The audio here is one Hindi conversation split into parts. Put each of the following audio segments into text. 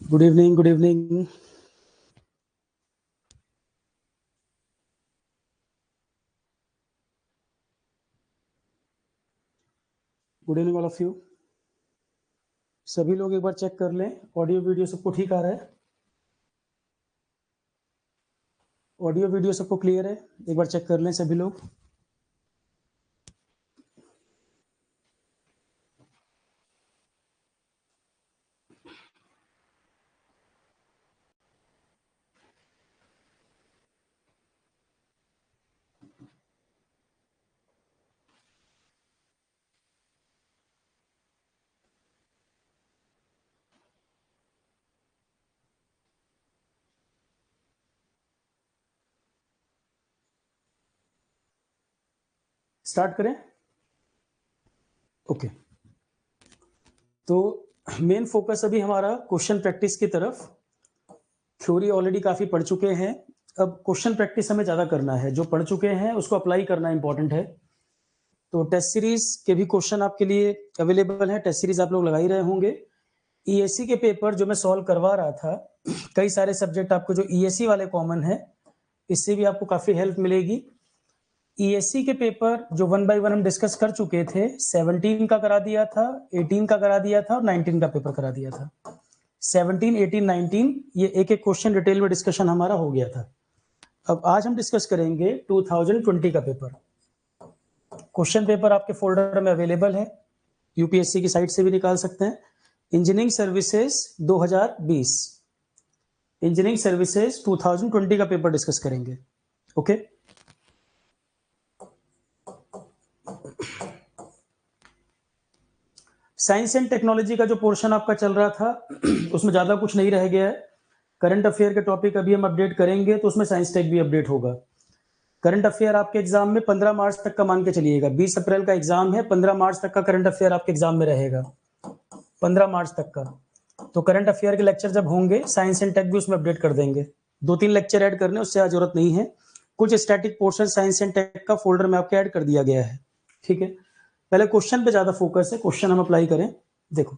Good evening. Good evening. Good evening, all of you. सभी लोग एक बार चेक कर लें, ऑडियो वीडियो सबको ठीक आ रहा है? ऑडियो वीडियो सबको क्लियर है? एक बार चेक कर लें सभी लोग। स्टार्ट करें? ओके। तो मेन फोकस अभी हमारा क्वेश्चन प्रैक्टिस की तरफ। थ्योरी ऑलरेडी काफ़ी पढ़ चुके हैं, अब क्वेश्चन प्रैक्टिस हमें ज़्यादा करना है। जो पढ़ चुके हैं उसको अप्लाई करना इंपॉर्टेंट है। तो टेस्ट सीरीज के भी क्वेश्चन आपके लिए अवेलेबल है। टेस्ट सीरीज आप लोग लगा ही रहे होंगे। ईएससी के पेपर जो मैं सॉल्व करवा रहा था, कई सारे सब्जेक्ट आपको जो ईएससी वाले कॉमन है, इससे भी आपको काफ़ी हेल्प मिलेगी। ईएससी के पेपर जो 1 बाय 1 हम डिस्कस कर चुके थे, 17 का करा दिया था, 18 का करा दिया था और 19 का पेपर करा दिया था। 17, 18, 19 ये एक एक क्वेश्चन डिटेल में डिस्कशन हमारा हो गया था। अब आज हम डिस्कस करेंगे 2020 का पेपर। क्वेश्चन पेपर आपके फोल्डर में अवेलेबल है, यूपीएससी की साइट से भी निकाल सकते हैं। इंजीनियरिंग सर्विसेज 2020, इंजीनियरिंग सर्विसेज 2020 का पेपर डिस्कस करेंगे। ओके। साइंस एंड टेक्नोलॉजी का जो पोर्शन आपका चल रहा था उसमें ज़्यादा कुछ नहीं रह गया है। करंट अफेयर के टॉपिक अभी हम अपडेट करेंगे तो उसमें साइंस टेक भी अपडेट होगा। करंट अफेयर आपके एग्जाम में 15 मार्च तक का मान के चलिएगा। 20 अप्रैल का एग्जाम है, 15 मार्च तक का करंट अफेयर आपके एग्जाम में रहेगा, 15 मार्च तक का। तो करंट अफेयर के लेक्चर जब होंगे, साइंस एंड टेक भी उसमें अपडेट कर देंगे। 2-3 लेक्चर ऐड करने, उससे ज़्यादा जरूरत नहीं है। कुछ static portion science and tech का फोल्डर में आपके ऐड कर दिया गया है, ठीक है। पहले क्वेश्चन पे ज्यादा फोकस है, क्वेश्चन हम अप्लाई करें। देखो,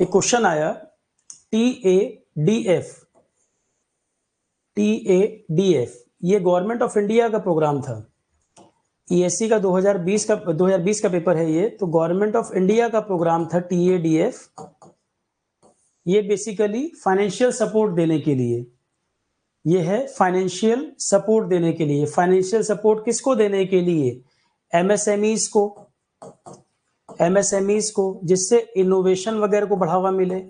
एक क्वेश्चन आया TADF, ये गवर्नमेंट ऑफ इंडिया का प्रोग्राम था। ईएससी का 2020 का पेपर है ये, तो गवर्नमेंट ऑफ इंडिया का प्रोग्राम था TADF। ये बेसिकली फाइनेंशियल सपोर्ट देने के लिए, ये है फाइनेंशियल सपोर्ट देने के लिए। फाइनेंशियल सपोर्ट किसको देने के लिए? एमएसएमईज को, जिससे इनोवेशन वगैरह को बढ़ावा मिले।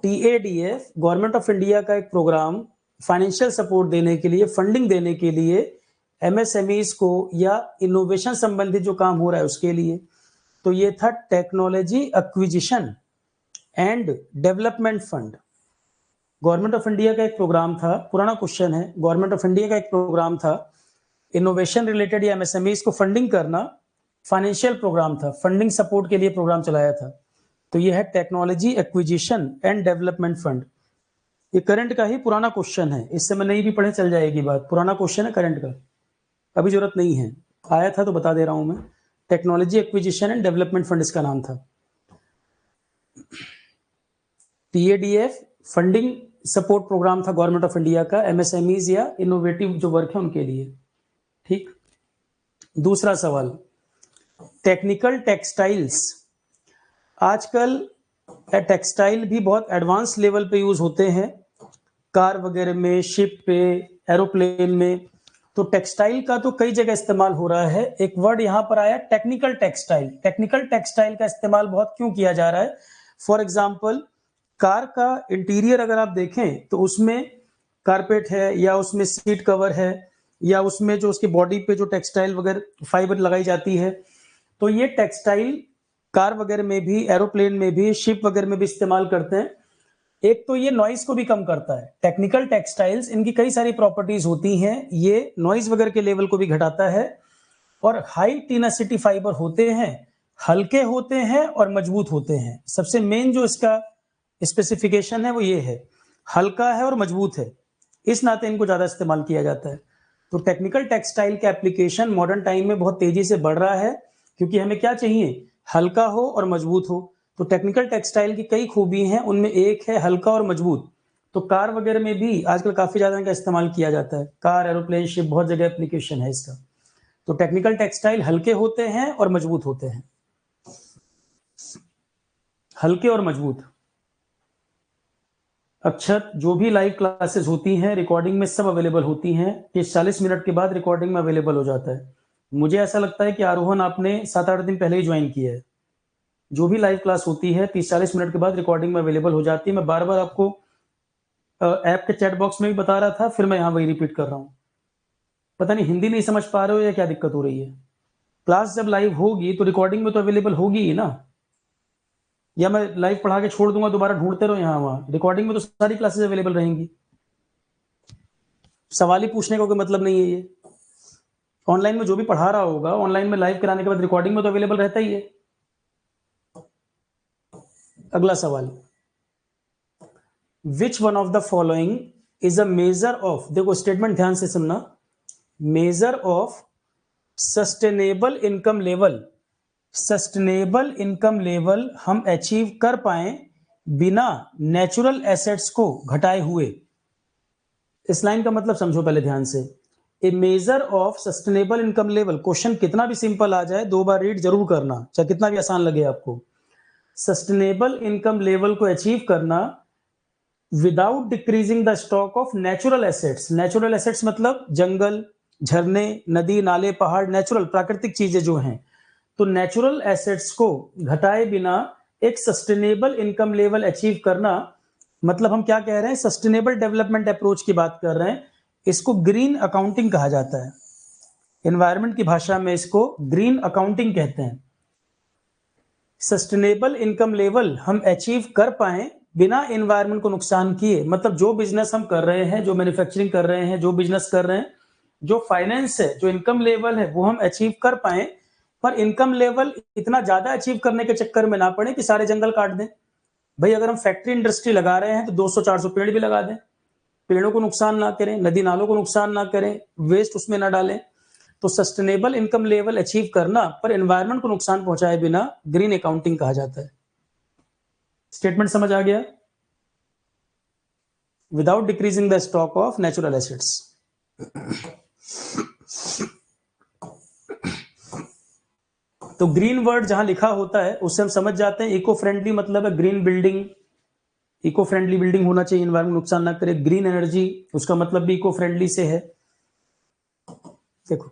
TADF गवर्नमेंट ऑफ इंडिया का एक प्रोग्राम, फाइनेंशियल सपोर्ट देने के लिए, फंडिंग देने के लिए एमएसएमईज को, या इनोवेशन संबंधित जो काम हो रहा है उसके लिए। तो ये था technology acquisition and development fund. Government of India का एक प्रोग्राम था, पुराना क्वेश्चन है। गवर्नमेंट ऑफ इंडिया का एक प्रोग्राम था, इनोवेशन रिलेटेड या एमएसएमईज को फंडिंग करना, फाइनेंशियल प्रोग्राम था, फंडिंग सपोर्ट के लिए प्रोग्राम चलाया था। तो ये है technology acquisition and development fund. ये करंट का ही पुराना क्वेश्चन है, इस समय नहीं भी पढ़े चल जाएगी बात। पुराना क्वेश्चन है करंट का, अभी जरूरत नहीं है। आया था तो बता दे रहा हूं मैं। Technology acquisition and development fund इसका नाम था। TADF फंडिंग सपोर्ट प्रोग्राम था गवर्नमेंट ऑफ इंडिया का, एमएसएमईज या इनोवेटिव जो वर्क है उनके लिए, ठीक। दूसरा सवाल, टेक्निकल टेक्सटाइल्स। आजकल टेक्सटाइल भी बहुत एडवांस लेवल पे यूज होते हैं, कार वगैरह में, शिप पे, एरोप्लेन में। तो टेक्सटाइल का तो कई जगह इस्तेमाल हो रहा है। एक वर्ड यहां पर आया टेक्निकल टेक्सटाइल। टेक्निकल टेक्सटाइल का इस्तेमाल बहुत क्यों किया जा रहा है? फॉर एग्जाम्पल, कार का इंटीरियर अगर आप देखें तो उसमें कारपेट है, या उसमें सीट कवर है, या उसमें जो उसकी बॉडी पे जो टेक्सटाइल वगैरह फाइबर लगाई जाती है, तो ये टेक्सटाइल कार वगैरह में भी, एरोप्लेन में भी, शिप वगैरह में भी इस्तेमाल करते हैं। एक तो ये नॉइज को भी कम करता है। टेक्निकल टेक्सटाइल्स, इनकी कई सारी प्रॉपर्टीज होती हैं, ये नॉइज वगैरह के लेवल को भी घटाता है। और हाई टीनासिटी फाइबर होते हैं, हल्के होते हैं और मजबूत होते हैं। सबसे मेन जो इसका स्पेसिफिकेशन है वो ये है, हल्का है और मजबूत है। इस नाते इनको ज्यादा इस्तेमाल किया जाता है। तो टेक्निकल टेक्सटाइल का एप्लीकेशन मॉडर्न टाइम में बहुत तेजी से बढ़ रहा है, क्योंकि हमें क्या चाहिए, हल्का हो और मजबूत हो। तो टेक्निकल टेक्सटाइल की कई खूबी हैं, उनमें एक है हल्का और मजबूत। तो कार वगैरह में भी आजकल काफी ज्यादा इनका इस्तेमाल किया जाता है, कार, एरोप्लेन, शिप, बहुत जगह एप्लीकेशन है इसका। तो टेक्निकल टेक्सटाइल हल्के होते हैं और मजबूत होते हैं, हल्के और मजबूत। अक्षत, जो भी लाइव क्लासेस होती हैं रिकॉर्डिंग में सब अवेलेबल होती हैं, ये 40 मिनट के बाद रिकॉर्डिंग में अवेलेबल हो जाता है। मुझे ऐसा लगता है कि आरोहण आपने 7-8 दिन पहले ही ज्वाइन किया है। जो भी लाइव क्लास होती है 30-40 मिनट के बाद रिकॉर्डिंग में अवेलेबल हो जाती है। मैं बार बार आपको ऐप के चैट बॉक्स में भी बता रहा था, फिर मैं यहाँ वही रिपीट कर रहा हूँ। पता नहीं हिंदी नहीं समझ पा रहे हो या क्या दिक्कत हो रही है। क्लास जब लाइव होगी तो रिकॉर्डिंग में तो अवेलेबल होगी ही ना, या मैं लाइव पढ़ा के छोड़ दूंगा, दोबारा ढूंढते रहो यहाँ वहां। रिकॉर्डिंग में तो सारी क्लासेस अवेलेबल रहेंगी, सवाल ही पूछने का कोई मतलब नहीं है। ये ऑनलाइन में जो भी पढ़ा रहा होगा, ऑनलाइन में लाइव कराने के बाद रिकॉर्डिंग में तो अवेलेबल रहता ही है। अगला सवाल, विच one of the following is a measure of, देखो स्टेटमेंट ध्यान से सुनना, major of sustainable income level. Sustainable income level हम अचीव कर पाए बिना नेचुरल एसेट्स को घटाए हुए। इस लाइन का मतलब समझो पहले ध्यान से। A measure of sustainable income level, question कितना भी सिंपल आ जाए 2 बार रीड जरूर करना, चाहे कितना भी आसान लगे आपको। सस्टेनेबल इनकम लेवल को अचीव करना without decreasing the stock of natural assets. Natural assets मतलब जंगल, झरने, नदी, नाले, पहाड़, नेचुरल प्राकृतिक चीजें जो हैं। तो नेचुरल एसेट्स को घटाए बिना एक सस्टेनेबल इनकम लेवल अचीव करना, मतलब हम क्या कह रहे हैं, सस्टेनेबल डेवलपमेंट अप्रोच की बात कर रहे हैं। इसको ग्रीन अकाउंटिंग कहा जाता है। एनवायरमेंट की भाषा में इसको ग्रीन अकाउंटिंग कहते हैं। सस्टेनेबल इनकम लेवल हम अचीव कर पाए बिना एनवायरमेंट को नुकसान किए, मतलब जो बिजनेस हम कर रहे हैं, जो मैन्युफैक्चरिंग कर रहे हैं, जो बिजनेस कर रहे हैं, जो फाइनेंस है, जो इनकम लेवल है, वो हम अचीव कर पाए, पर इनकम लेवल इतना ज्यादा अचीव करने के चक्कर में ना पड़े कि सारे जंगल काट दें। भाई अगर हम फैक्ट्री इंडस्ट्री लगा रहे हैं तो 200-400 पेड़ भी लगा दें, पेड़ों को नुकसान ना करें, नदी नालों को नुकसान ना करें, वेस्ट उसमें ना डालें। तो सस्टेनेबल इनकम लेवल अचीव करना पर एनवायरमेंट को नुकसान पहुंचाए बिना ग्रीन अकाउंटिंग कहा जाता है। स्टेटमेंट समझ आ गया? Without decreasing the stock of natural assets. तो ग्रीन वर्ड जहां लिखा होता है उससे हम समझ जाते हैं इको फ्रेंडली मतलब है green building, eco friendly building होना चाहिए, एनवायरमेंट नुकसान ना करे। ग्रीन एनर्जी, उसका मतलब भी इको फ्रेंडली से है। देखो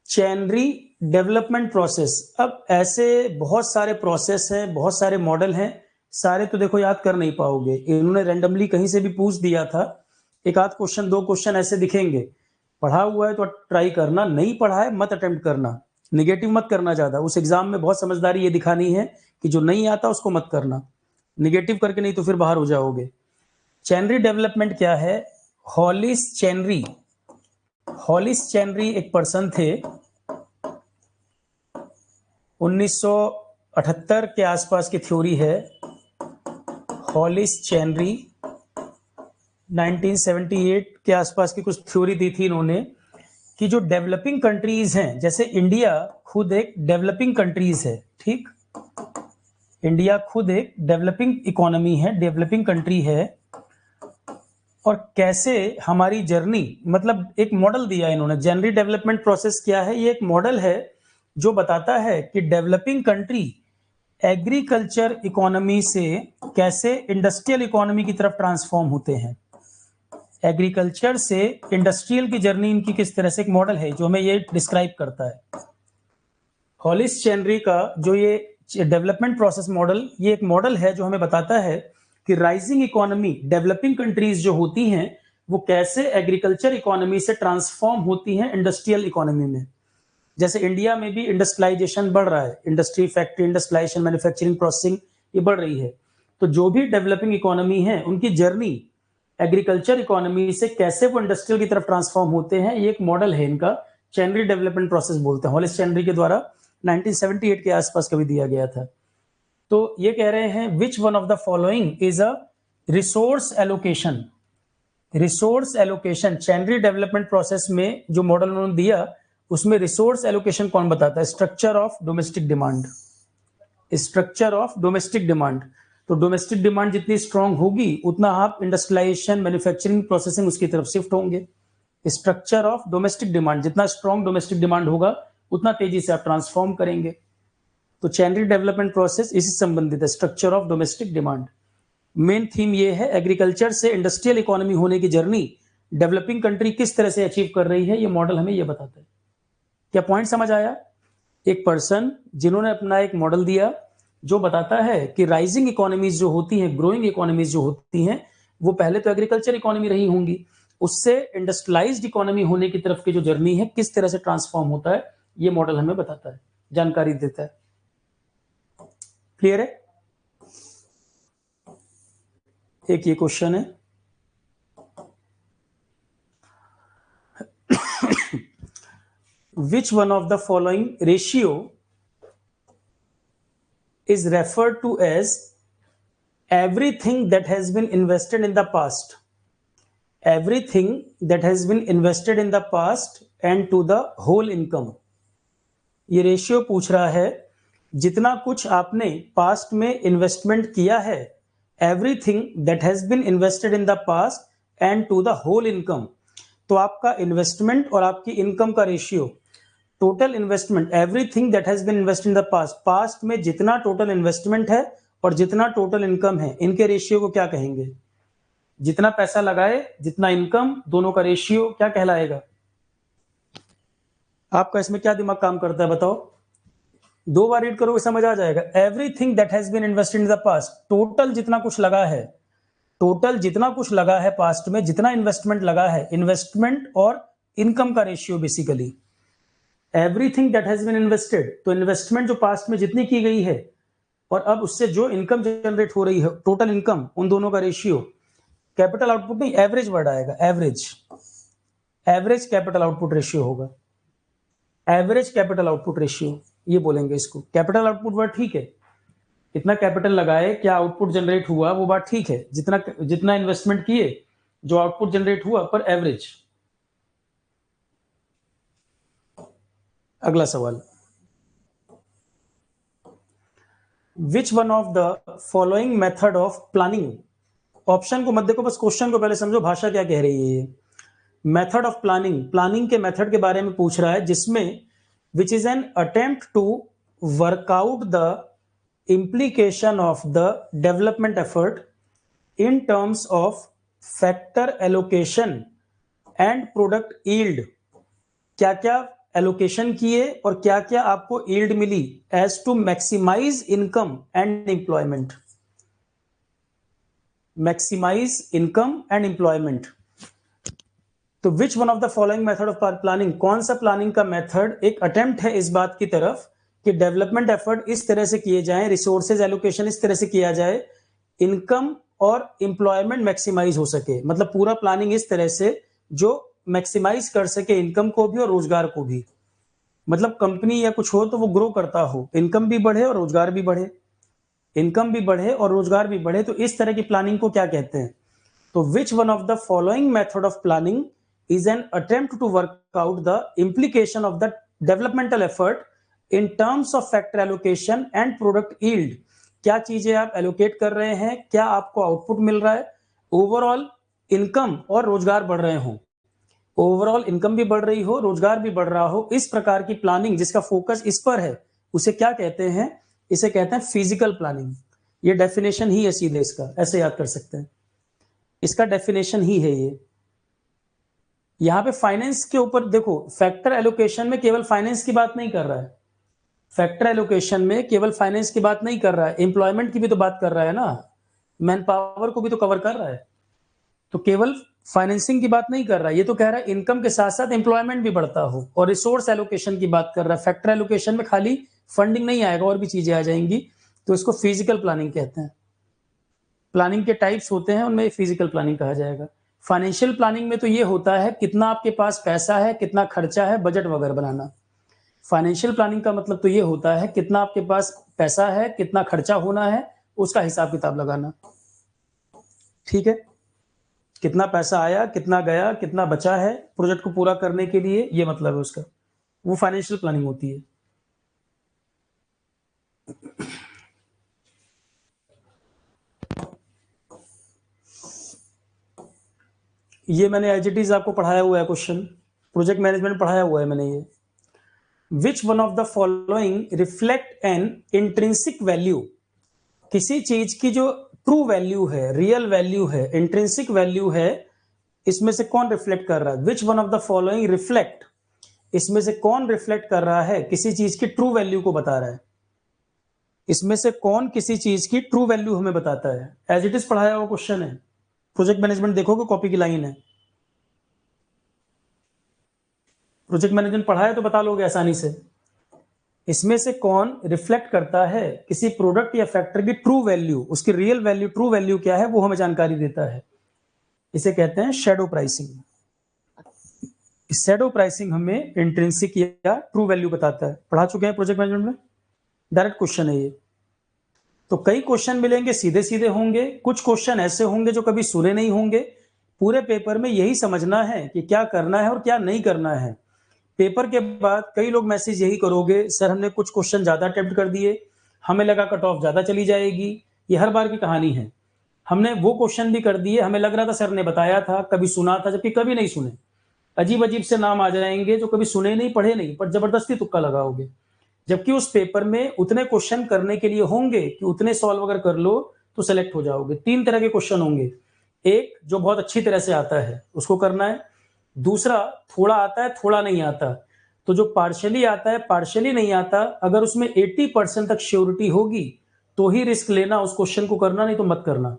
चैनरी डेवलपमेंट प्रोसेस, अब ऐसे बहुत सारे प्रोसेस हैं, बहुत सारे मॉडल हैं, सारे तो देखो याद कर नहीं पाओगे। इन्होंने रैंडमली कहीं से भी पूछ दिया था, एक आध क्वेश्चन 2 क्वेश्चन ऐसे दिखेंगे। पढ़ा हुआ है तो ट्राई करना, नहीं पढ़ा है मत अटेम्प्ट करना, निगेटिव मत करना ज्यादा। उस एग्जाम में बहुत समझदारी ये दिखानी है कि जो नहीं आता उसको मत करना, निगेटिव करके नहीं तो फिर बाहर हो जाओगे। चैनरी डेवलपमेंट क्या है? हॉलिस चैनरी, हॉलिस चैनरी एक पर्सन थे, 1978 के आसपास की थ्योरी है। हॉलिस चैनरी 1978 के आसपास की कुछ थ्योरी दी थी इन्होंने कि जो डेवलपिंग कंट्रीज हैं, जैसे इंडिया खुद एक डेवलपिंग कंट्रीज है, ठीक, इंडिया खुद एक डेवलपिंग इकोनॉमी है, डेवलपिंग कंट्री है, और कैसे हमारी जर्नी, मतलब एक मॉडल दिया इन्होंने। जनरल डेवलपमेंट प्रोसेस क्या है? ये एक मॉडल है जो बताता है कि डेवलपिंग कंट्री एग्रीकल्चर इकोनॉमी से कैसे इंडस्ट्रियल इकोनॉमी की तरफ ट्रांसफॉर्म होते हैं। एग्रीकल्चर से इंडस्ट्रियल की जर्नी इनकी किस तरह से, एक मॉडल है जो हमें ये डिस्क्राइब करता है। हॉलिस चैनरी का जो ये डेवलपमेंट प्रोसेस मॉडल, ये एक मॉडल है जो हमें बताता है कि राइजिंग इकोनॉमी, डेवलपिंग कंट्रीज जो होती हैं वो कैसे एग्रीकल्चर इकोनॉमी से ट्रांसफॉर्म होती हैं इंडस्ट्रियल इकोनॉमी में। जैसे इंडिया में भी इंडस्ट्रियलाइजेशन बढ़ रहा है, industry, factory, industrialisation, manufacturing, processing, ये बढ़ रही है। तो जो भी डेवलपिंग इकोनॉमी है उनकी जर्नी एग्रीकल्चर इकोनॉमी से कैसे वो इंडस्ट्रियल की तरफ ट्रांसफॉर्म होते हैं, ये एक मॉडल है इनका, चैनरी डेवलपमेंट प्रोसेस बोलते हैं। हॉलिस चैनरी के द्वारा 1978 के आसपास कभी दिया गया था। तो ये कह रहे हैं which one of the following is a resource allocation. Resource allocation, Chenery development process में जो मॉडल उन्होंने दिया उसमें रिसोर्स एलोकेशन कौन बताता है? Structure of domestic demand. Structure of domestic demand, तो डोमेस्टिक डिमांड जितनी स्ट्रांग होगी उतना आप इंडस्ट्रियलाइजेशन, मैन्युफैक्चरिंग, प्रोसेसिंग उसकी तरफ शिफ्ट होंगे। स्ट्रक्चर ऑफ डोमेस्टिक डिमांड, जितना स्ट्रांग डोमेस्टिक डिमांड होगा उतना तेजी से आप ट्रांसफॉर्म करेंगे। तो चैनरी डेवलपमेंट प्रोसेस इसी संबंधित है, structure of domestic demand. Main theme ये है एग्रीकल्चर से इंडस्ट्रियल इकोनॉमी होने की जर्नी डेवलपिंग कंट्री किस तरह से अचीव कर रही है, ये मॉडल हमें ये बताता है। क्या पॉइंट समझ आया? एक पर्सन जिन्होंने अपना एक मॉडल दिया जो बताता है कि राइजिंग इकोनॉमीज जो होती हैं, ग्रोइंग इकोनॉमीज जो होती हैं, वो पहले तो एग्रीकल्चर इकोनॉमी रही होंगी, उससे इंडस्ट्रियलाइज्ड इकोनॉमी होने की तरफ की जो जर्नी है किस तरह से ट्रांसफॉर्म होता है, ये मॉडल हमें बताता है, जानकारी देता है। क्लियर है? एक ये क्वेश्चन है, which one of the following ratio is referred to as everything that has been invested in the past, everything that has been invested in the past and to the whole income। ये रेशियो पूछ रहा है जितना कुछ आपने पास्ट में इन्वेस्टमेंट किया है, everything that has been invested in the past and to the whole income, तो आपका इन्वेस्टमेंट और आपकी इनकम का ratio, total investment, everything that has been invested in the past, past में जितना टोटल इन्वेस्टमेंट है और जितना टोटल इनकम है, इनके रेशियो को क्या कहेंगे? जितना पैसा लगाए जितना इनकम, दोनों का रेशियो क्या कहलाएगा? आपका इसमें क्या दिमाग काम करता है बताओ? दो बार रीड करोगे समझ आ जाएगा। Everything that has been invested in the past, total जितना कुछ लगा है, टोटल जितना कुछ लगा है पास्ट में, जितना इन्वेस्टमेंट लगा है, इन्वेस्टमेंट और इनकम का ratio basically. Everything that has been invested, तो इन्वेस्टमेंट जो पास्ट में जितनी की गई है और अब उससे जो इनकम जनरेट हो रही है, टोटल इनकम, उन दोनों का रेशियो, कैपिटल आउटपुट नहीं, एवरेज वर्ड आएगा, average, average capital output ratio होगा, एवरेज कैपिटल आउटपुट रेशियो ये बोलेंगे इसको। कैपिटल आउटपुट वर्ड ठीक है, इतना कैपिटल लगाए क्या आउटपुट जनरेट हुआ वो बात ठीक है, जितना जितना इन्वेस्टमेंट किए जो आउटपुट जनरेट हुआ पर एवरेज। अगला सवाल, विच one of the following method of planning, option को मत देखो, बस क्वेश्चन को पहले समझो भाषा क्या कह रही है। ये मेथड ऑफ प्लानिंग, प्लानिंग के मेथड के बारे में पूछ रहा है, जिसमें which is an attempt to work out the implication of the development effort in terms of factor allocation and product yield। क्या क्या एलोकेशन किए और क्या क्या आपको yield milli as to maximize income and employment, maximize income and employment। तो which one of the following method of planning, कौन सा प्लानिंग का मेथड एक अटेम्प्ट है इस बात की तरफ कि डेवलपमेंट एफर्ट इस तरह से किए जाएं, रिसोर्सेज एलोकेशन इस तरह से किया जाए, इनकम और एम्प्लॉयमेंट मैक्सिमाइज हो सके, मतलब पूरा प्लानिंग इस तरह से जो मैक्सिमाइज कर सके इनकम को भी और रोजगार को भी, मतलब कंपनी या कुछ हो तो वो ग्रो करता हो, इनकम भी बढ़े और रोजगार भी बढ़े, इनकम भी बढ़े और रोजगार भी बढ़े, तो इस तरह की प्लानिंग को क्या कहते हैं? तो which one of the following method of planning is an attempt to work out the implication of the developmental effort in terms of factor allocation and product yield। क्या चीजें आप एलोकेट कर रहे हैं, क्या आपको आउटपुट मिल रहा है, ओवरऑल इनकम और रोजगार बढ़ रहे हो, ओवरऑल इनकम भी बढ़ रही हो, रोजगार भी बढ़ रहा हो, इस प्रकार की प्लानिंग जिसका फोकस इस पर है उसे क्या कहते हैं? इसे कहते हैं फिजिकल प्लानिंग। ये डेफिनेशन ही है सीधे इसका, ऐसे याद कर सकते हैं, इसका डेफिनेशन ही है ये। यहां पे फाइनेंस के ऊपर देखो, फैक्टर एलोकेशन में केवल फाइनेंस की बात नहीं कर रहा है, फैक्टर एलोकेशन में केवल फाइनेंस की बात नहीं कर रहा है, एम्प्लॉयमेंट की भी तो बात कर रहा है ना, मैन पावर को भी तो कवर कर रहा है, तो केवल फाइनेंसिंग की बात नहीं कर रहा है, ये तो कह रहा है इनकम के साथ साथ एम्प्लॉयमेंट भी बढ़ता हो, और रिसोर्स एलोकेशन की बात कर रहा है। फैक्टर एलोकेशन में खाली फंडिंग नहीं आएगा, और भी चीजें आ जाएंगी, तो इसको फिजिकल प्लानिंग कहते हैं। प्लानिंग के टाइप्स होते हैं, उनमें फिजिकल प्लानिंग कहा जाएगा। फाइनेंशियल प्लानिंग में तो ये होता है कितना आपके पास पैसा है, कितना खर्चा है, बजट वगैरह बनाना। फाइनेंशियल प्लानिंग का मतलब तो ये होता है कितना आपके पास पैसा है, कितना खर्चा होना है, उसका हिसाब किताब लगाना। ठीक है, कितना पैसा आया, कितना गया, कितना बचा है प्रोजेक्ट को पूरा करने के लिए, ये मतलब है उसका। वो फाइनेंशियल प्लानिंग होती है। ये मैंने एज इट इज आपको पढ़ाया हुआ है क्वेश्चन, प्रोजेक्ट मैनेजमेंट पढ़ाया हुआ है मैंने ये। विच one of the following reflect N intrinsic value, किसी चीज की जो ट्रू वैल्यू है, रियल वैल्यू है, इंट्रिंसिक वैल्यू है, इसमें से कौन रिफ्लेक्ट कर रहा है? Which one of the following reflect, इसमें से कौन रिफ्लेक्ट कर रहा है, किसी चीज की ट्रू वैल्यू को बता रहा है। इसमें से कौन किसी चीज की ट्रू वैल्यू हमें बताता है? एज इट इज पढ़ाया हुआ क्वेश्चन है, प्रोजेक्ट मैनेजमेंट देखोगे कॉपी की लाइन है। प्रोजेक्ट मैनेजमेंट पढ़ा है तो बता लोगे आसानी से। इसमें से कौन रिफ्लेक्ट करता है किसी प्रोडक्ट या फैक्टर की ट्रू वैल्यू, उसकी रियल वैल्यू, ट्रू वैल्यू क्या है वो हमें जानकारी देता है। इसे कहते हैं शैडो प्राइसिंग। शैडो प्राइसिंग हमें इंट्रिंसिक या ट्रू वैल्यू बताता है। पढ़ा चुके हैं प्रोजेक्ट मैनेजमेंट में, डायरेक्ट क्वेश्चन है ये। तो कई क्वेश्चन मिलेंगे सीधे सीधे होंगे, कुछ क्वेश्चन ऐसे होंगे जो कभी सुने नहीं होंगे। पूरे पेपर में यही समझना है कि क्या करना है और क्या नहीं करना है। पेपर के बाद कई लोग मैसेज यही करोगे, सर हमने कुछ क्वेश्चन ज्यादा अटेम्प्ट कर दिए, हमें लगा कट ऑफ ज्यादा चली जाएगी। ये हर बार की कहानी है। हमने वो क्वेश्चन भी कर दिए, हमें लग रहा था सर ने बताया था, कभी सुना था, जबकि कभी नहीं सुने। अजीब अजीब से नाम आ जाएंगे जो कभी सुने नहीं, पढ़े नहीं, पर जबरदस्ती तुक्का लगाओगे। जबकि उस पेपर में उतने क्वेश्चन करने के लिए होंगे कि उतने सॉल्व अगर कर लो तो सेलेक्ट हो जाओगे। 3 तरह के क्वेश्चन होंगे। एक जो बहुत अच्छी तरह से आता है उसको करना है, दूसरा थोड़ा आता है थोड़ा नहीं आता, तो जो पार्शियली आता है पार्शियली नहीं आता, अगर उसमें 80% तक श्योरिटी होगी तो ही रिस्क लेना, उस क्वेश्चन को करना, नहीं तो मत करना।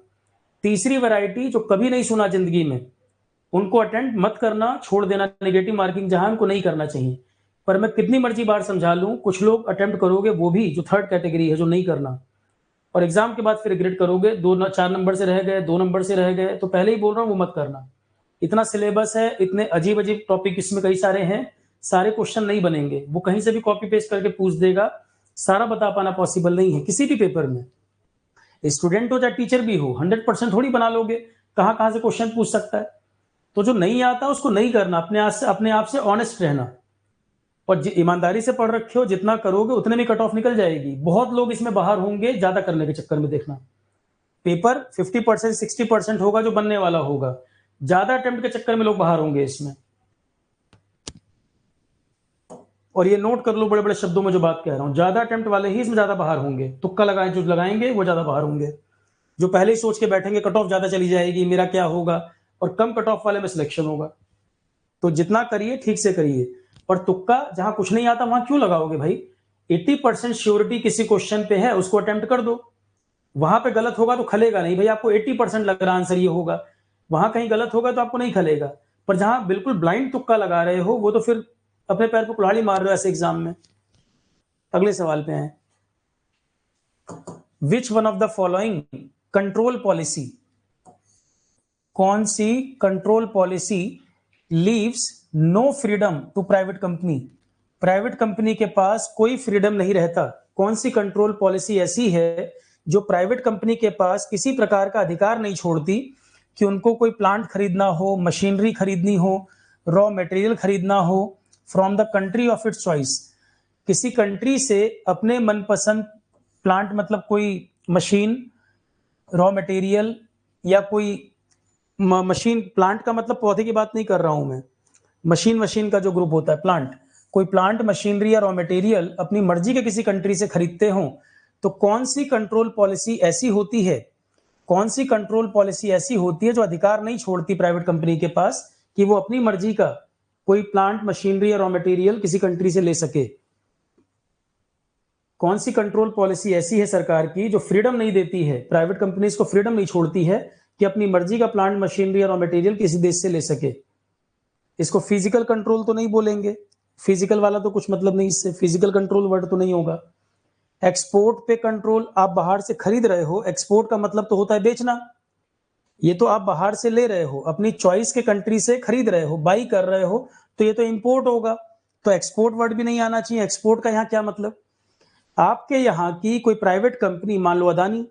तीसरी वैरायटी जो कभी नहीं सुना जिंदगी में, उनको अटेंड मत करना, छोड़ देना, नेगेटिव मार्किंग जहां उनको नहीं करना चाहिए। पर मैं कितनी मर्जी बार समझा लूं, कुछ लोग अटेम्प्ट करोगे, वो भी जो थर्ड कैटेगरी है, जो नहीं करना, और एग्जाम के बाद फिर रिग्रेट करोगे, 4 नंबर से रह गए, 2 नंबर से रह गए। तो पहले ही बोल रहा हूं वो मत करना। इतना सिलेबस है, इतने अजीब अजीब टॉपिक इसमें कई सारे हैं, सारे क्वेश्चन नहीं बनेंगे। वो कहीं से भी कॉपी पेस्ट करके पूछ देगा, सारा बता पाना पॉसिबल नहीं है किसी भी पेपर में। स्टूडेंट हो चाहे टीचर भी हो, 100% थोड़ी बना लोगे, कहां कहां से क्वेश्चन पूछ सकता है। तो जो नहीं आता उसको नहीं करना, अपने आप से ऑनेस्ट रहना, और ईमानदारी से पढ़ रखे हो, जितना करोगे उतने में कट ऑफ निकल जाएगी। बहुत लोग इसमें बाहर होंगे ज्यादा करने के चक्कर में, देखना पेपर 50% 60% होगा जो बनने वाला होगा, ज्यादा अटेम्प्ट के चक्कर में लोग बाहर होंगे इसमें। और ये नोट कर लो बड़े बड़े शब्दों में जो बात कह रहा हूं, ज्यादा अटेम्प्ट वाले ही इसमें ज्यादा बाहर होंगे। तुक्का लगाए जो लगाएंगे वो ज्यादा बाहर होंगे। जो पहले ही सोच के बैठेंगे कट ऑफ ज्यादा चली जाएगी, मेरा क्या होगा, और कम कट ऑफ वाले में सिलेक्शन होगा। तो जितना करिए ठीक से करिए, और तुक्का जहां कुछ नहीं आता वहां क्यों लगाओगे भाई? 80% श्योरिटी किसी क्वेश्चन पे है, उसको अटेम्प्ट कर दो। वहां पे गलत होगा तो खलेगा नहीं भाई, आपको 80% लग रहा आंसर ये होगा, वहां कहीं गलत होगा तो आपको नहीं खलेगा। पर जहां बिल्कुल ब्लाइंड तुक्का लगा रहे हो, वो तो फिर अपने पैर पर कुल्हाड़ी मार रहे हो ऐसे एग्जाम में। अगले सवाल पे आए, which one of the following control policy, कौन सी control policy leaves no freedom to private company, private company के पास कोई फ्रीडम नहीं रहता। कौन सी कंट्रोल पॉलिसी ऐसी है जो प्राइवेट कंपनी के पास किसी प्रकार का अधिकार नहीं छोड़ती कि उनको कोई प्लांट खरीदना हो, मशीनरी खरीदनी हो, रॉ मटेरियल खरीदना हो from the country of its choice, किसी कंट्री से अपने मनपसंद प्लांट, मतलब कोई मशीन, रॉ मटेरियल, या कोई मशीन, प्लांट का मतलब पौधे की बात नहीं कर रहा हूं मैं, मशीन का जो ग्रुप होता है प्लांट, कोई प्लांट मशीनरी या रॉ मटेरियल अपनी मर्जी के किसी कंट्री से खरीदते हो, तो कौन सी कंट्रोल पॉलिसी ऐसी होती है, कौन सी कंट्रोल पॉलिसी ऐसी होती है जो अधिकार नहीं छोड़ती प्राइवेट कंपनी के पास कि वो अपनी मर्जी का कोई प्लांट, मशीनरी या रॉ मटेरियल किसी कंट्री से ले सके? कौन सी कंट्रोल पॉलिसी ऐसी है सरकार की जो फ्रीडम नहीं देती है, प्राइवेट कंपनीज को फ्रीडम नहीं छोड़ती है कि अपनी मर्जी का प्लांट, मशीनरी या रॉ मटेरियल किसी देश से ले सके? इसको फिजिकल कंट्रोल तो नहीं बोलेंगे, फिजिकल वाला तो कुछ मतलब नहीं इससे, फिजिकल कंट्रोल वर्ड तो नहीं होगा। एक्सपोर्ट पे कंट्रोल, आप बाहर से खरीद रहे हो, एक्सपोर्ट का मतलब तो होता है बेचना। ये तो आप बाहर से ले रहे हो, अपनी चॉइस के कंट्री से खरीद रहे हो, बाई कर रहे हो, तो ये तो इंपोर्ट होगा। तो एक्सपोर्ट वर्ड भी नहीं आना चाहिए। एक्सपोर्ट का यहाँ क्या मतलब? आपके यहाँ की कोई प्राइवेट कंपनी, मान लो अदानी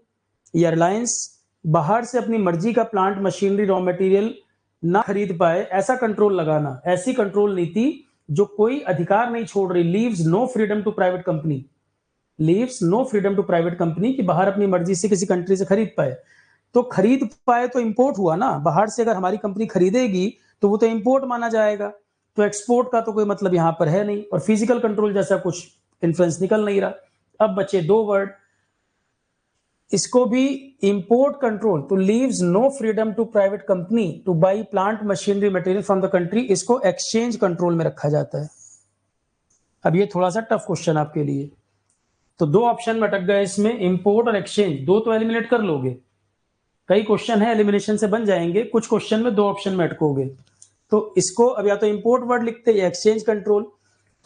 या रिलायंस, बाहर से अपनी मर्जी का प्लांट, मशीनरी, रॉ मटेरियल ना खरीद पाए ऐसा कंट्रोल लगाना, ऐसी कंट्रोल नीति जो कोई अधिकार नहीं छोड़ रही, leaves no freedom to private company, leaves no freedom to private company कि बाहर अपनी मर्जी से किसी कंट्री से खरीद पाए। तो खरीद पाए तो इंपोर्ट हुआ ना, बाहर से अगर हमारी कंपनी खरीदेगी तो वो तो इंपोर्ट माना जाएगा, तो एक्सपोर्ट का तो कोई मतलब यहां पर है नहीं, और फिजिकल कंट्रोल जैसा कुछ इन्फ्लुएंस निकल नहीं रहा। अब बचे दो वर्ड, इसको भी इंपोर्ट कंट्रोल, तो leaves no freedom to private company to buy plant machinery material from the country, इसको एक्सचेंज कंट्रोल में रखा जाता है। अब ये थोड़ा सा टफ क्वेश्चन आपके लिए, तो दो ऑप्शन में अटक गए इसमें, इंपोर्ट और एक्सचेंज, दो तो एलिमिनेट कर लोगे, कई क्वेश्चन है एलिमिनेशन से बन जाएंगे, कुछ क्वेश्चन में दो ऑप्शन में अटकोगे। तो इसको अब या तो इंपोर्ट वर्ड लिखते हैं या एक्सचेंज कंट्रोल।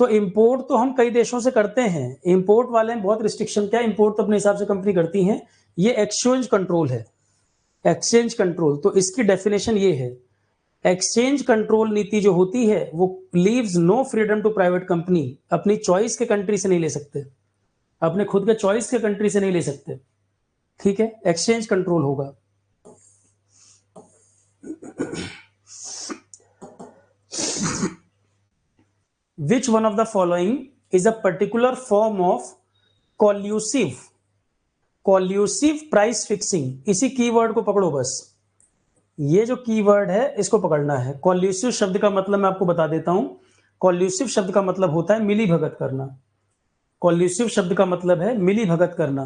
तो इंपोर्ट तो हम कई देशों से करते हैं, इंपोर्ट वाले में बहुत रिस्ट्रिक्शन, क्या इंपोर्ट तो अपने हिसाब से कंपनी करती है, ये एक्सचेंज कंट्रोल है, एक्सचेंज कंट्रोल। तो इसकी डेफिनेशन ये है, एक्सचेंज कंट्रोल नीति जो होती है वो leaves no freedom to private company, अपनी चॉइस के कंट्री से नहीं ले सकते, अपने खुद के चॉइस के कंट्री से नहीं ले सकते, ठीक है, एक्सचेंज कंट्रोल होगा। Which one of the following is a particular form of collusive price fixing? इसी कीवर्ड को पकड़ो बस, ये जो कीवर्ड है इसको पकड़ना है। कॉल्यूसिव शब्द का मतलब मैं आपको बता देता हूं, कॉल्यूसिव शब्द का मतलब होता है मिली भगत करना, कॉल्यूसिव शब्द का मतलब है मिली भगत करना।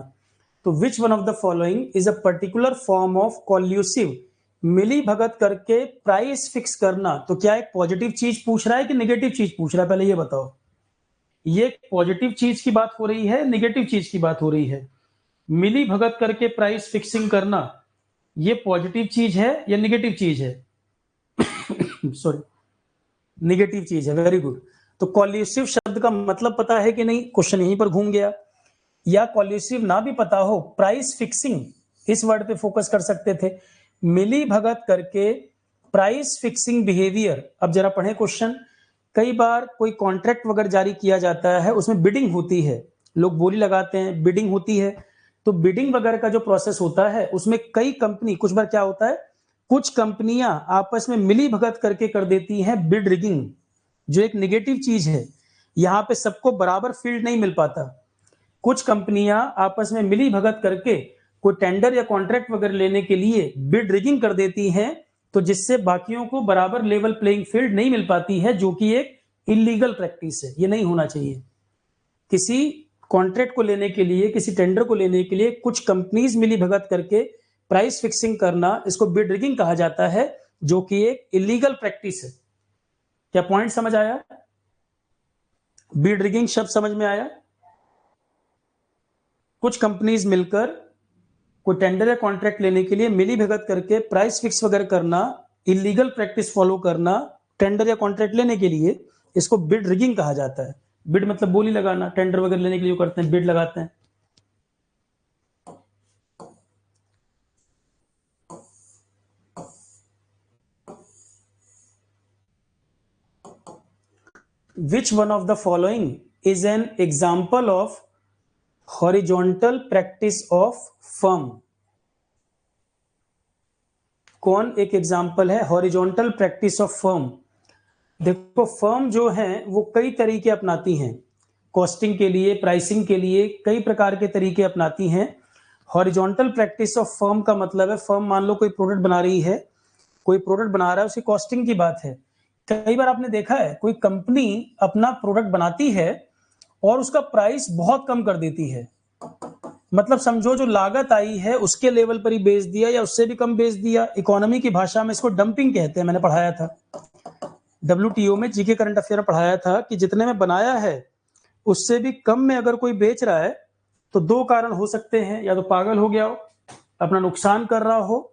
तो which one of the following is a particular form of collusive, मिली भगत करके प्राइस फिक्स करना। तो क्या एक पॉजिटिव चीज पूछ रहा है कि नेगेटिव चीज पूछ रहा है, पहले ये बताओ, ये पॉजिटिव चीज की बात हो रही है, नेगेटिव चीज की बात हो रही है? मिली भगत करके प्राइस फिक्सिंग करना, ये पॉजिटिव चीज है या नेगेटिव चीज है? सॉरी, नेगेटिव चीज है, वेरी गुड। तो कॉल्यूसिव शब्द का मतलब पता है कि नहीं, क्वेश्चन यहीं पर घूम गया। या कॉल्यूसिव ना भी पता हो, प्राइस फिक्सिंग इस वर्ड पे फोकस कर सकते थे, मिली भगत करके प्राइस फिक्सिंग बिहेवियर। अब जरा पढ़े क्वेश्चन, कई बार कोई कॉन्ट्रैक्ट वगैरह जारी किया जाता है, उसमें बिडिंग होती है, लोग बोली लगाते हैं, बिडिंग होती है। तो बिडिंग वगैरह का जो प्रोसेस होता है उसमें कई कंपनी, कुछ बार क्या होता है, कुछ कंपनियां आपस में मिली भगत करके कर देती हैं बिड रिगिंग, जो एक नेगेटिव चीज है। यहां पे सबको बराबर फील्ड नहीं मिल पाता, कुछ कंपनियां आपस में मिली भगत करके कोई टेंडर या कॉन्ट्रैक्ट वगैरह लेने के लिए बिड रिगिंग कर देती हैं, तो जिससे बाकियों को बराबर लेवल प्लेइंग फील्ड नहीं मिल पाती है, जो कि एक इलीगल प्रैक्टिस है, ये नहीं होना चाहिए। किसी कॉन्ट्रैक्ट को लेने के लिए, किसी टेंडर को लेने के लिए कुछ कंपनीज मिली भगत करके प्राइस फिक्सिंग करना, इसको बिड रिगिंग कहा जाता है, जो कि एक इलीगल प्रैक्टिस है। क्या पॉइंट समझ आया? बिड रिगिंग शब्द समझ में आया? कुछ कंपनीज मिलकर कोई टेंडर या कॉन्ट्रैक्ट लेने के लिए मिली भगत करके प्राइस फिक्स वगैरह करना, इलीगल प्रैक्टिस फॉलो करना टेंडर या कॉन्ट्रैक्ट लेने के लिए, इसको बिड रिगिंग कहा जाता है। बिड मतलब बोली लगाना, टेंडर वगैरह लेने के लिए करते हैं, बिड लगाते हैं। Which one of the following is an example of horizontal practice of firm? कौन एक एग्जाम्पल है हॉरिजॉन्टल प्रैक्टिस ऑफ फर्म? देखो, फर्म जो है वो कई तरीके अपनाती हैं, कॉस्टिंग के लिए, प्राइसिंग के लिए, कई प्रकार के तरीके अपनाती हैं। हॉरिजॉन्टल प्रैक्टिस ऑफ फर्म का मतलब है, फर्म मान लो कोई प्रोडक्ट बना रही है, कोई प्रोडक्ट बना रहा है, उसकी कॉस्टिंग की बात है। कई बार आपने देखा है कोई कंपनी अपना प्रोडक्ट बनाती है और उसका प्राइस बहुत कम कर देती है, मतलब समझो जो लागत आई है उसके लेवल पर ही बेच दिया या उससे भी कम बेच दिया। इकोनॉमी की भाषा में इसको डंपिंग कहते हैं, मैंने पढ़ाया था WTO में, जीके करंट अफेयर में पढ़ाया था कि जितने में बनाया है उससे भी कम में अगर कोई बेच रहा है तो दो कारण हो सकते हैं, या तो पागल हो गया हो, अपना नुकसान कर रहा हो,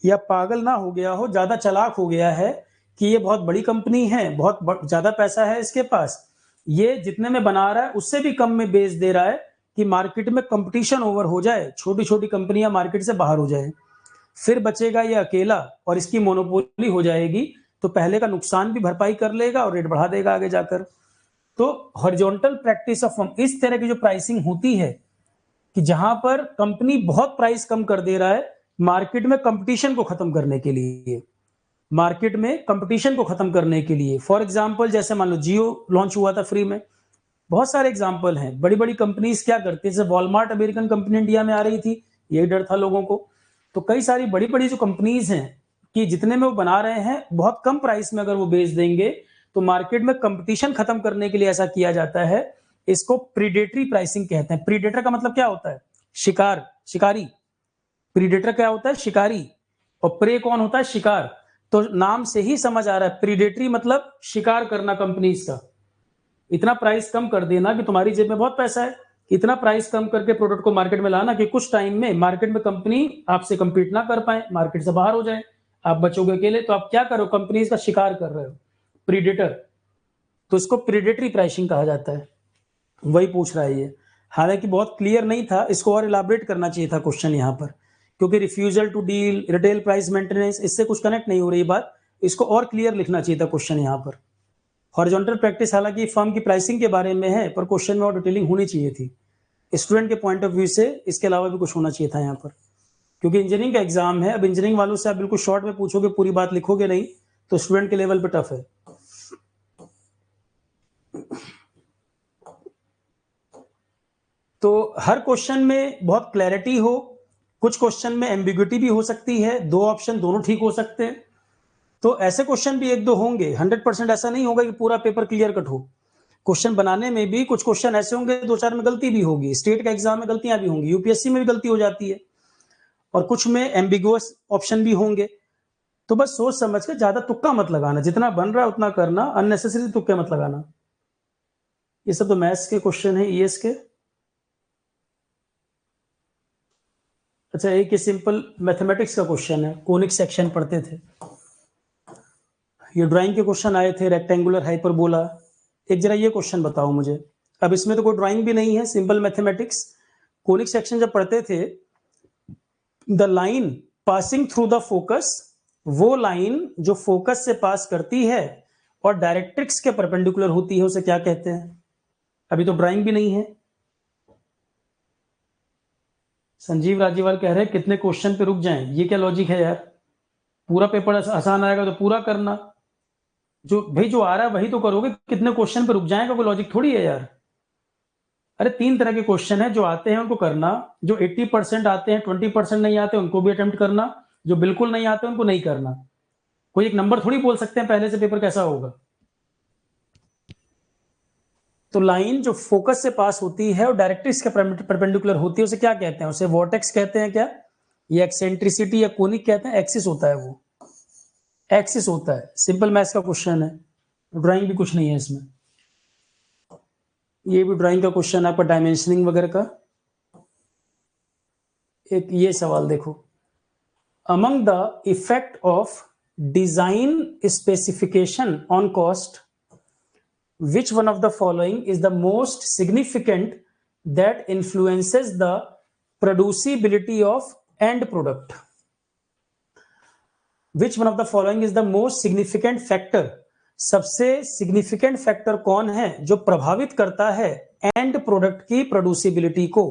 या पागल ना हो गया हो, ज्यादा चालाक हो गया है कि ये बहुत बड़ी कंपनी है, बहुत ज्यादा पैसा है इसके पास, ये जितने में बना रहा है उससे भी कम में बेच दे रहा है कि मार्केट में कंपटीशन ओवर हो जाए, छोटी छोटी कंपनियां मार्केट से बाहर हो जाए, फिर बचेगा ये अकेला और इसकी मोनोपोली हो जाएगी, तो पहले का नुकसान भी भरपाई कर लेगा और रेट बढ़ा देगा आगे जाकर। तो हॉरिजॉन्टल प्रैक्टिस ऑफ फर्म, इस तरह की जो प्राइसिंग होती है कि जहां पर कंपनी बहुत प्राइस कम कर दे रहा है मार्केट में कंपटीशन को खत्म करने के लिए, मार्केट में कंपटीशन को खत्म करने के लिए। फॉर एग्जांपल जैसे मान लो जियो लॉन्च हुआ था फ्री में, बहुत सारे एग्जांपल हैं। बड़ी बड़ी कंपनीज क्या करती है, जैसे वॉलमार्ट अमेरिकन कंपनी इंडिया में आ रही थी, यही डर था लोगों को। तो कई सारी बड़ी बड़ी जो कंपनीज हैं कि जितने में वो बना रहे हैं बहुत कम प्राइस में अगर वो बेच देंगे, तो मार्केट में कंपटीशन खत्म करने के लिए ऐसा किया जाता है। इसको प्रीडेटरी प्राइसिंग कहते हैं। प्रीडेटर का मतलब क्या होता है, शिकार, शिकारी। प्रीडेटर क्या होता है, शिकारी। और प्रे कौन होता है, शिकार। तो नाम से ही समझ आ रहा है, प्रीडेटरी मतलब शिकार करना कंपनीज का। इतना प्राइस कम कर देना कि तुम्हारी जेब में बहुत पैसा है, इतना प्राइस कम करके प्रोडक्ट को मार्केट में लाना कि कुछ टाइम में मार्केट में कंपनी आपसे कंपीट ना कर पाए, मार्केट से बाहर हो जाए, आप बचोगे अकेले। तो आप क्या करो, कंपनीज का शिकार कर रहे हो, प्रीडेटर। तो इसको प्रीडेटरी प्राइसिंग कहा जाता है। वही पूछ रहा है ये। हालांकि बहुत क्लियर नहीं था, इसको और इलाबरेट करना चाहिए था क्वेश्चन यहाँ पर, क्योंकि refusal to deal, retail price maintenance, इससे कुछ कनेक्ट नहीं हो रही बात। इसको और क्लियर लिखना चाहिए था क्वेश्चन यहाँ पर। हॉरिजॉन्टल प्रैक्टिस हालांकि फर्म की प्राइसिंग के बारे में है, पर क्वेश्चन में और डिटेलिंग होनी चाहिए थी स्टूडेंट के पॉइंट ऑफ व्यू से। इसके अलावा भी कुछ होना चाहिए था यहाँ पर, क्योंकि इंजीनियरिंग का एग्जाम है। अब इंजीनियरिंग वालों से आप बिल्कुल शॉर्ट में पूछोगे, पूरी बात लिखोगे नहीं, तो स्टूडेंट के लेवल पे टफ है। तो हर क्वेश्चन में बहुत क्लैरिटी हो, कुछ क्वेश्चन में एम्बिग्युइटी भी हो सकती है, दो ऑप्शन दोनों ठीक हो सकते हैं। तो ऐसे क्वेश्चन भी एक दो होंगे, 100% ऐसा नहीं होगा कि पूरा पेपर क्लियर कट हो। क्वेश्चन बनाने में भी कुछ क्वेश्चन ऐसे होंगे, दो चार में गलती भी होगी। स्टेट का एग्जाम में गलतियां भी होंगी, यूपीएससी में भी गलती हो जाती है, और कुछ में एम्बिगुअस ऑप्शन भी होंगे। तो बस सोच समझ के ज्यादा तुक्का मत लगाना, जितना बन रहा है उतना करना, अननेसेसरी तुक्के मत लगाना। ये सब तो मैथ्स के क्वेश्चन है, ईएस के। अच्छा, एक ये सिंपल मैथमेटिक्स का क्वेश्चन है, कोनिक सेक्शन पढ़ते थे, ये ड्राइंग के क्वेश्चन आए थे, रेक्टेंगुलर हाइपरबोला। एक जरा ये क्वेश्चन बताओ मुझे। अब इसमें तो कोई ड्राइंग भी नहीं है, सिंपल मैथमेटिक्स। कोनिक सेक्शन जब पढ़ते थे, the line passing through the focus, वो लाइन जो फोकस से पास करती है और डायरेक्ट्रिक्स के परपेंडिकुलर होती है, उसे क्या कहते हैं। अभी तो ड्राइंग भी नहीं है। संजीव राजीवाल कह रहे हैं कितने क्वेश्चन पे रुक जाएं, ये क्या लॉजिक है यार। पूरा पेपर आसान आएगा तो पूरा करना, जो भाई जो आ रहा है वही तो करोगे, कितने क्वेश्चन पे रुक जाएगा, कोई लॉजिक थोड़ी है यार। अरे 3 तरह के क्वेश्चन है, जो आते हैं उनको करना, जो 80% आते हैं, 20% नहीं आते उनको भी अटेम्प्ट करना, जो बिल्कुल नहीं आते उनको नहीं करना। कोई एक नंबर थोड़ी बोल सकते हैं पहले से पेपर कैसा होगा। तो लाइन जो फोकस से पास होती है और डायरेक्ट्रिक्स के परपेंडिकुलर होती है, उसे क्या कहते हैं, उसे वॉर्टेक्स कहते हैं क्या, ये एक्सेंट्रिसिटी या कोनिक कहते हैं, एक्सिस होता है वो, एक्सिस होता है। सिंपल मैथ्स का क्वेश्चन है, ड्राइंग भी कुछ नहीं है इसमें। ये भी ड्राइंग का क्वेश्चन है आपका, डायमेंशनिंग वगैरह का। एक ये सवाल देखो, among the effect of design specification on cost, which one of the following is the most significant that influences the producibility of end product? Which one of the following is the most significant factor? सबसे significant factor कौन है जो प्रभावित करता है end product की producibility को।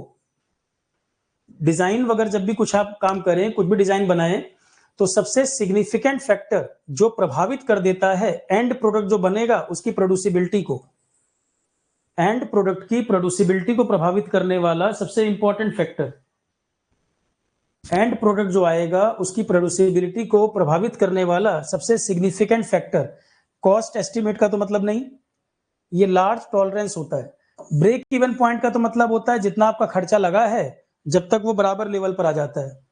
डिजाइन वगैरह जब भी कुछ आप काम करें, कुछ भी डिजाइन बनाएं, तो सबसे सिग्निफिकेंट फैक्टर जो प्रभावित कर देता है एंड प्रोडक्ट जो बनेगा उसकी प्रोड्यूसिबिलिटी को, एंड प्रोडक्ट की प्रोड्यूसिबिलिटी को प्रभावित करने वाला सबसे इंपॉर्टेंट फैक्टर, एंड प्रोडक्ट जो आएगा उसकी प्रोड्यूसिबिलिटी को प्रभावित करने वाला सबसे सिग्निफिकेंट फैक्टर। कॉस्ट एस्टिमेट का तो मतलब नहीं, ये लार्ज टॉलरेंस होता है। ब्रेक इवन पॉइंट का तो मतलब होता है जितना आपका खर्चा लगा है जब तक वो बराबर लेवल पर आ जाता है।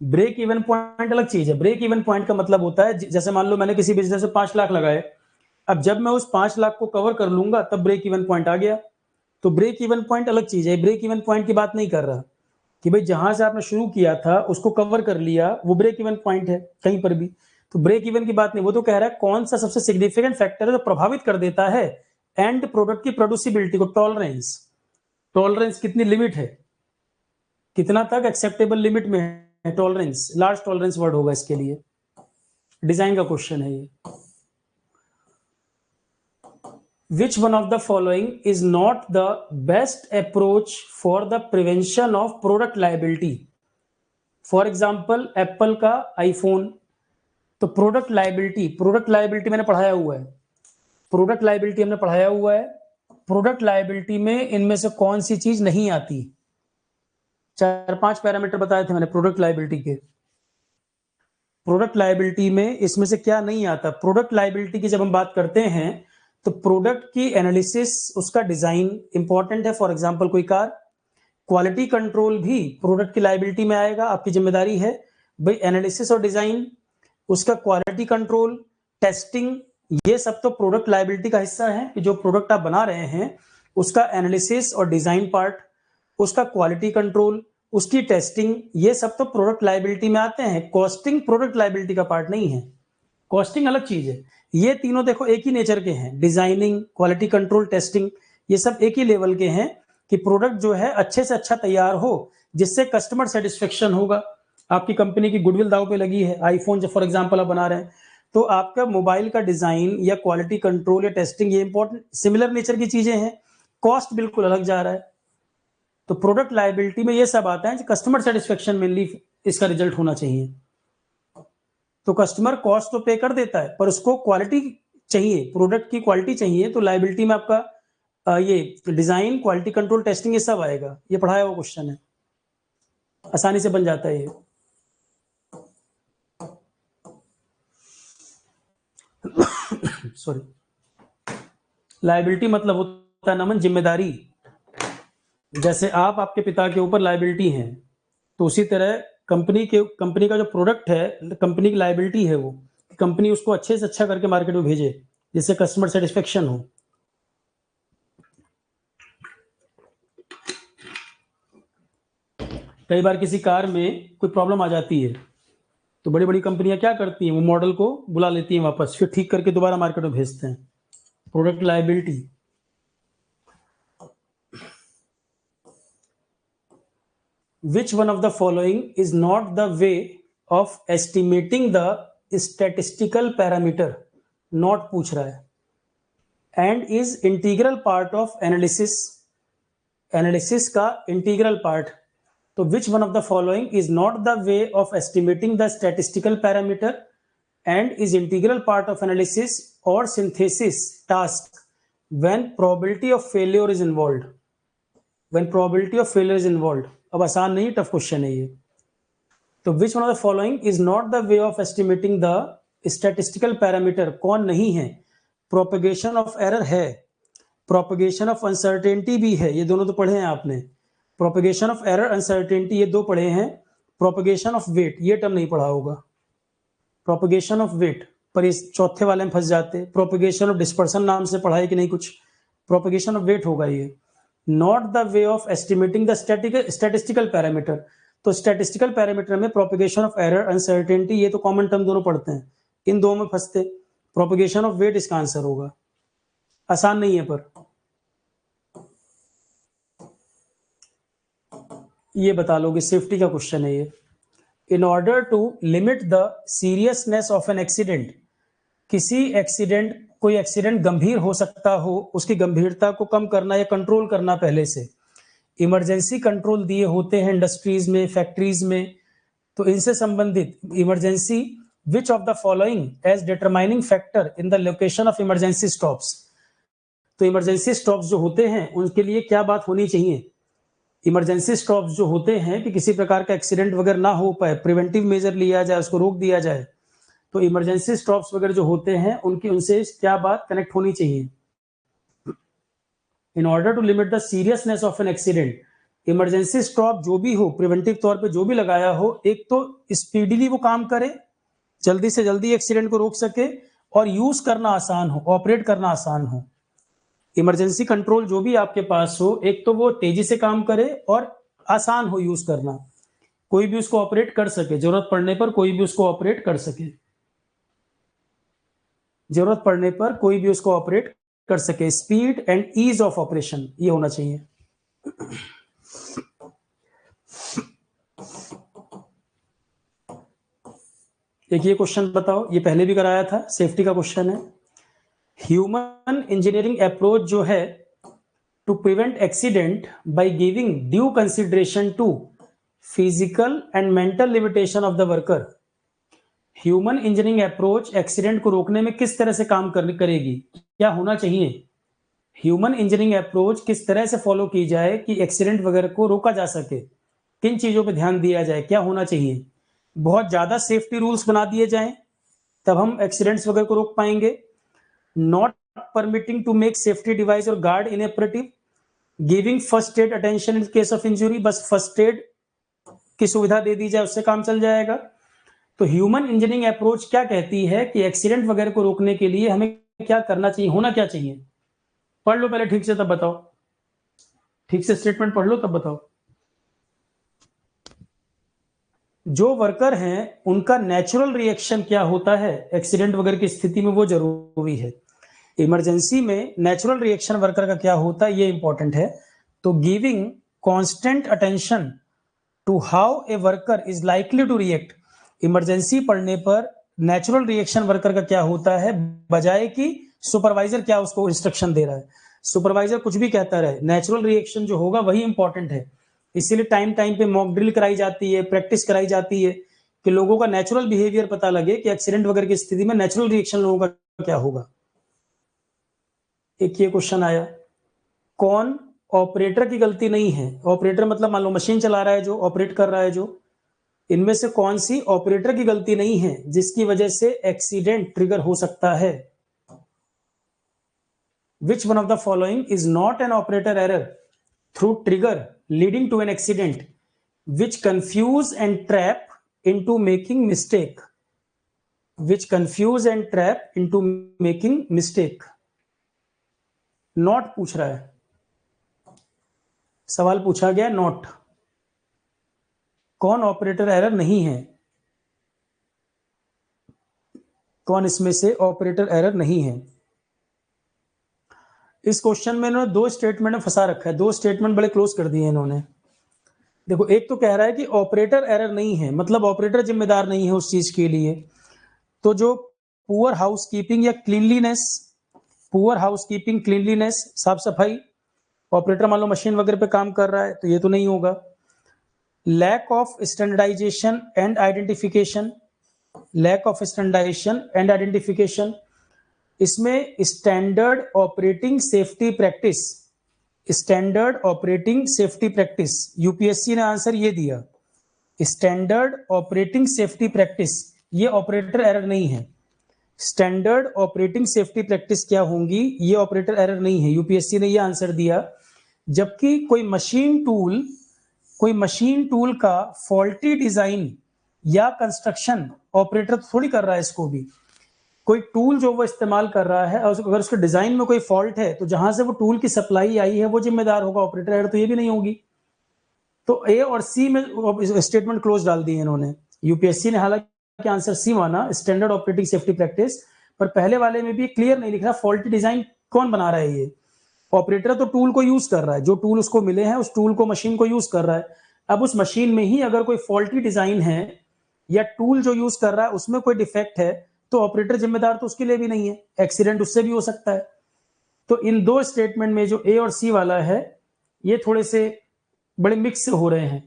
ब्रेक इवन पॉइंट अलग चीज है। ब्रेक इवन पॉइंट का मतलब होता है, जैसे मान लो मैंने किसी बिजनेस में 5 लाख लगाए, अब जब मैं उस 5 लाख को कवर कर लूंगा तब ब्रेक इवन पॉइंट आ गया। तो ब्रेक इवन पॉइंट अलग चीज है, ब्रेक इवन पॉइंट की बात नहीं कर रहा कि भाई जहां से आपने शुरू किया था उसको कवर कर लिया, वो ब्रेक इवन पॉइंट है कहीं पर भी। तो ब्रेक इवन की बात नहीं, वो तो कह रहा है कौन सा सबसे सिग्निफिकेंट फैक्टर है जो प्रभावित कर देता है एंड प्रोडक्ट की प्रोड्यूसिबिलिटी को। टॉलरेंस, टॉलरेंस कितनी लिमिट है, कितना तक एक्सेप्टेबल लिमिट में है टॉलरेंस, लार्ज टॉलरेंस वर्ड होगा इसके लिए। डिजाइन का क्वेश्चन है ये। Which one of the following is not the best approach for the prevention of product liability? For example, Apple का iPhone, तो प्रोडक्ट लायबिलिटी मैंने पढ़ाया हुआ है, प्रोडक्ट लायबिलिटी हमने पढ़ाया हुआ है। प्रोडक्ट लायबिलिटी में इनमें से कौन सी चीज नहीं आती? 4-5 पैरामीटर बताए थे मैंने प्रोडक्ट लायबिलिटी के। प्रोडक्ट लायबिलिटी में इसमें से क्या नहीं आता? प्रोडक्ट लायबिलिटी की जब हम बात करते हैं तो प्रोडक्ट की एनालिसिस, उसका डिजाइन इंपॉर्टेंट है। फॉर एग्जांपल कोई कार, क्वालिटी कंट्रोल भी प्रोडक्ट की लायबिलिटी में आएगा। आपकी जिम्मेदारी है भाई एनालिसिस और डिजाइन, उसका क्वालिटी कंट्रोल, टेस्टिंग, ये सब तो प्रोडक्ट लायबिलिटी का हिस्सा है कि जो प्रोडक्ट आप बना रहे हैं उसका एनालिसिस और डिजाइन पार्ट, उसका क्वालिटी कंट्रोल, उसकी टेस्टिंग, ये सब तो प्रोडक्ट लायबिलिटी में आते हैं। कॉस्टिंग प्रोडक्ट लायबिलिटी का पार्ट नहीं है, कॉस्टिंग अलग चीज है। ये तीनों देखो एक ही नेचर के हैं, डिजाइनिंग, क्वालिटी कंट्रोल, टेस्टिंग, ये सब एक ही लेवल के हैं कि प्रोडक्ट जो है अच्छे से अच्छा तैयार हो जिससे कस्टमर सेटिस्फेक्शन होगा। आपकी कंपनी की गुडविल दाव पे लगी है, आईफोन जब फॉर एग्जांपल आप बना रहे हैं तो आपका मोबाइल का डिजाइन या क्वालिटी कंट्रोल या टेस्टिंग, ये इंपॉर्टेंट सिमिलर नेचर की चीजें हैं, कॉस्ट बिल्कुल अलग जा रहा है। तो प्रोडक्ट लायबिलिटी में ये सब आता है, कस्टमर सेटिस्फेक्शन मेनली इसका रिजल्ट होना चाहिए। तो कस्टमर कॉस्ट तो पे कर देता है पर उसको क्वालिटी चाहिए, प्रोडक्ट की क्वालिटी चाहिए, तो लायबिलिटी में आपका ये डिजाइन, क्वालिटी कंट्रोल, टेस्टिंग, ये सब आएगा। ये पढ़ाया हुआ क्वेश्चन है, आसानी से बन जाता है ये। सॉरी, लायबिलिटी मतलब होता है नमन जिम्मेदारी। जैसे आप आपके पिता के ऊपर लायबिलिटी हैं, तो उसी तरह कंपनी का जो प्रोडक्ट है, कंपनी की लायबिलिटी है वो, कंपनी उसको अच्छे से अच्छा करके मार्केट में भेजे जिससे कस्टमर सेटिस्फेक्शन हो। कई बार किसी कार में कोई प्रॉब्लम आ जाती है तो बड़ी बड़ी कंपनियां क्या करती हैं, वो मॉडल को बुला लेती हैं वापस, फिर ठीक करके दोबारा मार्केट में भेजते हैं। Product liability. Which one of the following is not the way of estimating the statistical parameter? Not पूछ रहा है। And is integral part of analysis, analysis का integral part। तो which one of the following is not the way of estimating the statistical parameter and is integral part of analysis or synthesis task when probability of failure is involved? When probability of failure is involved। अब आसान नहीं, टफ क्वेश्चन है ये। तो which one of the following is not the way of estimating the statistical parameter? कौन नहीं है? प्रोपगेशन ऑफ एरर है, प्रोपगेशन ऑफ अनसर्टेनिटी भी है, ये दोनों तो पढ़े हैं आपने। प्रोपगेशन ऑफ एरर, अनसर्टेनिटी, ये दो पढ़े हैं। प्रोपगेशन ऑफ वेट, ये टर्म नहीं पढ़ा होगा। प्रोपगेशन ऑफ वेट पर इस चौथे वाले में फंस जाते। प्रोपगेशन ऑफ डिस्पर्सन नाम से पढ़ा है कि नहीं कुछ? प्रोपगेशन ऑफ वेट होगा ये। Not the way of estimating the statistical parameter, तो स्टैटिस्टिकल पैरामीटर में प्रोपगेशन ऑफ एरर, अनसर्टेनिटी, ये तो कॉमन टर्म दोनों पढ़ते हैं, इन दो में फंसते। प्रोपगेशन ऑफ वेट इसका आंसर होगा। आसान नहीं है पर ये बता लोगे, सेफ्टी का क्वेश्चन है ये। In order to limit the seriousness of an accident, किसी एक्सीडेंट, कोई एक्सीडेंट गंभीर हो सकता हो, उसकी गंभीरता को कम करना या कंट्रोल करना पहले से, इमरजेंसी कंट्रोल दिए होते हैं इंडस्ट्रीज में, फैक्ट्रीज में। तो इनसे संबंधित emergency, which of the following as determining factor in the location of emergency stops? तो इमरजेंसी स्टॉप्स जो होते हैं उनके लिए क्या बात होनी चाहिए? इमरजेंसी स्टॉप्स जो होते हैं कि किसी प्रकार का एक्सीडेंट वगैरह ना हो पाए, प्रिवेंटिव मेजर लिया जाए, उसको रोक दिया जाए, तो इमरजेंसी स्टॉप्स वगैरह जो होते हैं उनकी, उनसे क्या बात कनेक्ट होनी चाहिए? In order to limit the seriousness of an accident, emergency stop जो भी हो, प्रिवेंटिव तौर पे जो भी लगाया हो, एक तो स्पीडीली वो काम करे, जल्दी से जल्दी एक्सीडेंट को रोक सके, और यूज करना आसान हो, ऑपरेट करना आसान हो। इमरजेंसी कंट्रोल जो भी आपके पास हो, एक तो वो तेजी से काम करे और आसान हो यूज करना, कोई भी उसको ऑपरेट कर सके, जरूरत पड़ने पर कोई भी उसको ऑपरेट कर सके, जरूरत पड़ने पर कोई भी उसको ऑपरेट कर सके। Speed and ease of operation, ये होना चाहिए। एक ये क्वेश्चन बताओ, ये पहले भी कराया था, सेफ्टी का क्वेश्चन है। ह्यूमन इंजीनियरिंग अप्रोच जो है to prevent accident by giving due consideration to physical and mental limitation of the worker, human engineering approach accident को रोकने में किस तरह से काम करेगी, क्या होना चाहिए? ह्यूमन इंजीनियरिंग अप्रोच किस तरह से फॉलो की जाए कि एक्सीडेंट वगैरह को रोका जा सके, किन चीजों पे ध्यान दिया जाए, क्या होना चाहिए? बहुत ज्यादा सेफ्टी रूल्स बना दिए जाएं तब हम एक्सीडेंट्स वगैरह को रोक पाएंगे। Not permitting to make safety device और guard inoperative, giving first aid attention in case of injury, बस फर्स्ट एड की सुविधा दे दी जाए उससे काम चल जाएगा। तो ह्यूमन इंजीनियरिंग अप्रोच क्या कहती है कि एक्सीडेंट वगैरह को रोकने के लिए हमें क्या करना चाहिए, होना क्या चाहिए? पढ़ लो पहले ठीक से तब बताओ, ठीक से स्टेटमेंट पढ़ लो तब बताओ। जो वर्कर हैं उनका नेचुरल रिएक्शन क्या होता है एक्सीडेंट वगैरह की स्थिति में, वो जरूरी है। इमरजेंसी में नेचुरल रिएक्शन वर्कर का क्या होता है ये इंपॉर्टेंट है। तो giving constant attention to how a worker is likely to react, emergency पड़ने पर नेचुरल रिएक्शन वर्कर का क्या होता है, बजाय कि सुपरवाइजर क्या उसको इंस्ट्रक्शन दे रहा है। सुपरवाइजर कुछ भी कहता रहे, नेचुरल रिएक्शन जो होगा वही इंपॉर्टेंट है। इसीलिए टाइम टाइम पे मॉक ड्रिल कराई जाती है, प्रैक्टिस कराई जाती है कि लोगों का नेचुरल बिहेवियर पता लगे कि एक्सीडेंट वगैरह की स्थिति में नेचुरल रिएक्शन लोगों का क्या होगा। एक ये क्वेश्चन आया, कौन ऑपरेटर की गलती नहीं है? ऑपरेटर मतलब मान लो मशीन चला रहा है जो, ऑपरेट कर रहा है जो, इनमें से कौन सी ऑपरेटर की गलती नहीं है जिसकी वजह से एक्सीडेंट ट्रिगर हो सकता है? Which one of the following is not an operator error through trigger leading to an accident which confuse and trap into making mistake? Which confuse and trap into making mistake? Not पूछ रहा है, सवाल पूछा गया नॉट। कौन ऑपरेटर एरर नहीं है? कौन इसमें से ऑपरेटर एरर नहीं है? इस क्वेश्चन में इन्होंने दो स्टेटमेंट में फंसा रखा है, दो स्टेटमेंट बड़े क्लोज कर दिए इन्होंने। देखो एक तो कह रहा है कि ऑपरेटर एरर नहीं है, मतलब ऑपरेटर जिम्मेदार नहीं है उस चीज के लिए। तो जो पुअर हाउसकीपिंग या क्लीनलीनेस, पुअर हाउसकीपिंग क्लीनलीनेस साफ सफाई, ऑपरेटर मान लो मशीन वगैरह पे काम कर रहा है तो ये तो नहीं होगा। Lack of standardisation and identification, lack of standardisation and identification, इसमें standard operating safety practice, standard operating safety practice, UPSC ने आंसर ये दिया, स्टैंडर्ड ऑपरेटिंग सेफ्टी प्रैक्टिस, ये ऑपरेटर एरर नहीं है। स्टैंडर्ड ऑपरेटिंग सेफ्टी प्रैक्टिस क्या होंगी, ये ऑपरेटर एरर नहीं है, यूपीएससी ने ये आंसर दिया। जबकि कोई मशीन टूल का फॉल्टी डिजाइन या कंस्ट्रक्शन ऑपरेटर थोड़ी कर रहा है, इसको भी कोई टूल जो वो इस्तेमाल कर रहा है अगर उसके डिजाइन में कोई फॉल्ट है तो जहां से वो टूल की सप्लाई आई है वो जिम्मेदार होगा, ऑपरेटर एरर तो ये भी नहीं होगी। तो ए और सी में स्टेटमेंट क्लोज डाल दिए इन्होंने। यूपीएससी ने हालांकि आंसर सी माना, स्टैंडर्ड ऑपरेटिंग सेफ्टी प्रैक्टिस, पर पहले वाले में भी क्लियर नहीं लिख रहा फॉल्टी डिजाइन कौन बना रहा है। ये ऑपरेटर तो टूल को यूज कर रहा है, जो टूल उसको मिले हैं उस टूल को, मशीन को यूज कर रहा है। अब उस मशीन में ही अगर कोई फॉल्टी डिजाइन है या टूल जो यूज कर रहा है उसमें कोई डिफेक्ट है तो ऑपरेटर जिम्मेदार तो उसके लिए भी नहीं है, एक्सीडेंट उससे भी हो सकता है। तो इन दो स्टेटमेंट में जो ए और सी वाला है ये थोड़े से बड़े मिक्स हो रहे हैं।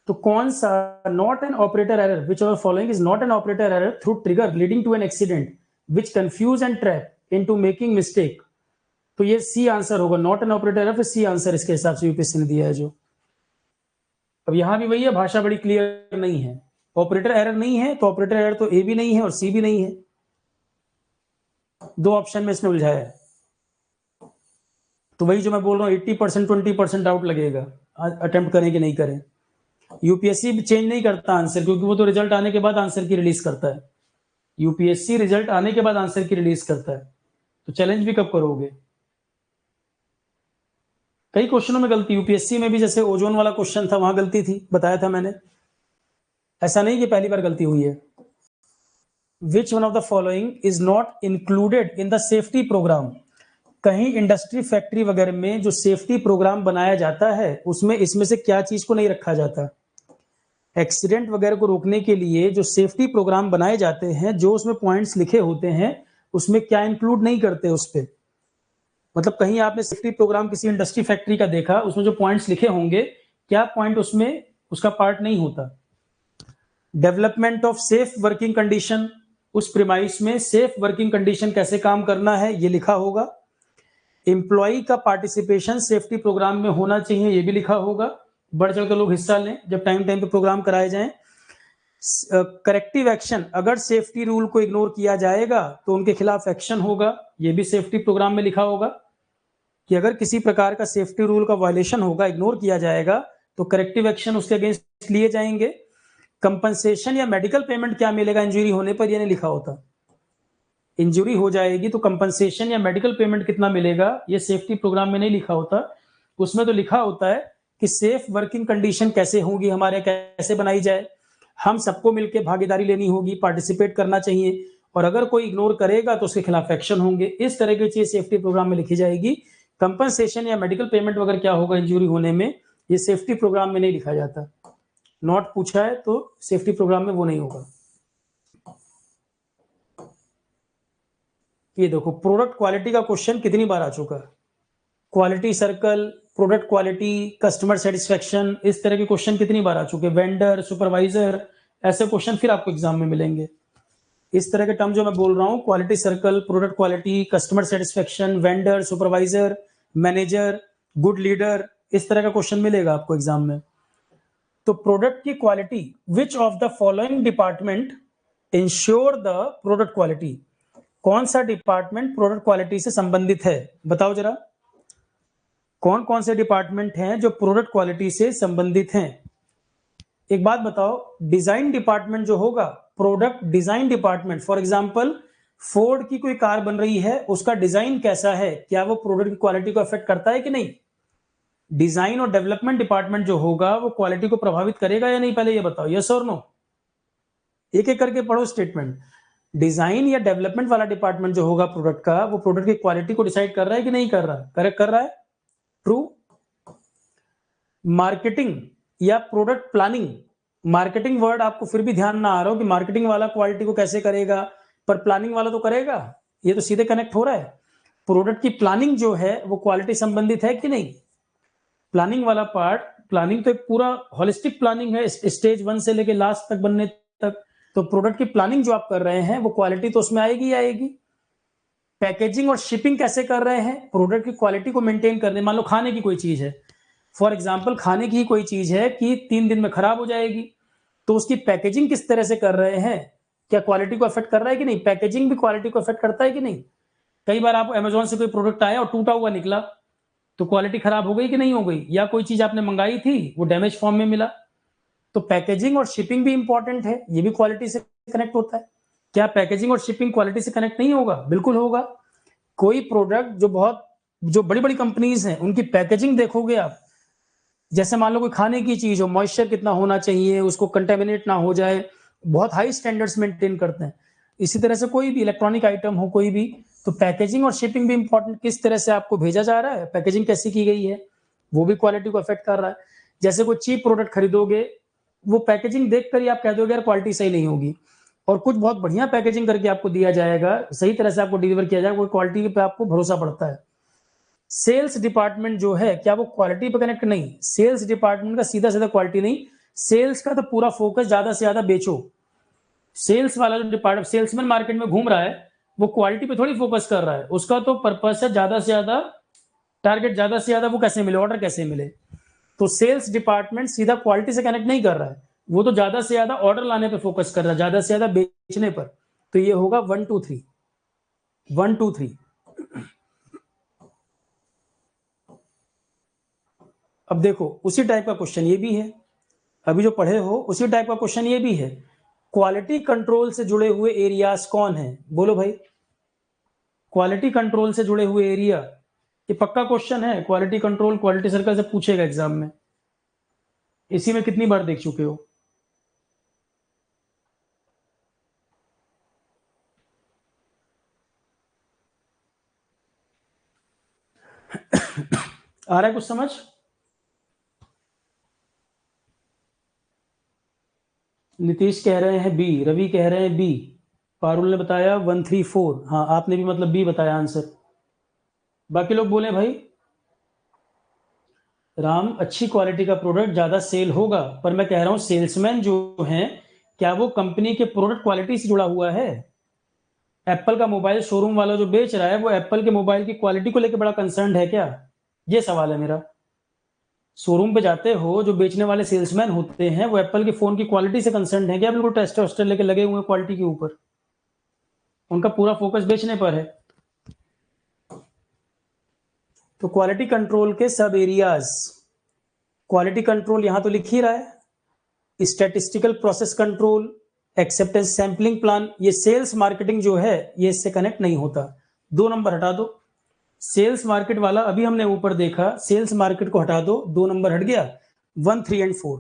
तो कौन सा not an operator error, which of following is not an operator error through trigger leading to an accident which confuse and trap into making mistake? तो ये सी आंसर होगा, नॉट एन ऑपरेटर एरर, फिर सी आंसर इसके हिसाब से यूपीएससी ने दिया है जो। अब यहां भी वही है, भाषा बड़ी क्लियर नहीं है, ऑपरेटर एरर नहीं है तो ऑपरेटर एरर तो ए भी नहीं है और सी भी नहीं है, दो ऑप्शन में इसने उलझाया है। तो वही जो मैं बोल रहा हूँ 80% 20% डाउट लगेगा, अटेम्प्ट करें कि नहीं करें। यूपीएससी भी चेंज नहीं करता आंसर, क्योंकि वो तो रिजल्ट आने के बाद आंसर की रिलीज करता है। यूपीएससी रिजल्ट आने के बाद आंसर की रिलीज करता है, तो चैलेंज भी कब करोगे? कई क्वेश्चनों में गलती यूपीएससी में भी, जैसे ओजोन वाला क्वेश्चन था वहां गलती थी, बताया था मैंने, ऐसा नहीं कि पहली बार गलती हुई है। Which one of the following is not included in the safety program? कहीं इंडस्ट्री फैक्ट्री वगैरह में जो सेफ्टी प्रोग्राम बनाया जाता है उसमें इसमें से क्या चीज को नहीं रखा जाता? एक्सीडेंट वगैरह को रोकने के लिए जो सेफ्टी प्रोग्राम बनाए जाते हैं, जो उसमें पॉइंट्स लिखे होते हैं, उसमें क्या इंक्लूड नहीं करते उस पर? मतलब कहीं आपने सेफ्टी प्रोग्राम किसी इंडस्ट्री फैक्ट्री का देखा, उसमें जो पॉइंट्स लिखे होंगे, क्या पॉइंट उसमें उसका पार्ट नहीं होता? Development of safe working condition, उस प्रीमाइस में सेफ वर्किंग कंडीशन कैसे काम करना है ये लिखा होगा। एम्प्लॉय का पार्टिसिपेशन सेफ्टी प्रोग्राम में होना चाहिए, ये भी लिखा होगा। बढ़ चढ़ कर लोग हिस्सा लें जब टाइम टाइम पे प्रोग्राम कराए जाएं। करेक्टिव एक्शन, अगर सेफ्टी रूल को इग्नोर किया जाएगा तो उनके खिलाफ एक्शन होगा, ये भी सेफ्टी प्रोग्राम में लिखा होगा कि अगर किसी प्रकार का सेफ्टी रूल का वायलेशन होगा, इग्नोर किया जाएगा, तो करेक्टिव एक्शन उसके अगेंस्ट लिए जाएंगे। कंपनसेशन या मेडिकल पेमेंट क्या मिलेगा इंजरी होने पर, ये नहीं लिखा होता। इंजरी हो जाएगी तो कंपनसेशन या मेडिकल पेमेंट कितना मिलेगा, ये सेफ्टी प्रोग्राम में नहीं लिखा होता। उसमें तो लिखा होता है कि सेफ वर्किंग कंडीशन कैसे होगी, हमारे कैसे बनाई जाए, हम सबको मिलकर भागीदारी लेनी होगी, पार्टिसिपेट करना चाहिए, और अगर कोई इग्नोर करेगा तो उसके खिलाफ एक्शन होंगे। इस तरह की चीज सेफ्टी प्रोग्राम में लिखी जाएगी। कंपनसेशन या मेडिकल पेमेंट वगैरह क्या होगा इंजरी होने में, ये सेफ्टी प्रोग्राम में नहीं लिखा जाता। नॉट पूछा है तो सेफ्टी प्रोग्राम में वो नहीं होगा। ये देखो प्रोडक्ट क्वालिटी का क्वेश्चन कितनी बार आ चुका है। Quality circle, product quality, customer satisfaction, इस तरह के क्वेश्चन कितनी बार आ चुके हैं। वेंडर, सुपरवाइजर, ऐसे क्वेश्चन फिर आपको एग्जाम में मिलेंगे। इस तरह के टर्म जो मैं बोल रहा हूँ, quality circle, product quality, customer satisfaction, vendor, supervisor, manager, good leader, इस तरह का क्वेश्चन मिलेगा आपको एग्जाम में। तो प्रोडक्ट की quality, which of the following department ensure the product quality, कौन सा डिपार्टमेंट प्रोडक्ट क्वालिटी से संबंधित है, बताओ जरा। कौन कौन से डिपार्टमेंट हैं जो प्रोडक्ट क्वालिटी से संबंधित हैं। एक बात बताओ, डिजाइन डिपार्टमेंट जो होगा, product design department, for example Ford की कोई कार बन रही है, उसका डिजाइन कैसा है, क्या वो प्रोडक्ट की क्वालिटी को अफेक्ट करता है कि नहीं। डिजाइन और डेवलपमेंट डिपार्टमेंट जो होगा वो क्वालिटी को प्रभावित करेगा या नहीं, पहले ये बताओ, यस और नो। एक एक करके पढ़ो स्टेटमेंट। डिजाइन या डेवलपमेंट वाला डिपार्टमेंट जो होगा प्रोडक्ट का, वो प्रोडक्ट की क्वालिटी को डिसाइड कर रहा है कि नहीं कर रहा है, करेक्ट कर रहा है, ट्रू। मार्केटिंग या प्रोडक्ट प्लानिंग, मार्केटिंग वर्ड आपको फिर भी ध्यान ना आ रहा हो कि मार्केटिंग वाला क्वालिटी को कैसे करेगा, पर प्लानिंग वाला तो करेगा, ये तो सीधे कनेक्ट हो रहा है। प्रोडक्ट की प्लानिंग जो है वो क्वालिटी संबंधित है कि नहीं। प्लानिंग वाला पार्ट, प्लानिंग तो एक पूरा होलिस्टिक प्लानिंग है, स्टेज 1 से लेके लास्ट तक बनने तक। तो प्रोडक्ट की प्लानिंग जो आप कर रहे हैं वो क्वालिटी तो उसमें आएगी ही आएगी। पैकेजिंग और शिपिंग कैसे कर रहे हैं, प्रोडक्ट की क्वालिटी को मेंटेन करने, मान लो खाने की कोई चीज है, फॉर एग्जाम्पल खाने की कोई चीज है कि 3 दिन में खराब हो जाएगी, तो उसकी पैकेजिंग किस तरह से कर रहे हैं, क्या क्वालिटी को अफेक्ट कर रहा है कि नहीं। पैकेजिंग भी क्वालिटी को अफेक्ट करता है कि नहीं। कई बार आप अमेजोन से कोई प्रोडक्ट आया और टूटा हुआ निकला, तो क्वालिटी खराब हो गई कि नहीं हो गई, या कोई चीज आपने मंगाई थी वो डैमेज फॉर्म में मिला। तो पैकेजिंग और शिपिंग भी इंपॉर्टेंट है, ये भी क्वालिटी से कनेक्ट होता है। क्या पैकेजिंग और शिपिंग क्वालिटी से कनेक्ट नहीं होगा, बिल्कुल होगा। कोई प्रोडक्ट जो बड़ी बड़ी कंपनीज हैं उनकी पैकेजिंग देखोगे आप, जैसे मान लो कोई खाने की चीज हो, मॉइस्चर कितना होना चाहिए, उसको कंटेमिनेट ना हो जाए, बहुत हाई स्टैंडर्ड्स मेंटेन करते हैं। इसी तरह से कोई भी इलेक्ट्रॉनिक आइटम हो कोई भी, तो पैकेजिंग और शिपिंग भी इंपॉर्टेंट, किस तरह से आपको भेजा जा रहा है, पैकेजिंग कैसी की गई है, वो भी क्वालिटी को अफेक्ट कर रहा है। जैसे कोई चीप प्रोडक्ट खरीदोगे, वो पैकेजिंग देखकर ही आप कह दोगे यार क्वालिटी सही नहीं होगी, और कुछ बहुत बढ़िया पैकेजिंग करके आपको दिया जाएगा, सही तरह से आपको डिलीवर किया जाएगा, वो क्वालिटी पे आपको भरोसा पड़ता है। सेल्स डिपार्टमेंट जो है, क्या वो क्वालिटी पे कनेक्ट नहीं, सेल्स डिपार्टमेंट का सीधा सीधा क्वालिटी नहीं, सेल्स का तो पूरा फोकस ज्यादा से ज्यादा बेचो। सेल्स वाला जो डिपार्टमेंट, सेल्समैन मार्केट में घूम रहा है, वो क्वालिटी पे थोड़ी फोकस कर रहा है, उसका तो पर्पस है ज्यादा से ज्यादा टारगेट, ज्यादा से ज्यादा वो कैसे मिले, ऑर्डर कैसे मिले। तो सेल्स डिपार्टमेंट सीधा क्वालिटी से कनेक्ट नहीं कर रहा है, वो तो ज्यादा से ज्यादा ऑर्डर लाने पे फोकस कर रहा है, ज्यादा से ज्यादा बेचने पर। तो ये होगा 1 2 3, 1 2 3। अब देखो उसी टाइप का क्वेश्चन ये भी है, अभी जो पढ़े हो उसी टाइप का क्वेश्चन ये भी है। क्वालिटी कंट्रोल से जुड़े हुए एरियाज कौन है, बोलो भाई। क्वालिटी कंट्रोल से जुड़े हुए एरिया, ये पक्का क्वेश्चन है, क्वालिटी कंट्रोल क्वालिटी सर्कल से पूछेगा एग्जाम में। इसी में कितनी बार देख चुके हो। आ रहा है कुछ समझ। नीतीश कह रहे हैं बी, रवि कह रहे हैं बी, पारुल ने बताया 1 3 4, हाँ आपने भी मतलब बी बताया आंसर। बाकी लोग बोले भाई राम अच्छी क्वालिटी का प्रोडक्ट ज्यादा सेल होगा, पर मैं कह रहा हूं सेल्समैन जो हैं क्या वो कंपनी के प्रोडक्ट क्वालिटी से जुड़ा हुआ है? एप्पल का मोबाइल शोरूम वाला जो बेच रहा है वो एप्पल के मोबाइल की क्वालिटी को लेकर बड़ा कंसर्न है क्या? ये सवाल है मेरा। शोरूम पे जाते हो, जो बेचने वाले सेल्समैन होते हैं वो एप्पल के फोन की क्वालिटी से कंसर्न है क्या? बिल्कुल टेस्टर वेस्टर लेके लगे हुए हैं क्वालिटी के ऊपर, उनका पूरा फोकस बेचने पर है। तो क्वालिटी कंट्रोल के सब एरियाज, क्वालिटी कंट्रोल यहां तो लिख ही रहा है, statistical process control, acceptance sampling plan, ये सेल्स मार्केटिंग जो है ये इससे कनेक्ट नहीं होता। 2 नंबर हटा दो। सेल्स मार्केट वाला अभी हमने ऊपर देखा, सेल्स मार्केट को हटा दो, 2 नंबर हट गया। 1, 3 एंड 4,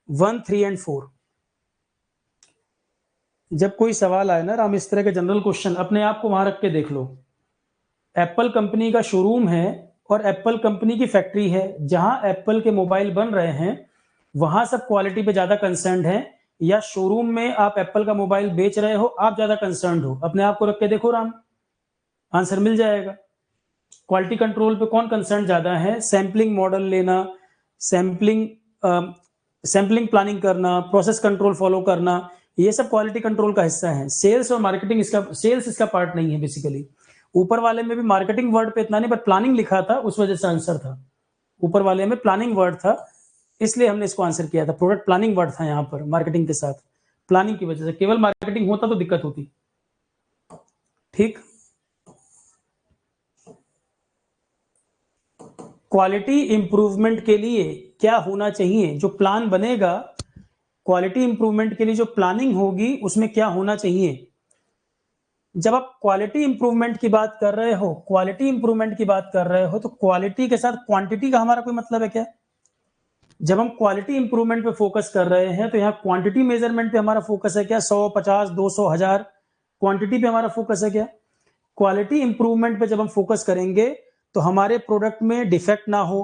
1, 3 एंड 4। जब कोई सवाल आए ना राम, इस तरह के जनरल क्वेश्चन, अपने आप को वहां रख के देख लो। एप्पल कंपनी का शोरूम है और एप्पल कंपनी की फैक्ट्री है, जहां एप्पल के मोबाइल बन रहे हैं वहां सब क्वालिटी पे ज्यादा कंसर्न है, या शोरूम में आप एप्पल का मोबाइल बेच रहे हो आप ज्यादा कंसर्न हो? अपने आप को रख के देखो राम, आंसर मिल जाएगा। क्वालिटी कंट्रोल पे कौन कंसर्न ज्यादा है? सैंपलिंग मॉडल लेना, सैंपलिंग सैंपलिंग प्लानिंग करना, प्रोसेस कंट्रोल फॉलो करना, ये सब क्वालिटी कंट्रोल का हिस्सा है। सेल्स और मार्केटिंग इसका, सेल्स इसका पार्ट नहीं है बेसिकली। ऊपर वाले में भी मार्केटिंग वर्ड पे इतना नहीं, बट प्लानिंग लिखा था उस वजह से आंसर था। ऊपर वाले में प्लानिंग वर्ड था इसलिए हमने इसको आंसर किया था। प्रोडक्ट प्लानिंग वर्ड था यहाँ पर मार्केटिंग के साथ, प्लानिंग की वजह से। केवल मार्केटिंग होता तो दिक्कत होती। ठीक, क्वालिटी इंप्रूवमेंट के लिए क्या होना चाहिए? जो प्लान बनेगा क्वालिटी इंप्रूवमेंट के लिए, जो प्लानिंग होगी उसमें क्या होना चाहिए? जब आप क्वालिटी इंप्रूवमेंट की बात कर रहे हो, क्वालिटी इंप्रूवमेंट की बात कर रहे हो, तो क्वालिटी के साथ क्वांटिटी का हमारा कोई मतलब है क्या? जब हम क्वालिटी इंप्रूवमेंट पे फोकस कर रहे हैं तो यहाँ क्वांटिटी मेजरमेंट पे हमारा फोकस है क्या? 100, 50, 200, 1000 क्वांटिटी पे हमारा फोकस है क्या? क्वालिटी इंप्रूवमेंट पे जब हम फोकस करेंगे तो हमारे प्रोडक्ट में डिफेक्ट ना हो,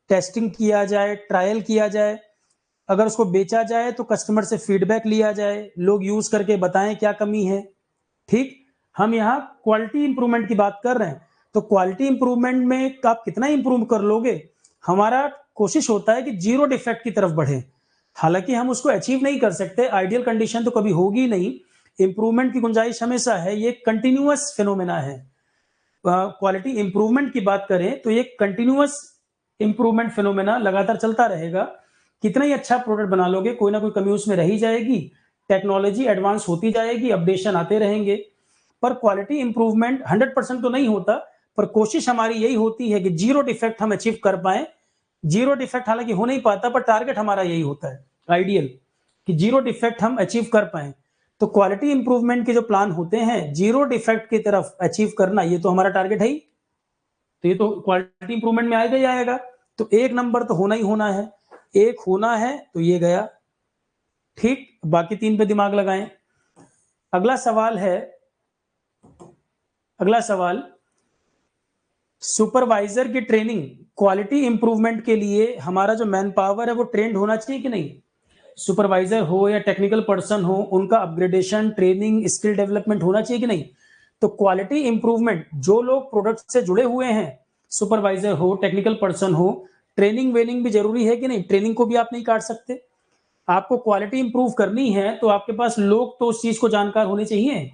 टेस्टिंग किया जाए, ट्रायल किया जाए, अगर उसको बेचा जाए तो कस्टमर से फीडबैक लिया जाए, लोग यूज करके बताएं क्या कमी है। ठीक, हम यहाँ क्वालिटी इंप्रूवमेंट की बात कर रहे हैं। तो क्वालिटी इंप्रूवमेंट में आप कितना इंप्रूव कर लोगे, हमारा कोशिश होता है कि जीरो डिफेक्ट की तरफ बढ़े। हालांकि हम उसको अचीव नहीं कर सकते, आइडियल कंडीशन तो कभी होगी नहीं, इंप्रूवमेंट की गुंजाइश हमेशा है, ये कंटिन्यूअस फिनोमेना है। क्वालिटी इंप्रूवमेंट की बात करें तो ये कंटिन्यूअस इंप्रूवमेंट फिनोमेना लगातार चलता रहेगा। कितना ही अच्छा प्रोडक्ट बना लोगे, कोई ना कोई कमी उसमें रही जाएगी, टेक्नोलॉजी एडवांस होती जाएगी, अपडेशन आते रहेंगे, पर क्वालिटी इंप्रूवमेंट 100% तो नहीं होता। पर कोशिश हमारी यही होती है कि जीरो डिफेक्ट हम अचीव कर पाए। जीरो डिफेक्ट हालांकि हो नहीं पाता, पर टारगेट हमारा यही होता है आइडियल, कि जीरो डिफेक्ट हम अचीव कर पाए। तो क्वालिटी इंप्रूवमेंट के जो प्लान होते हैं जीरो डिफेक्ट की तरफ अचीव करना, ये तो हमारा टारगेट है ही। तो ये तो क्वालिटी इंप्रूवमेंट में आएगा ही आएगा। तो 1 नंबर तो होना ही होना है, 1 होना है तो ये गया। ठीक, बाकी 3 पे दिमाग लगाएं। अगला सवाल है, अगला सवाल, सुपरवाइजर की ट्रेनिंग क्वालिटी इंप्रूवमेंट के लिए हमारा जो मैन पावर है वो ट्रेंड होना चाहिए कि नहीं? सुपरवाइजर हो या टेक्निकल पर्सन हो, उनका अपग्रेडेशन, ट्रेनिंग, स्किल डेवलपमेंट होना चाहिए कि नहीं? तो क्वालिटी इंप्रूवमेंट जो लोग प्रोडक्ट से जुड़े हुए हैं, सुपरवाइजर हो, टेक्निकल पर्सन हो, ट्रेनिंग वेनिंग भी जरूरी है कि नहीं? ट्रेनिंग को भी आप नहीं काट सकते। आपको क्वालिटी इंप्रूव करनी है तो आपके पास लोग तो उस चीज को जानकार होने चाहिए।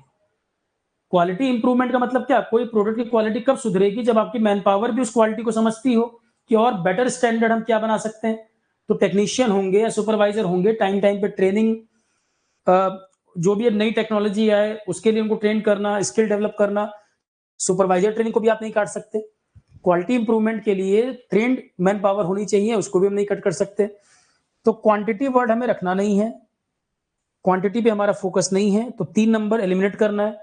क्वालिटी इंप्रूवमेंट का मतलब क्या? कोई प्रोडक्ट की क्वालिटी कब सुधरेगी? जब आपकी मैन पावर भी उस क्वालिटी को समझती हो कि और बेटर स्टैंडर्ड हम क्या बना सकते हैं। तो टेक्नीशियन होंगे या सुपरवाइजर होंगे, टाइम टाइम पे ट्रेनिंग, जो भी नई टेक्नोलॉजी आए उसके लिए उनको ट्रेन करना, स्किल डेवलप करना। सुपरवाइजर ट्रेनिंग को भी आप नहीं काट सकते। क्वालिटी इंप्रूवमेंट के लिए ट्रेंड मैन पावर होनी चाहिए, उसको भी हम नहीं कट कर सकते। तो क्वांटिटी वर्ड हमें रखना नहीं है, क्वांटिटी पे हमारा फोकस नहीं है, तो 3 नंबर एलिमिनेट करना है।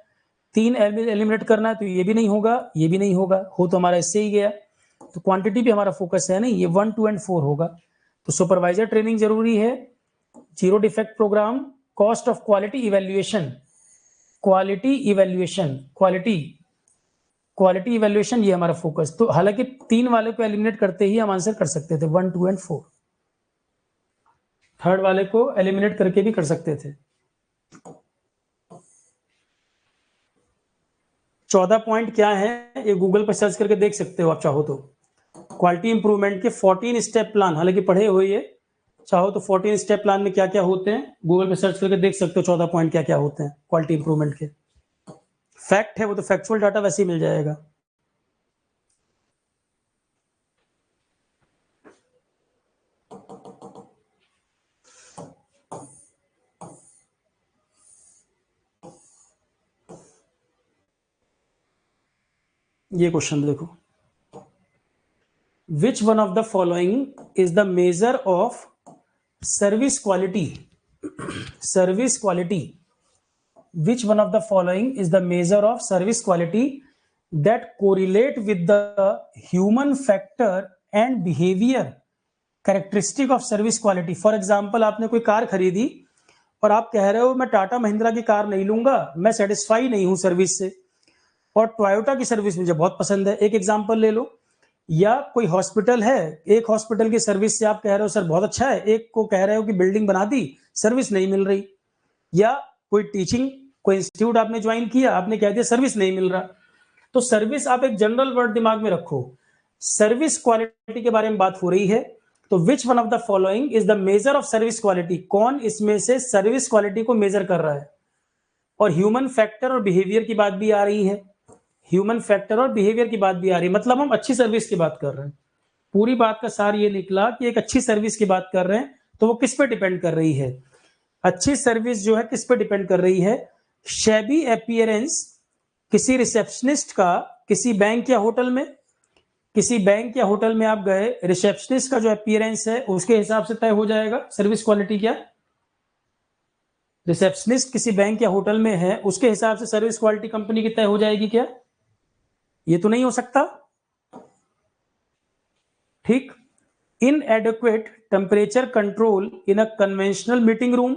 3 एलिमिनेट करना है तो ये भी नहीं होगा, ये भी नहीं होगा, हो तो हमारा इससे ही गया। तो क्वांटिटी पे हमारा फोकस है नहीं, ये 1, 2 एंड 4 होगा। तो सुपरवाइजर ट्रेनिंग जरूरी है, zero defect program, cost of quality evaluation, quality evaluation, quality evaluation, ये हमारा फोकस। तो हालांकि 3 वाले को एलिमिनेट करते ही हम आंसर कर सकते थे, 1, 2 एंड 4। थर्ड वाले को एलिमिनेट करके भी कर सकते थे। 14 पॉइंट क्या है ये गूगल पर सर्च करके देख सकते हो आप चाहो तो। क्वालिटी इंप्रूवमेंट के 14 स्टेप प्लान, हालांकि पढ़े हो ये, चाहो तो 14 स्टेप प्लान में क्या क्या होते हैं गूगल पे सर्च करके देख सकते हो, 14 पॉइंट क्या क्या होते हैं क्वालिटी इंप्रूवमेंट के। फैक्ट है वो तो फैक्चुअल डाटा वैसे ही मिल जाएगा। ये क्वेश्चन देखो, विच one of the following is the measure of service quality? Service quality, which one of the following is the measure of service quality that correlate with the human factor and behavior characteristic of service quality? For example, आपने कोई कार खरीदी और आप कह रहे हो मैं टाटा महिंद्रा की कार नहीं लूंगा, मैं सेटिस्फाई नहीं हूं सर्विस से, और टोयोटा की सर्विस मुझे बहुत पसंद है। एक एग्जांपल ले लो। या कोई हॉस्पिटल है, एक हॉस्पिटल की सर्विस से आप कह रहे हो सर बहुत अच्छा है, एक को कह रहे हो कि बिल्डिंग बना दी, सर्विस नहीं मिल रही। या कोई टीचिंग, कोई इंस्टीट्यूट आपने ज्वाइन किया, आपने कह दिया सर्विस नहीं मिल रहा। तो सर्विस, आप एक जनरल वर्ड दिमाग में रखो, सर्विस क्वालिटी के बारे में बात हो रही है, तो which one of the following is the measure of service quality? कौन इसमें से सर्विस क्वालिटी को मेजर कर रहा है? और ह्यूमन फैक्टर और बिहेवियर की बात भी आ रही है, ह्यूमन फैक्टर और बिहेवियर की बात भी आ रही है, मतलब हम अच्छी सर्विस की बात कर रहे हैं। पूरी बात का सार ये निकला कि एक अच्छी सर्विस की बात कर रहे हैं, तो वो किस पे डिपेंड कर रही है? अच्छी सर्विस जो है किस पे डिपेंड कर रही है? शैबी अपीयरेंस किसी रिसेप्शनिस्ट का किसी बैंक या होटल में, किसी बैंक या होटल में आप गए, रिसेप्शनिस्ट का जो अपीयरेंस है उसके हिसाब से तय हो जाएगा सर्विस क्वालिटी क्या? रिसेप्शनिस्ट किसी बैंक या होटल में है, उसके हिसाब से सर्विस क्वालिटी कंपनी की तय हो जाएगी क्या? ये तो नहीं हो सकता। ठीक। इनएडिक्वेट temperature control in a conventional meeting room,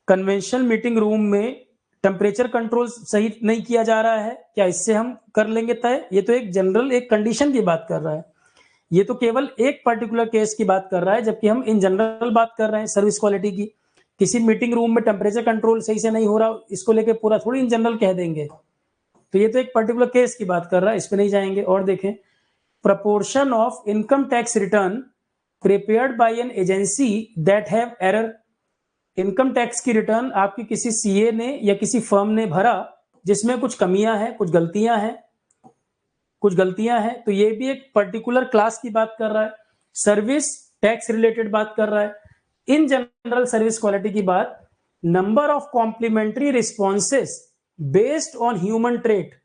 conventional meeting room में टेम्परेचर कंट्रोल सही नहीं किया जा रहा है, क्या इससे हम कर लेंगे तय? ये तो एक जनरल एक कंडीशन की बात कर रहा है, ये तो केवल एक पर्टिकुलर केस की बात कर रहा है, जबकि हम इन जनरल बात कर रहे हैं सर्विस क्वालिटी की। किसी मीटिंग रूम में टेम्परेचर कंट्रोल सही से नहीं हो रहा, इसको लेके पूरा थोड़ी इन जनरल कह देंगे। तो ये तो एक पर्टिकुलर केस की बात कर रहा है, इस पे नहीं जाएंगे। और देखें, proportion of income tax return prepared by an agency that have error, income tax की रिटर्न आपकी किसी सीए ने या किसी फर्म ने भरा जिसमें कुछ कमियां हैं, कुछ गलतियां हैं, कुछ गलतियां हैं, तो ये भी एक पर्टिकुलर क्लास की बात कर रहा है, सर्विस टैक्स रिलेटेड बात कर रहा है। इन जनरल सर्विस क्वालिटी की बात, number of complimentary responses based on human trait,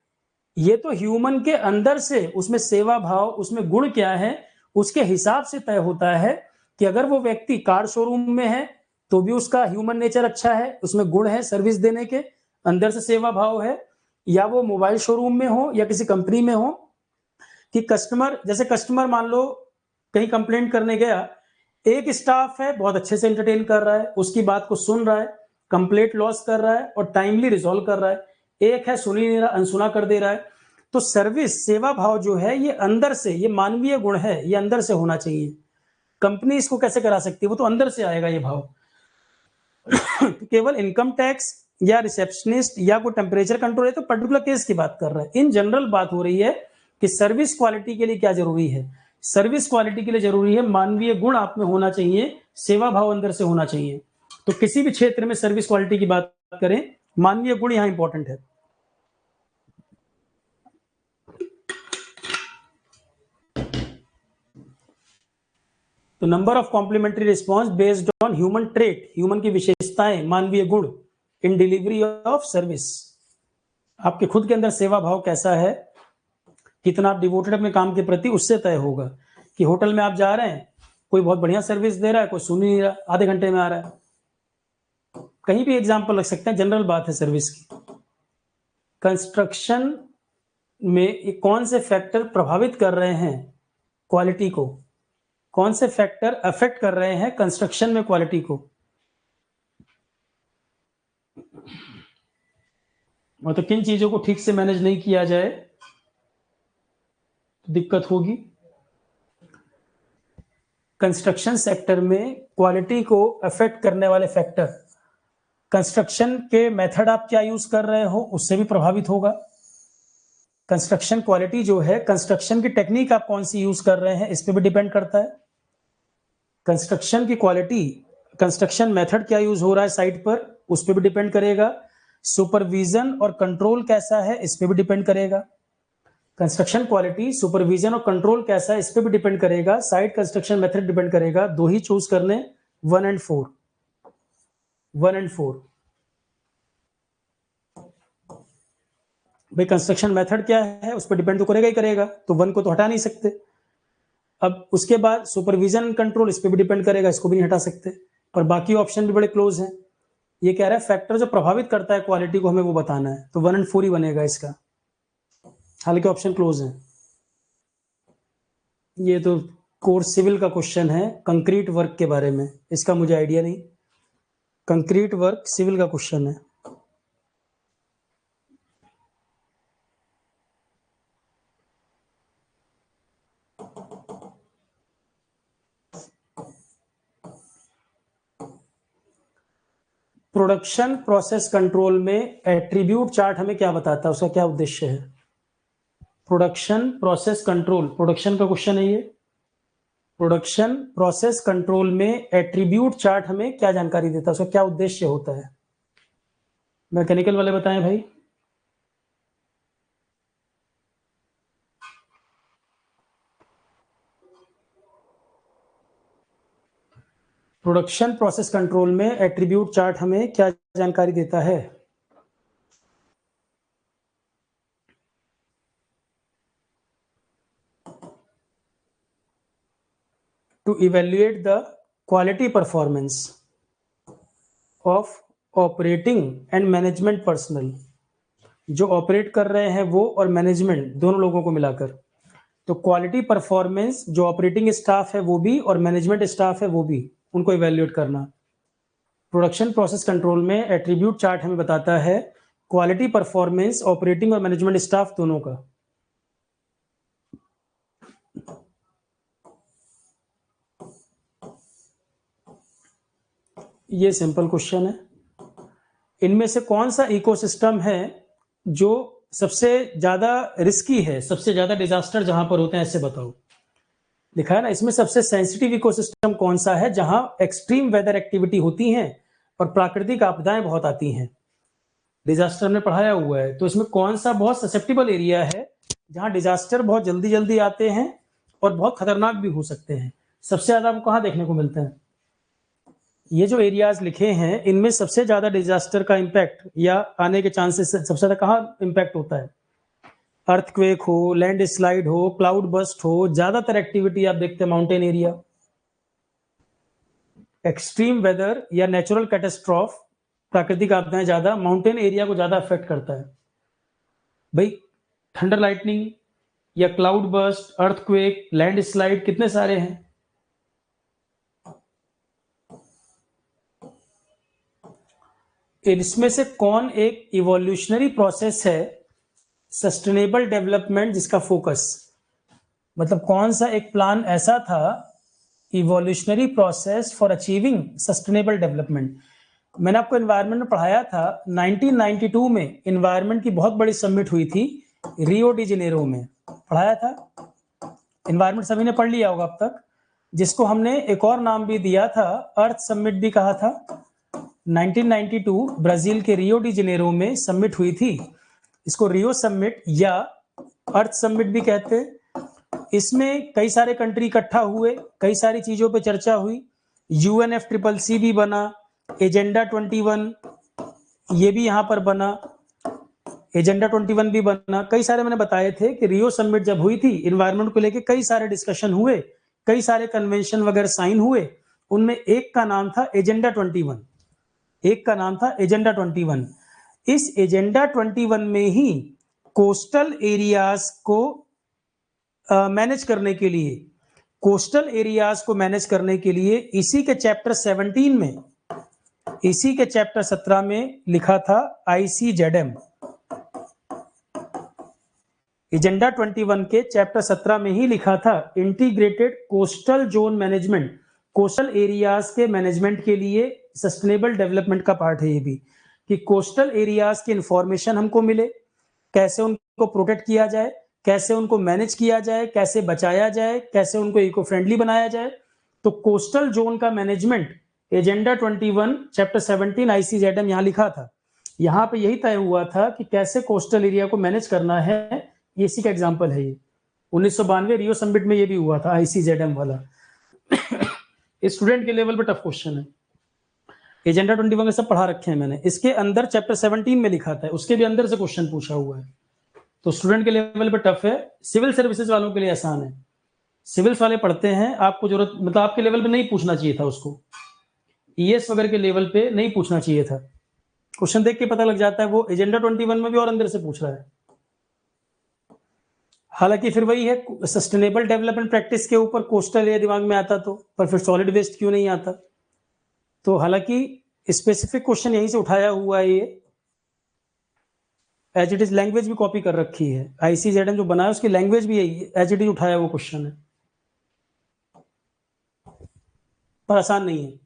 ये तो ह्यूमन के अंदर से, उसमें सेवा भाव, उसमें गुण क्या है, उसके हिसाब से तय होता है कि अगर वो व्यक्ति कार शोरूम में है तो भी उसका ह्यूमन नेचर अच्छा है, उसमें गुण है सर्विस देने के, अंदर से सेवा भाव है। या वो मोबाइल शोरूम में हो या किसी कंपनी में हो, कि कस्टमर, जैसे कस्टमर मान लो कहीं कंप्लेंट करने गया, एक स्टाफ है बहुत अच्छे से एंटरटेन कर रहा है, उसकी बात को सुन रहा है, कंप्लेंट लॉस कर रहा है और टाइमली रिजॉल्व कर रहा है, एक है सुन ही नहीं रहा, अनसुना कर दे रहा है। तो सर्विस सेवा भाव जो है ये अंदर से, ये मानवीय गुण है, ये अंदर से होना चाहिए। कंपनी इसको कैसे करा सकती है? वो तो अंदर से आएगा ये भाव। तो केवल इनकम टैक्स या रिसेप्शनिस्ट या कोई टेम्परेचर कंट्रोल है तो पर्टिकुलर केस की बात कर रहा है। इन जनरल बात हो रही है कि सर्विस क्वालिटी के लिए क्या जरूरी है? सर्विस क्वालिटी के लिए जरूरी है मानवीय गुण आप में होना चाहिए, सेवा भाव अंदर से होना चाहिए। तो किसी भी क्षेत्र में सर्विस क्वालिटी की बात करें, मानवीय गुण यहां इंपॉर्टेंट है। तो number of complimentary response based on human trait, human की विशेषताएं, मानवीय गुण इन डिलीवरी ऑफ सर्विस। आपके खुद के अंदर सेवा भाव कैसा है, कितना आप डिवोटेड अपने काम के प्रति, उससे तय होगा। कि होटल में आप जा रहे हैं, कोई बहुत बढ़िया सर्विस दे रहा है, कोई सुन ही नहीं रहा, आधे घंटे में आ रहा है, कहीं भी एग्जाम्पल रख सकते हैं, जनरल बात है सर्विस की। कंस्ट्रक्शन में कौन से फैक्टर प्रभावित कर रहे हैं क्वालिटी को? कौन से फैक्टर अफेक्ट कर रहे हैं कंस्ट्रक्शन में क्वालिटी को? मतलब किन चीजों को ठीक से मैनेज नहीं किया जाए तो दिक्कत होगी। कंस्ट्रक्शन सेक्टर में क्वालिटी को अफेक्ट करने वाले फैक्टर, कंस्ट्रक्शन के मेथड आप क्या यूज कर रहे हो उससे भी प्रभावित होगा। कंस्ट्रक्शन क्वालिटी जो है, कंस्ट्रक्शन की टेक्निक आप कौन सी यूज कर रहे हैं इस पे भी डिपेंड करता है। कंस्ट्रक्शन की क्वालिटी, कंस्ट्रक्शन मेथड क्या यूज हो रहा है साइट पर, उस पर भी डिपेंड करेगा। सुपरविजन और कंट्रोल कैसा है, इस पे भी डिपेंड करेगा। कंस्ट्रक्शन क्वालिटी, सुपरविजन और कंट्रोल कैसा है, इस पे भी डिपेंड करेगा। साइट कंस्ट्रक्शन मेथड डिपेंड करेगा। दो ही चूज करने, 1 and 4, 1 and 4। भाई कंस्ट्रक्शन मेथड क्या है, उस पर डिपेंड तो करेगा ही करेगा, तो 1 को तो हटा नहीं सकते। अब उसके बाद सुपरविजन कंट्रोल, इस पे भी डिपेंड करेगा, इसको भी नहीं हटा सकते। पर बाकी ऑप्शन भी बड़े क्लोज हैं। ये कह रहा है फैक्टर जो प्रभावित करता है क्वालिटी को, हमें वो बताना है, तो 1 and 4 ही बनेगा इसका, हालांकि ऑप्शन क्लोज है। ये तो कोर्स सिविल का क्वेश्चन है कंक्रीट वर्क के बारे में, इसका मुझे आइडिया नहीं। कंक्रीट वर्क सिविल का क्वेश्चन है। प्रोडक्शन प्रोसेस कंट्रोल में एट्रीब्यूट चार्ट हमें क्या बताता है, उसका क्या उद्देश्य है? प्रोडक्शन प्रोसेस कंट्रोल, प्रोडक्शन का क्वेश्चन है ये। प्रोडक्शन प्रोसेस कंट्रोल में एट्रीब्यूट चार्ट हमें क्या जानकारी देता है, उसका क्या उद्देश्य होता है? मैकेनिकल वाले बताएं भाई। प्रोडक्शन प्रोसेस कंट्रोल में एट्रीब्यूट चार्ट हमें क्या जानकारी देता है? To evaluate the quality performance of operating and management personnel, जो ऑपरेट कर रहे हैं वो और मैनेजमेंट दोनों लोगों को मिलाकर। तो क्वालिटी परफॉर्मेंस जो ऑपरेटिंग स्टाफ है वो भी और मैनेजमेंट स्टाफ है वो भी, उनको इवेल्युएट करना। प्रोडक्शन प्रोसेस कंट्रोल में एट्रीब्यूट चार्ट हमें बताता है क्वालिटी परफॉर्मेंस ऑपरेटिंग और मैनेजमेंट स्टाफ दोनों का। ये सिंपल क्वेश्चन है। इनमें से कौन सा इकोसिस्टम है जो सबसे ज्यादा रिस्की है, सबसे ज्यादा डिजास्टर जहां पर होते हैं, ऐसे बताओ। लिखा है ना इसमें सबसे सेंसिटिव इकोसिस्टम कौन सा है, जहां एक्सट्रीम वेदर एक्टिविटी होती है और प्राकृतिक आपदाएं बहुत आती हैं। डिजास्टर में पढ़ाया हुआ है, तो इसमें कौन सा बहुत ससेप्टिबल एरिया है जहां डिजास्टर बहुत जल्दी जल्दी आते हैं और बहुत खतरनाक भी हो सकते हैं। सबसे ज्यादा आपको कहां देखने को मिलते हैं? ये जो एरियाज लिखे हैं इनमें सबसे ज्यादा डिजास्टर का इम्पैक्ट या आने के चांसेस सबसे ज्यादा कहां इम्पैक्ट होता है? अर्थक्वेक हो, लैंड स्लाइड हो, क्लाउड बस्ट हो, ज्यादातर एक्टिविटी आप देखते हैं माउंटेन एरिया। एक्सट्रीम वेदर या नेचुरल कैटेस्ट्रॉफ, प्राकृतिक आपदाएं ज्यादा माउंटेन एरिया को ज्यादा अफेक्ट करता है। भाई थंडर लाइटनिंग या cloud burst, earthquake, land slide कितने सारे हैं। इसमें से कौन एक इवोल्यूशनरी प्रोसेस है सस्टेनेबल डेवलपमेंट जिसका फोकस, मतलब कौन सा एक प्लान ऐसा था evolutionary process for achieving sustainable development? मैंने आपको एनवायरनमेंट में पढ़ाया था 1992 में एनवायरनमेंट की बहुत बड़ी समिट हुई थी रियो डी जेनेरो में, पढ़ाया था। एनवायरनमेंट सभी ने पढ़ लिया होगा अब तक, जिसको हमने एक और नाम भी दिया था, अर्थ समिट भी कहा था। 1992 ब्राजील के रियो डी जेनेरो में समिट हुई थी, इसको रियो समिट या अर्थ समिट भी कहते हैं। इसमें कई सारे कंट्री इकट्ठा हुए, कई सारी चीजों पे चर्चा हुई, UNFCCC भी बना, एजेंडा 21 ये भी यहां पर बना, एजेंडा 21 भी बना। कई सारे मैंने बताए थे कि रियो समिट जब हुई थी इन्वायरमेंट को लेके कई सारे डिस्कशन हुए, कई सारे कन्वेंशन वगैरह साइन हुए, उनमें एक का नाम था एजेंडा 21, एक का नाम था एजेंडा 21। इस एजेंडा 21 में ही कोस्टल एरियाज को मैनेज करने के लिए, कोस्टल एरियाज को मैनेज करने के लिए इसी के चैप्टर 17 में, इसी के चैप्टर 17 में लिखा था ICZM। एजेंडा 21 के चैप्टर 17 में ही लिखा था integrated coastal zone management, coastal areas के मैनेजमेंट के लिए सस्टेनेबल डेवलपमेंट का पार्ट है ये भी, कि कोस्टल एरियाज की इंफॉर्मेशन हमको मिले, कैसे उनको प्रोटेक्ट किया जाए, कैसे उनको मैनेज किया जाए, कैसे बचाया जाए, कैसे उनको इको फ्रेंडली बनाया जाए, तो कोस्टल जोन का मैनेजमेंट एजेंडा 21 चैप्टर 17 ICZM यहाँ लिखा था। यहाँ पे यही तय हुआ था कि कैसे कोस्टल एरिया को मैनेज करना है, इसी का एग्जाम्पल है ये। 1992 रियो समिट में ये भी हुआ था ICZM वाला। स्टूडेंट के लेवल पे टफ क्वेश्चन है। एजेंडा 21 में सब पढ़ा रखे हैं मैंने। इसके अंदर चैप्टर 17 में लिखा था, उसके भी अंदर से क्वेश्चन पूछा हुआ है। तो स्टूडेंट के लेवल पे टफ है, सिविल सर्विसेज वालों के लिए आसान है। सिविल्स वाले पढ़ते हैं, आपको जरूरत मतलब आपके लेवल पे नहीं पूछना चाहिए था उसको, ES वगैरह के लेवल पे नहीं पूछना चाहिए था। क्वेश्चन देख के पता लग जाता है वो एजेंडा 21 में भी और अंदर से पूछ रहा है। हालांकि फिर वही है, सस्टेनेबल डेवलपमेंट प्रैक्टिस के ऊपर कोस्टल एरिया दिमाग में आता तो, पर फिर सॉलिड वेस्ट क्यों नहीं आता। तो हालांकि स्पेसिफिक क्वेश्चन यहीं से उठाया हुआ है, ये एज इट इज लैंग्वेज भी कॉपी कर रखी है। ICZM जो बना है उसकी लैंग्वेज भी यही एज इट इज उठाया हुआ क्वेश्चन है, पर आसान नहीं है।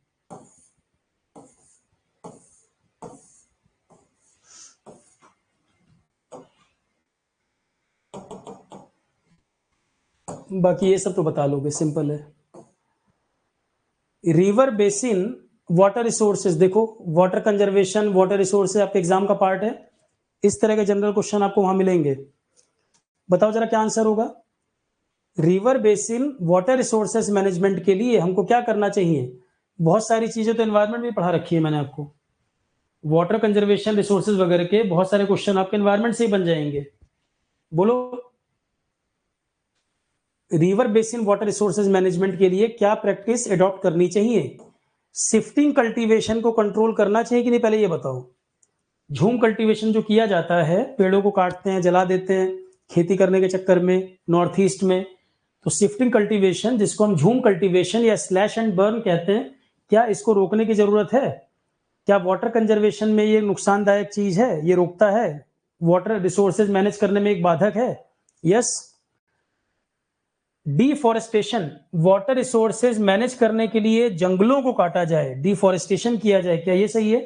बाकी ये सब तो बता लोगे, सिंपल है। रिवर बेसिन वाटर रिसोर्सेज, देखो वाटर कंजर्वेशन, वाटर रिसोर्सेज आपके एग्जाम का पार्ट है। इस तरह के जनरल क्वेश्चन आपको वहां मिलेंगे। बताओ जरा क्या आंसर होगा। River basin water resources management के लिए हमको क्या करना चाहिए। बहुत सारी चीजें तो एनवायरमेंट में पढ़ा रखी है मैंने आपको, वाटर कंजर्वेशन रिसोर्सेज वगैरह के बहुत सारे क्वेश्चन आपके एनवायरमेंट से ही बन जाएंगे। बोलो, river basin water resources management के लिए क्या प्रैक्टिस एडॉप्ट करनी चाहिए। शिफ्टिंग कल्टीवेशन को कंट्रोल करना चाहिए कि नहीं, पहले ये बताओ। झूम कल्टीवेशन जो किया जाता है, पेड़ों को काटते हैं, जला देते हैं खेती करने के चक्कर में नॉर्थ ईस्ट में, तो शिफ्टिंग कल्टीवेशन जिसको हम झूम कल्टीवेशन या स्लैश एंड बर्न कहते हैं, क्या इसको रोकने की जरूरत है। क्या वाटर कंजर्वेशन में ये नुकसानदायक चीज है, ये रोकता है, वाटर रिसोर्सेज मैनेज करने में एक बाधक है। Yes. Deforestation, water resources manage करने के लिए जंगलों को काटा जाए, डिफॉरेस्टेशन किया जाए, क्या ये सही है।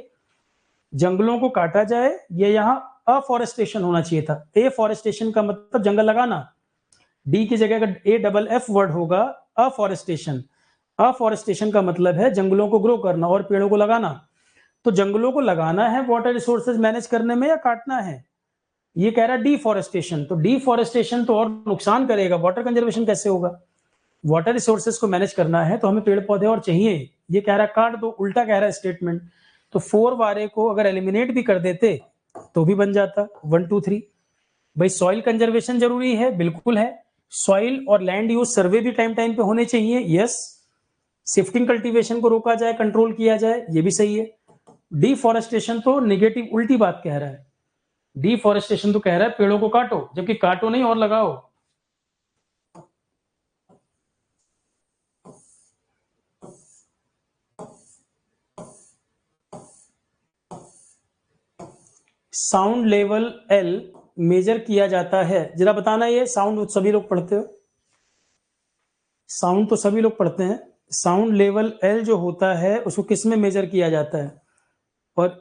जंगलों को काटा जाए, ये यहां अफॉरेस्टेशन होना चाहिए था। एफॉरेस्टेशन का मतलब जंगल लगाना, डी की जगह का AFF वर्ड होगा अफॉरेस्टेशन। अफॉरेस्टेशन का मतलब है जंगलों को ग्रो करना और पेड़ों को लगाना। तो जंगलों को लगाना है वाटर रिसोर्सेज मैनेज करने में या काटना है। ये कह रहा है डिफॉरेस्टेशन, तो डिफॉरेस्टेशन तो और नुकसान करेगा, वाटर कंजर्वेशन कैसे होगा। वाटर रिसोर्सेज को मैनेज करना है तो हमें पेड़ पौधे और चाहिए, ये कह रहा है काट दो, उल्टा कह रहा है स्टेटमेंट। तो 4 वारे को अगर एलिमिनेट भी कर देते तो भी बन जाता 1 2 3। भाई सॉइल कंजर्वेशन जरूरी है, बिल्कुल है। सॉइल और लैंड यूज सर्वे भी टाइम टाइम पे होने चाहिए, यस। शिफ्टिंग कल्टीवेशन को रोका जाए, कंट्रोल किया जाए, ये भी सही है। डिफॉरेस्टेशन तो नेगेटिव उल्टी बात कह रहा है। डिफॉरेस्टेशन तो कह रहा है पेड़ों को काटो, जबकि काटो नहीं और लगाओ। साउंड लेवल L मेजर किया जाता है, जरा बताना। ये साउंड सभी लोग पढ़ते हो, साउंड तो सभी लोग पढ़ते हैं। साउंड लेवल L जो होता है उसको किस में मेजर किया जाता है, और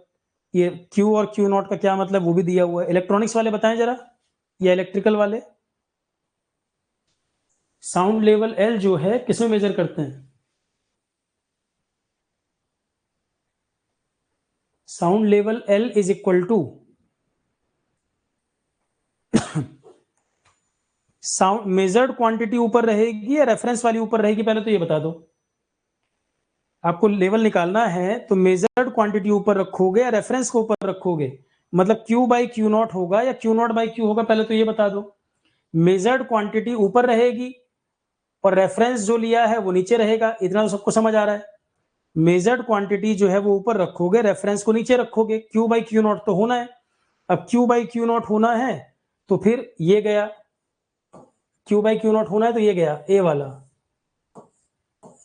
ये Q और Q0 का क्या मतलब वो भी दिया हुआ है। इलेक्ट्रॉनिक्स वाले बताएं जरा, या इलेक्ट्रिकल वाले। साउंड लेवल L जो है किस में मेजर करते हैं। Sound level L is equal to sound measured quantity ऊपर रहेगी या रेफरेंस वाली ऊपर रहेगी, पहले तो ये बता दो। आपको लेवल निकालना है तो मेजर्ड क्वांटिटी ऊपर रखोगे या रेफरेंस को ऊपर रखोगे, मतलब Q/Q0 होगा या Q0/Q होगा, पहले तो ये बता दो। मेजर्ड क्वांटिटी ऊपर रहेगी और रेफरेंस जो लिया है वो नीचे रहेगा, इतना तो सबको समझ आ रहा है। मेजर्ड क्वांटिटी जो है वो ऊपर रखोगे, रेफरेंस को नीचे रखोगे, Q/Q0 तो होना है। अब Q/Q0 होना है तो फिर ये गया, Q/Q0 होना है तो ये गया ए वाला,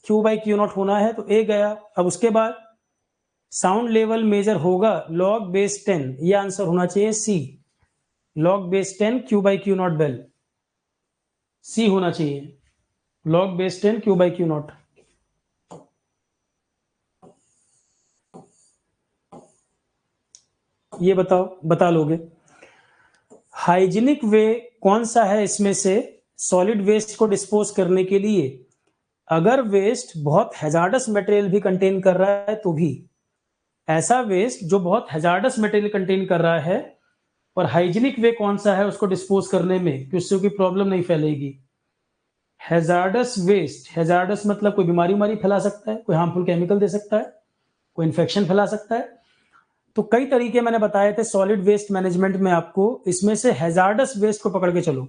Q/Q0 होना है तो ए गया। अब उसके बाद साउंड लेवल मेजर होगा log बेस 10, ये आंसर होना चाहिए सी, log बेस 10 Q/Q0 बेल, सी होना चाहिए, log बेस 10 Q/Q0। ये बताओ, बता लोगे। हाइजीनिक वे कौन सा है इसमें से सॉलिड वेस्ट को डिस्पोज करने के लिए। अगर वेस्ट बहुत हैजार्डस मटेरियल भी कंटेन कर रहा है तो भी, ऐसा वेस्ट जो बहुत हैजार्डस मटेरियल कंटेन कर रहा है और हाइजीनिक वे कौन सा है उसको डिस्पोज करने में कि उससे कोई प्रॉब्लम नहीं फैलेगी। हैजार्डस वेस्ट, हैजार्डस मतलब कोई बीमारी फैला सकता है, कोई हार्मफुल केमिकल दे सकता है, कोई इन्फेक्शन फैला सकता है। तो कई तरीके मैंने बताए थे सॉलिड वेस्ट मैनेजमेंट में आपको, इसमें से हैजार्डस वेस्ट को पकड़ के चलो।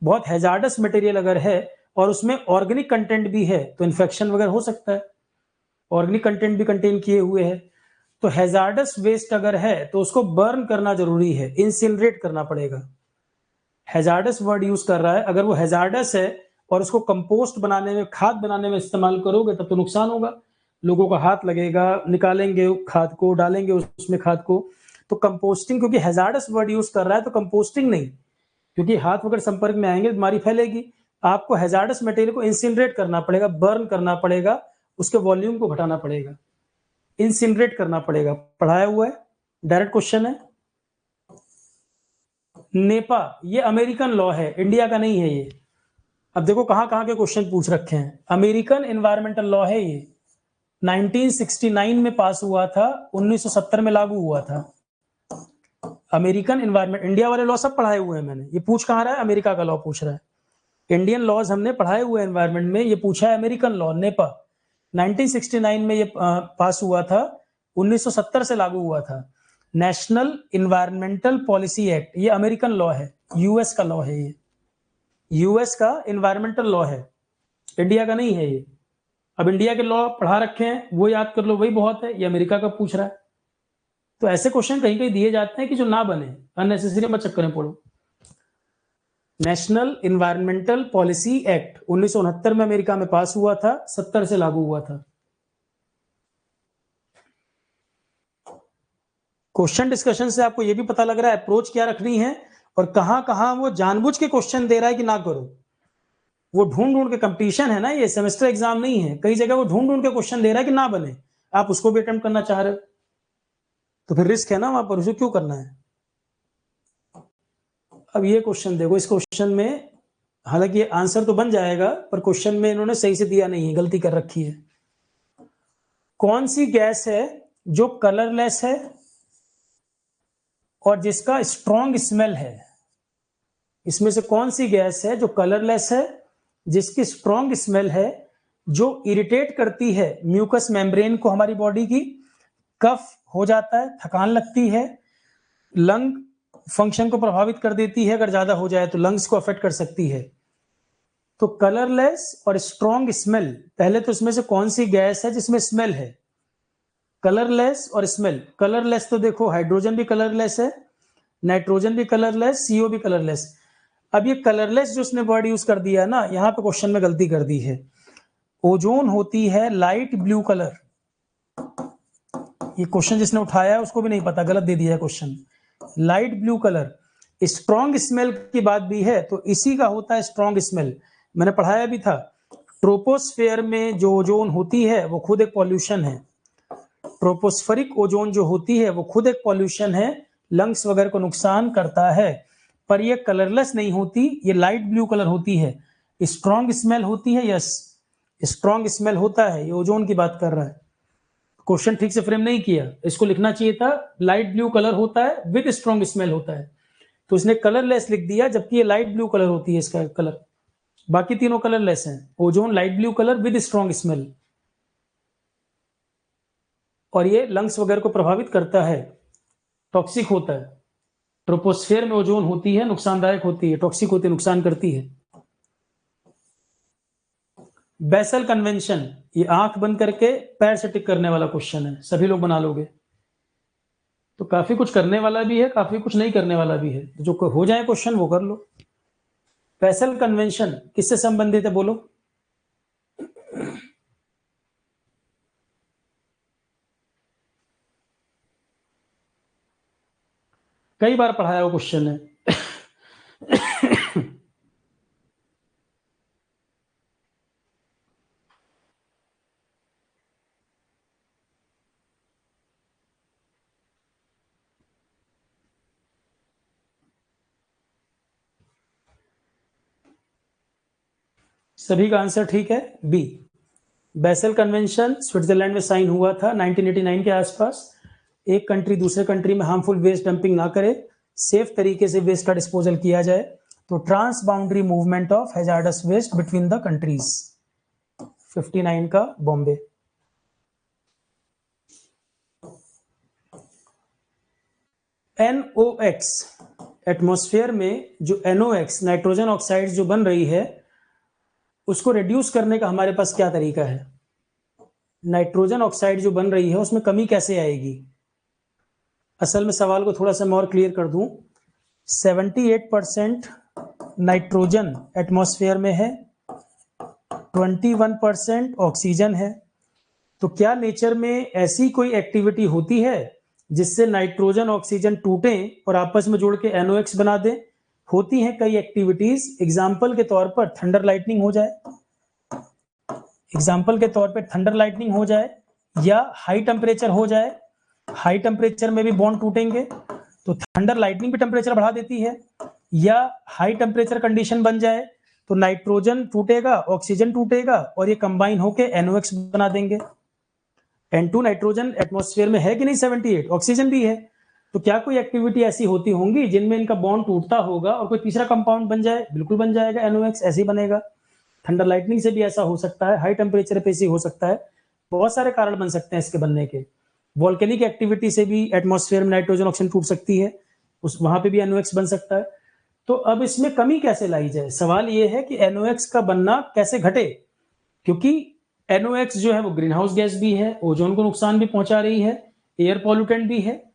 बहुत हैजार्डस मटेरियल अगर है और उसमें ऑर्गेनिक कंटेंट भी है तो इन्फेक्शन वगैरह हो सकता है, ऑर्गेनिक कंटेंट भी कंटेन किए हुए है। तो हैजार्डस वेस्ट अगर है तो उसको बर्न करना जरूरी है, इंसिनरेट करना पड़ेगा। हैजार्डस वर्ड यूज कर रहा है, अगर वो हैजार्डस है और उसको कंपोस्ट बनाने में, खाद बनाने में इस्तेमाल करोगे तब तो नुकसान होगा, लोगों का हाथ लगेगा, निकालेंगे खाद को, डालेंगे उसमें खाद को। तो कंपोस्टिंग, क्योंकि हैजार्डस वर्ड यूज कर रहा है तो कंपोस्टिंग नहीं, क्योंकि हाथ वगैरह संपर्क में आएंगे बीमारी फैलेगी। आपको हैजार्डस मटेरियल को इंसिनरेट करना पड़ेगा, बर्न करना पड़ेगा, उसके वॉल्यूम को घटाना पड़ेगा, इंसिनरेट करना पड़ेगा। पढ़ाया हुआ है, डायरेक्ट क्वेश्चन है। नेपा, ये अमेरिकन लॉ है, इंडिया का नहीं है ये। अब देखो कहां कहां के क्वेश्चन पूछ रखे हैं। अमेरिकन एनवायरमेंटल लॉ है ये, 1969 में पास हुआ था, 1970 में लागू हुआ था। अमेरिकन एनवायरमेंट, इंडिया वाले लॉ सब पढ़ाए हुए हैं मैंने। ये पूछ कहां रहा है, अमेरिका का लॉ पूछ रहा है। इंडियन लॉज हमने पढ़ाए हुए एनवायरमेंट में, ये पूछा है अमेरिकन लॉ, नेपा 1969 में ये पास हुआ था, 1970 से लागू हुआ था। नेशनल इन्वायरमेंटल पॉलिसी एक्ट, ये अमेरिकन लॉ है, यूएस का लॉ है ये, यूएस का इन्वायरमेंटल लॉ है, इंडिया का नहीं है ये। अब इंडिया के लॉ पढ़ा रखे हैं वो याद कर लो, वही बहुत है। ये अमेरिका का पूछ रहा है। तो ऐसे क्वेश्चन कहीं कहीं दिए जाते हैं कि जो ना बने, अननेसेसरी मत चक्कर में पड़ो। नेशनल इन्वायरमेंटल पॉलिसी एक्ट 1969 में अमेरिका में पास हुआ था, 70 से लागू हुआ था। क्वेश्चन डिस्कशन से आपको यह भी पता लग रहा है अप्रोच क्या रखनी है और कहां कहां वो जानबूझ के क्वेश्चन दे रहा है कि ना करो। वो ढूंढ ढूंढ के, कंपटीशन है ना ये, सेमेस्टर एग्जाम नहीं है, कई जगह वो ढूंढ ढूंढ के क्वेश्चन दे रहा है कि ना बने, आप उसको भी अटेम्प्ट करना चाह रहे हो, तो फिर रिस्क है ना वहां पर, उसे क्यों करना है। अब ये क्वेश्चन देखो, इस क्वेश्चन में हालांकि आंसर तो बन जाएगा पर क्वेश्चन में इन्होंने सही से दिया नहीं है, गलती कर रखी है। कौन सी गैस है जो कलरलेस है और जिसका स्ट्रॉन्ग स्मेल है। इसमें से कौन सी गैस है जो कलरलेस है, जिसकी स्ट्रॉन्ग स्मेल है, जो इरिटेट करती है म्यूकस मेम्ब्रेन को हमारी बॉडी की, कफ हो जाता है, थकान लगती है, लंग फंक्शन को प्रभावित कर देती है, अगर ज्यादा हो जाए तो लंग्स को अफेक्ट कर सकती है। तो कलरलेस और स्ट्रॉन्ग स्मेल, पहले तो इसमें से कौन सी गैस है जिसमें स्मेल है। कलरलेस और स्मेल, कलरलेस तो देखो हाइड्रोजन भी कलरलेस है, नाइट्रोजन भी कलरलेस, सीओ भी कलरलेस। अब ये कलरलेस जो उसने वर्ड यूज कर दिया ना, यहां पे क्वेश्चन में गलती कर दी है। ओजोन होती है लाइट ब्लू कलर, ये क्वेश्चन जिसने उठाया है उसको भी नहीं पता, गलत दे दिया है question. Light blue colour, strong smell की बात भी है तो इसी का होता है स्ट्रॉन्ग स्मेल, मैंने पढ़ाया भी था। ट्रोपोस्फेयर में जो ओजोन होती है वो खुद एक पॉल्यूशन है, ट्रोपोस्फेरिक ओजोन जो होती है वो खुद एक पॉल्यूशन है, लंग्स वगैरह को नुकसान करता है, पर ये कलरलेस नहीं होती, ये लाइट ब्लू कलर होती है। स्ट्रॉन्ग स्मेल होती है, यस स्ट्रॉन्ग स्मेल होता है, ये ओजोन की बात कर रहा है। क्वेश्चन ठीक से फ्रेम नहीं किया, इसको लिखना चाहिए था लाइट ब्लू कलर होता है विद स्ट्रॉन्ग स्मेल होता है, तो इसने कलरलेस लिख दिया, जबकि ये लाइट ब्लू कलर होती है इसका कलर, बाकी तीनों कलरलेस हैं। Ozone light blue colour with strong smell, और ये लंग्स वगैरह को प्रभावित करता है, टॉक्सिक होता है। ट्रोपोस्फेयर में ओजोन होती है, नुकसानदायक होती है, टॉक्सिक होती है, नुकसान करती है। बेसल कन्वेंशन, ये आंख बंद करके पैर से टिक करने वाला क्वेश्चन है, सभी लोग बना लोगे। तो काफी कुछ करने वाला भी है, काफी कुछ नहीं करने वाला भी है, जो हो जाए क्वेश्चन वो कर लो। बेसल कन्वेंशन किससे संबंधित है बोलो। कई बार पढ़ाया हुआ क्वेश्चन है। सभी का आंसर ठीक है, बी। बेसल कन्वेंशन स्विट्जरलैंड में साइन हुआ था 1989 के आसपास। एक कंट्री दूसरे कंट्री में हार्मफुल वेस्ट डंपिंग ना करे, सेफ तरीके से वेस्ट का डिस्पोजल किया जाए। तो trans boundary movement of hazardous waste between the countries, 59 का बॉम्बे। NOx, एटमॉस्फेयर में जो NOx नाइट्रोजन ऑक्साइड जो बन रही है उसको रिड्यूस करने का हमारे पास क्या तरीका है? नाइट्रोजन ऑक्साइड जो बन रही है उसमें कमी कैसे आएगी? असल में सवाल को थोड़ा सा मैं और क्लियर कर दूं। 78% नाइट्रोजन एटमॉस्फेयर में है, 21% ऑक्सीजन है। तो क्या नेचर में ऐसी कोई एक्टिविटी होती है जिससे नाइट्रोजन ऑक्सीजन टूटे और आपस में जोड़ के NOx बना दे? होती हैं कई एक्टिविटीज। एग्जाम्पल के तौर पर थंडर लाइटनिंग हो जाए, एग्जाम्पल के तौर पर थंडर लाइटनिंग हो जाए, या हाई टेम्परेचर हो जाए। हाई टेम्परेचर में भी बॉन्ड टूटेंगे, तो थंडर लाइटनिंग भी टेम्परेचर बढ़ा देती है। या हाई टेम्परेचर कंडीशन बन जाए तो नाइट्रोजन टूटेगा, ऑक्सीजन टूटेगा और ये कंबाइन होके NOx बना देंगे। N2 नाइट्रोजन एटमॉस्फेयर में है कि नहीं? 78 ऑक्सीजन भी है। तो क्या कोई एक्टिविटी ऐसी होती होंगी जिनमें इनका बॉन्ड टूटता होगा और कोई तीसरा कंपाउंड बन जाए? बिल्कुल बन जाएगा, NOx ऐसे ही बनेगा। थंडर लाइटनिंग से भी ऐसा हो सकता है, हाई टेम्परेचर पे से हो सकता है, बहुत सारे कारण बन सकते हैं इसके बनने के। वोल्केनिक एक्टिविटी से भी एटमॉस्फेयर में नाइट्रोजन ऑक्सीजन टूट सकती है, उस वहां पे भी NOx बन सकता है। तो अब इसमें कमी कैसे लाई जाए? सवाल ये है कि NOx का बनना कैसे घटे, क्योंकि NOx जो है वो ग्रीन हाउस गैस भी है, ओजोन को नुकसान भी पहुंचा रही है, एयर पॉल्यूटेंट भी है।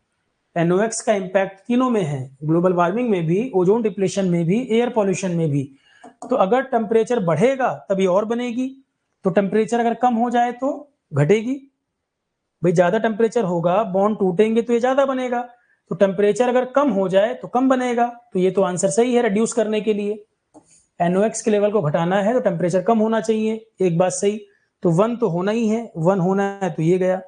NOx का इंपैक्ट तीनों में है, ग्लोबल वार्मिंग में भी, ओजोन डिप्लेशन में भी, एयर पॉल्यूशन में भी। तो अगर टेम्परेचर बढ़ेगा तभी और बनेगी, तो टेम्परेचर अगर कम हो जाए तो घटेगी। भाई ज्यादा टेम्परेचर होगा, बॉन्ड टूटेंगे तो ये ज्यादा बनेगा, तो टेम्परेचर अगर कम हो जाए तो कम बनेगा। तो ये तो आंसर सही है रिड्यूस करने के लिए। NOx के लेवल को घटाना है तो टेम्परेचर कम होना चाहिए, एक बात सही। तो 1 तो होना ही है, 1 होना है तो ये गया।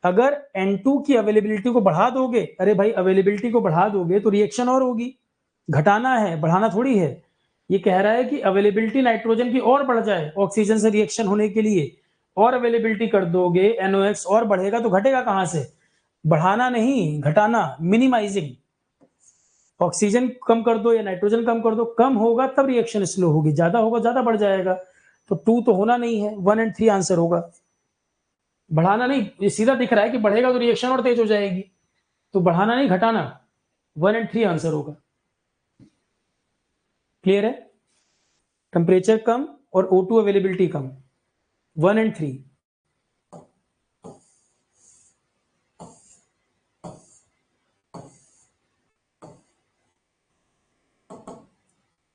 अगर N2 की अवेलेबिलिटी को बढ़ा दोगे, अरे भाई अवेलेबिलिटी को बढ़ा दोगे तो रिएक्शन और होगी। घटाना है, बढ़ाना थोड़ी है। ये कह रहा है कि अवेलेबिलिटी नाइट्रोजन की और बढ़ जाए ऑक्सीजन से रिएक्शन होने के लिए, और अवेलेबिलिटी कर दोगे, NOx और बढ़ेगा तो घटेगा कहां से? बढ़ाना नहीं, घटाना, मिनिमाइजिंग। ऑक्सीजन कम कर दो या नाइट्रोजन कम कर दो, कम होगा तब रिएक्शन स्लो होगी, ज्यादा होगा ज्यादा बढ़ जाएगा। तो 2 तो होना नहीं है, 1 और 3 आंसर होगा। बढ़ाना नहीं, ये सीधा दिख रहा है कि बढ़ेगा तो रिएक्शन और तेज हो जाएगी, तो बढ़ाना नहीं घटाना, 1 और 3 आंसर होगा। क्लियर है? टेम्परेचर कम और O2 अवेलेबिलिटी कम, 1 और 3।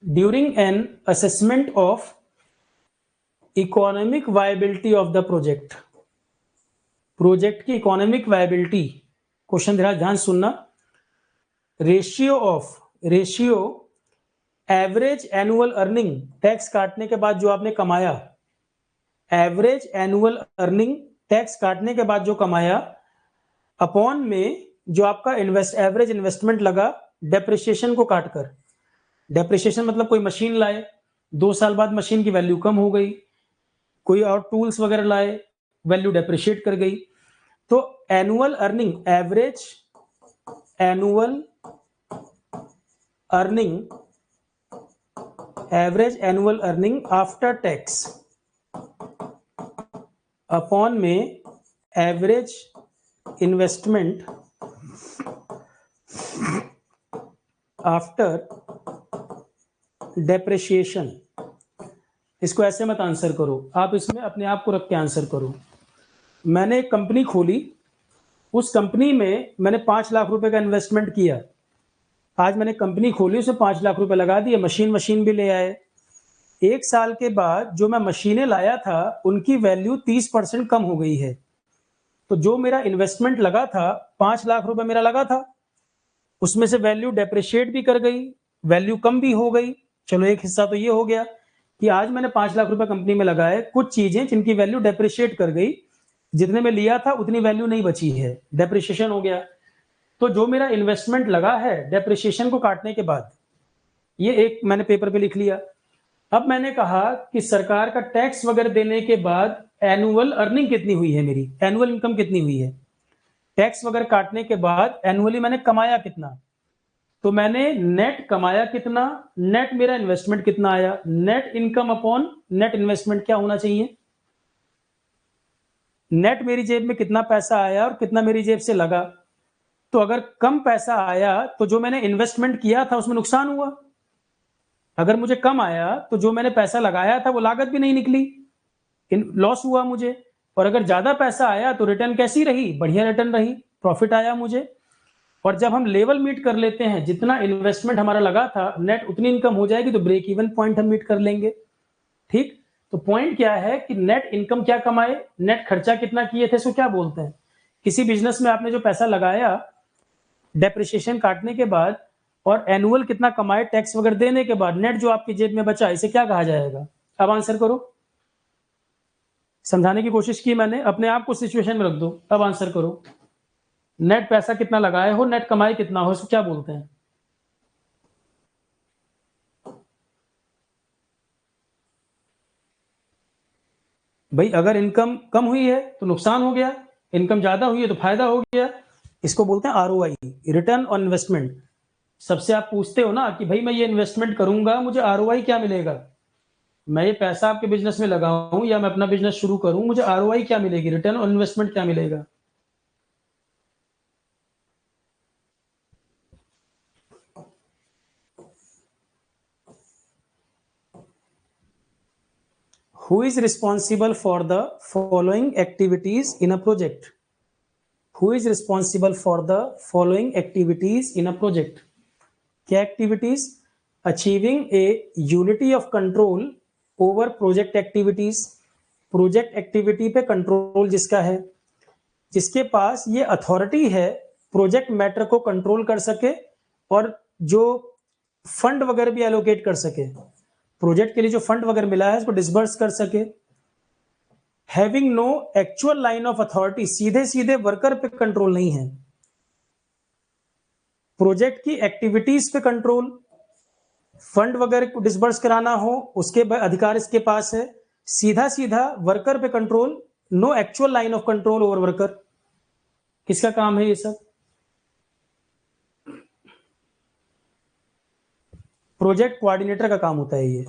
During an assessment of economic viability of the project, project की इकोनॉमिक वायबिलिटी, क्वेश्चन ध्यान सुनना। Ratio average annual earning, tax काटने के बाद जो आपने कमाया, एवरेज एनुअल अर्निंग टैक्स काटने के बाद जो कमाया, अपॉन में जो आपका एवरेज इन्वेस्टमेंट लगा डेप्रिसिएशन को काटकर। डेप्रिसिएशन मतलब कोई मशीन लाए, 2 साल बाद मशीन की वैल्यू कम हो गई, कोई और टूल्स वगैरह लाए, वैल्यू डेप्रिशिएट कर गई। तो annual earning, average annual earning after tax upon में एवरेज इन्वेस्टमेंट आफ्टर डेप्रिसिएशन। इसको ऐसे मत आंसर करो, आप इसमें अपने आप को रख के आंसर करो। मैंने एक कंपनी खोली, उस कंपनी में मैंने 5 लाख रुपए का इन्वेस्टमेंट किया। आज मैंने कंपनी खोली, उसे 5 लाख रुपए लगा दिए, मशीन भी ले आए। 1 साल के बाद जो मैं मशीनें लाया था उनकी वैल्यू 30% कम हो गई है। तो जो मेरा इन्वेस्टमेंट लगा था, 5 लाख रुपए मेरा लगा था, उसमें से वैल्यू डेप्रिशिएट भी कर गई, वैल्यू कम भी हो गई। चलो एक हिस्सा तो ये हो गया कि आज मैंने 5 लाख रुपए कंपनी में लगाए, कुछ चीजें जिनकी वैल्यू डेप्रिशिएट कर गई, जितने में लिया था उतनी वैल्यू नहीं बची है, डेप्रिशिएशन हो गया। तो जो मेरा इन्वेस्टमेंट लगा है डेप्रिशिएशन को काटने के बाद, ये एक मैंने पेपर पे लिख लिया। अब मैंने कहा कि सरकार का टैक्स वगैरह देने के बाद एनुअल अर्निंग कितनी हुई है, मेरी एनुअल इनकम कितनी हुई है, टैक्स वगैरह काटने के बाद एनुअली मैंने कमाया कितना, तो मैंने नेट कमाया कितना, नेट मेरा इन्वेस्टमेंट कितना आया, net income upon net investment क्या होना चाहिए, नेट मेरी जेब में कितना पैसा आया और कितना मेरी जेब से लगा। तो अगर कम पैसा आया तो जो मैंने इन्वेस्टमेंट किया था उसमें नुकसान हुआ, अगर मुझे कम आया तो जो मैंने पैसा लगाया था वो लागत भी नहीं निकली, लॉस हुआ मुझे। और अगर ज्यादा पैसा आया तो रिटर्न कैसी रही, बढ़िया रिटर्न रही, प्रॉफिट आया मुझे। और जब हम लेवल मीट कर लेते हैं, जितना इन्वेस्टमेंट हमारा लगा था नेट उतनी इनकम हो जाएगी, तो ब्रेक इवन पॉइंट हम मीट कर लेंगे। ठीक, तो पॉइंट क्या है कि नेट इनकम क्या कमाए, नेट खर्चा कितना किए थे, सो क्या बोलते हैं, किसी बिजनेस में आपने जो पैसा लगाया डेप्रिसिएशन काटने के बाद और एनुअल कितना कमाए टैक्स वगैरह देने के बाद, नेट जो आपकी जेब में बचा, इसे क्या कहा जाएगा। अब आंसर करो, समझाने की कोशिश की मैंने, अपने आप को सिचुएशन में रख दो, अब आंसर करो, नेट पैसा कितना लगाए हो, नेट कमाए कितना हो, इसको क्या बोलते हैं। भाई अगर इनकम कम हुई है तो नुकसान हो गया, इनकम ज्यादा हुई है तो फायदा हो गया, इसको बोलते हैं आरओआई, रिटर्न ऑन इन्वेस्टमेंट। सबसे आप पूछते हो ना कि भाई मैं ये इन्वेस्टमेंट करूंगा, मुझे आरओआई क्या मिलेगा, मैं ये पैसा आपके बिजनेस में लगाऊं या मैं अपना बिजनेस शुरू करूं, मुझे आरओआई क्या मिलेगी, रिटर्न ऑन इन्वेस्टमेंट क्या मिलेगा। Who is responsible for the following activities in a project? Who is responsible for the following activities in a project? क्या activities, achieving A unity of control over project activities, project activity पे कंट्रोल जिसका है, जिसके पास ये अथॉरिटी है प्रोजेक्ट मैटर को कंट्रोल कर सके और जो फंड वगैरह भी एलोकेट कर सके, प्रोजेक्ट के लिए जो फंड वगैरह मिला है उसको डिसबर्स कर सके। Having no actual line of authority, सीधे सीधे वर्कर पे कंट्रोल नहीं है, प्रोजेक्ट की एक्टिविटीज पे कंट्रोल, फंड वगैरह को डिसबर्स कराना हो उसके अधिकार इसके पास है, सीधा सीधा वर्कर पे control, no actual line of control over worker. किसका काम है ये सब, प्रोजेक्ट कोऑर्डिनेटर का काम होता है ये,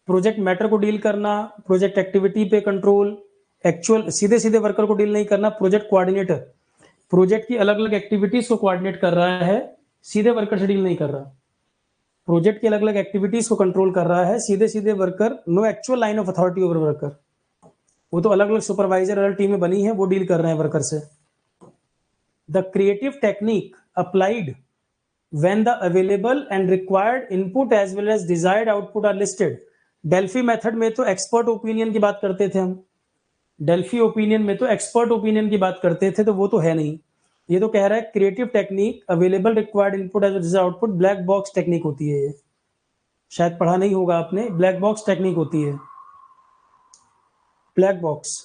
प्रोजेक्ट मैटर को डील करना, प्रोजेक्ट एक्टिविटी पे कंट्रोल, एक्चुअल सीधे सीधे वर्कर को डील नहीं करना। प्रोजेक्ट कोऑर्डिनेटर प्रोजेक्ट की अलग अलग एक्टिविटीज को कोऑर्डिनेट कर रहा है, सीधे वर्कर से डील नहीं कर रहा, प्रोजेक्ट की अलग अलग एक्टिविटीज को कंट्रोल कर रहा है, सीधे सीधे worker, no actual line of authority over worker, वो तो अलग अलग सुपरवाइजर अलग टीमें बनी है, वो डील कर रहे हैं वर्कर से। The creative technique applied when the available and required input as well as desired output are listed। Delphi method में तो एक्सपर्ट ओपिनियन की बात करते थे हम, डेल्फी ओपिनियन में तो एक्सपर्ट ओपिनियन की बात करते थे, तो वो तो है नहीं। ये तो कह रहा है creative technique available required input as well as output, black box technique होती है ये, शायद पढ़ा नहीं होगा आपने, ब्लैक बॉक्स टेक्निक होती है, ब्लैक बॉक्स।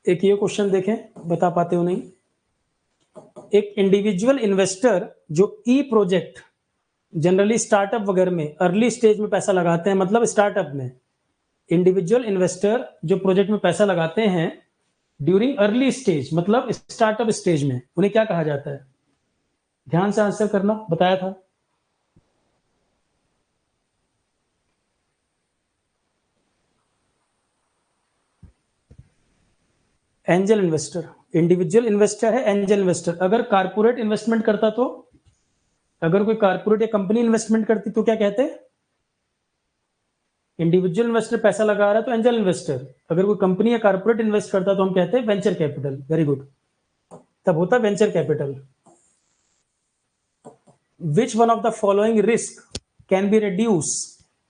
एक ये क्वेश्चन देखें, बता पाते हो नहीं। एक इंडिविजुअल इन्वेस्टर जो ई प्रोजेक्ट, जनरली स्टार्टअप वगैरह में अर्ली स्टेज में पैसा लगाते हैं, मतलब स्टार्टअप में इंडिविजुअल इन्वेस्टर जो प्रोजेक्ट में पैसा लगाते हैं ड्यूरिंग अर्ली स्टेज, मतलब स्टार्टअप स्टेज में, उन्हें क्या कहा जाता है। ध्यान से आंसर करना, बताया था। एंजल इन्वेस्टर, इंडिविजुअल इन्वेस्टर है एंजल इन्वेस्टर। अगर कारपोरेट इन्वेस्टमेंट करता तो, अगर कोई कारपोरेट या कंपनी इन्वेस्टमेंट करती तो क्या कहते हैं, इंडिविजुअल इन्वेस्टर पैसा लगा रहा है तो एंजल इन्वेस्टर, अगर कोई कंपनी या कारपोरेट इन्वेस्ट करता तो हम कहते हैं वेंचर कैपिटल। वेरी गुड, तब होता venture capital. Which one of the following risk can be reduce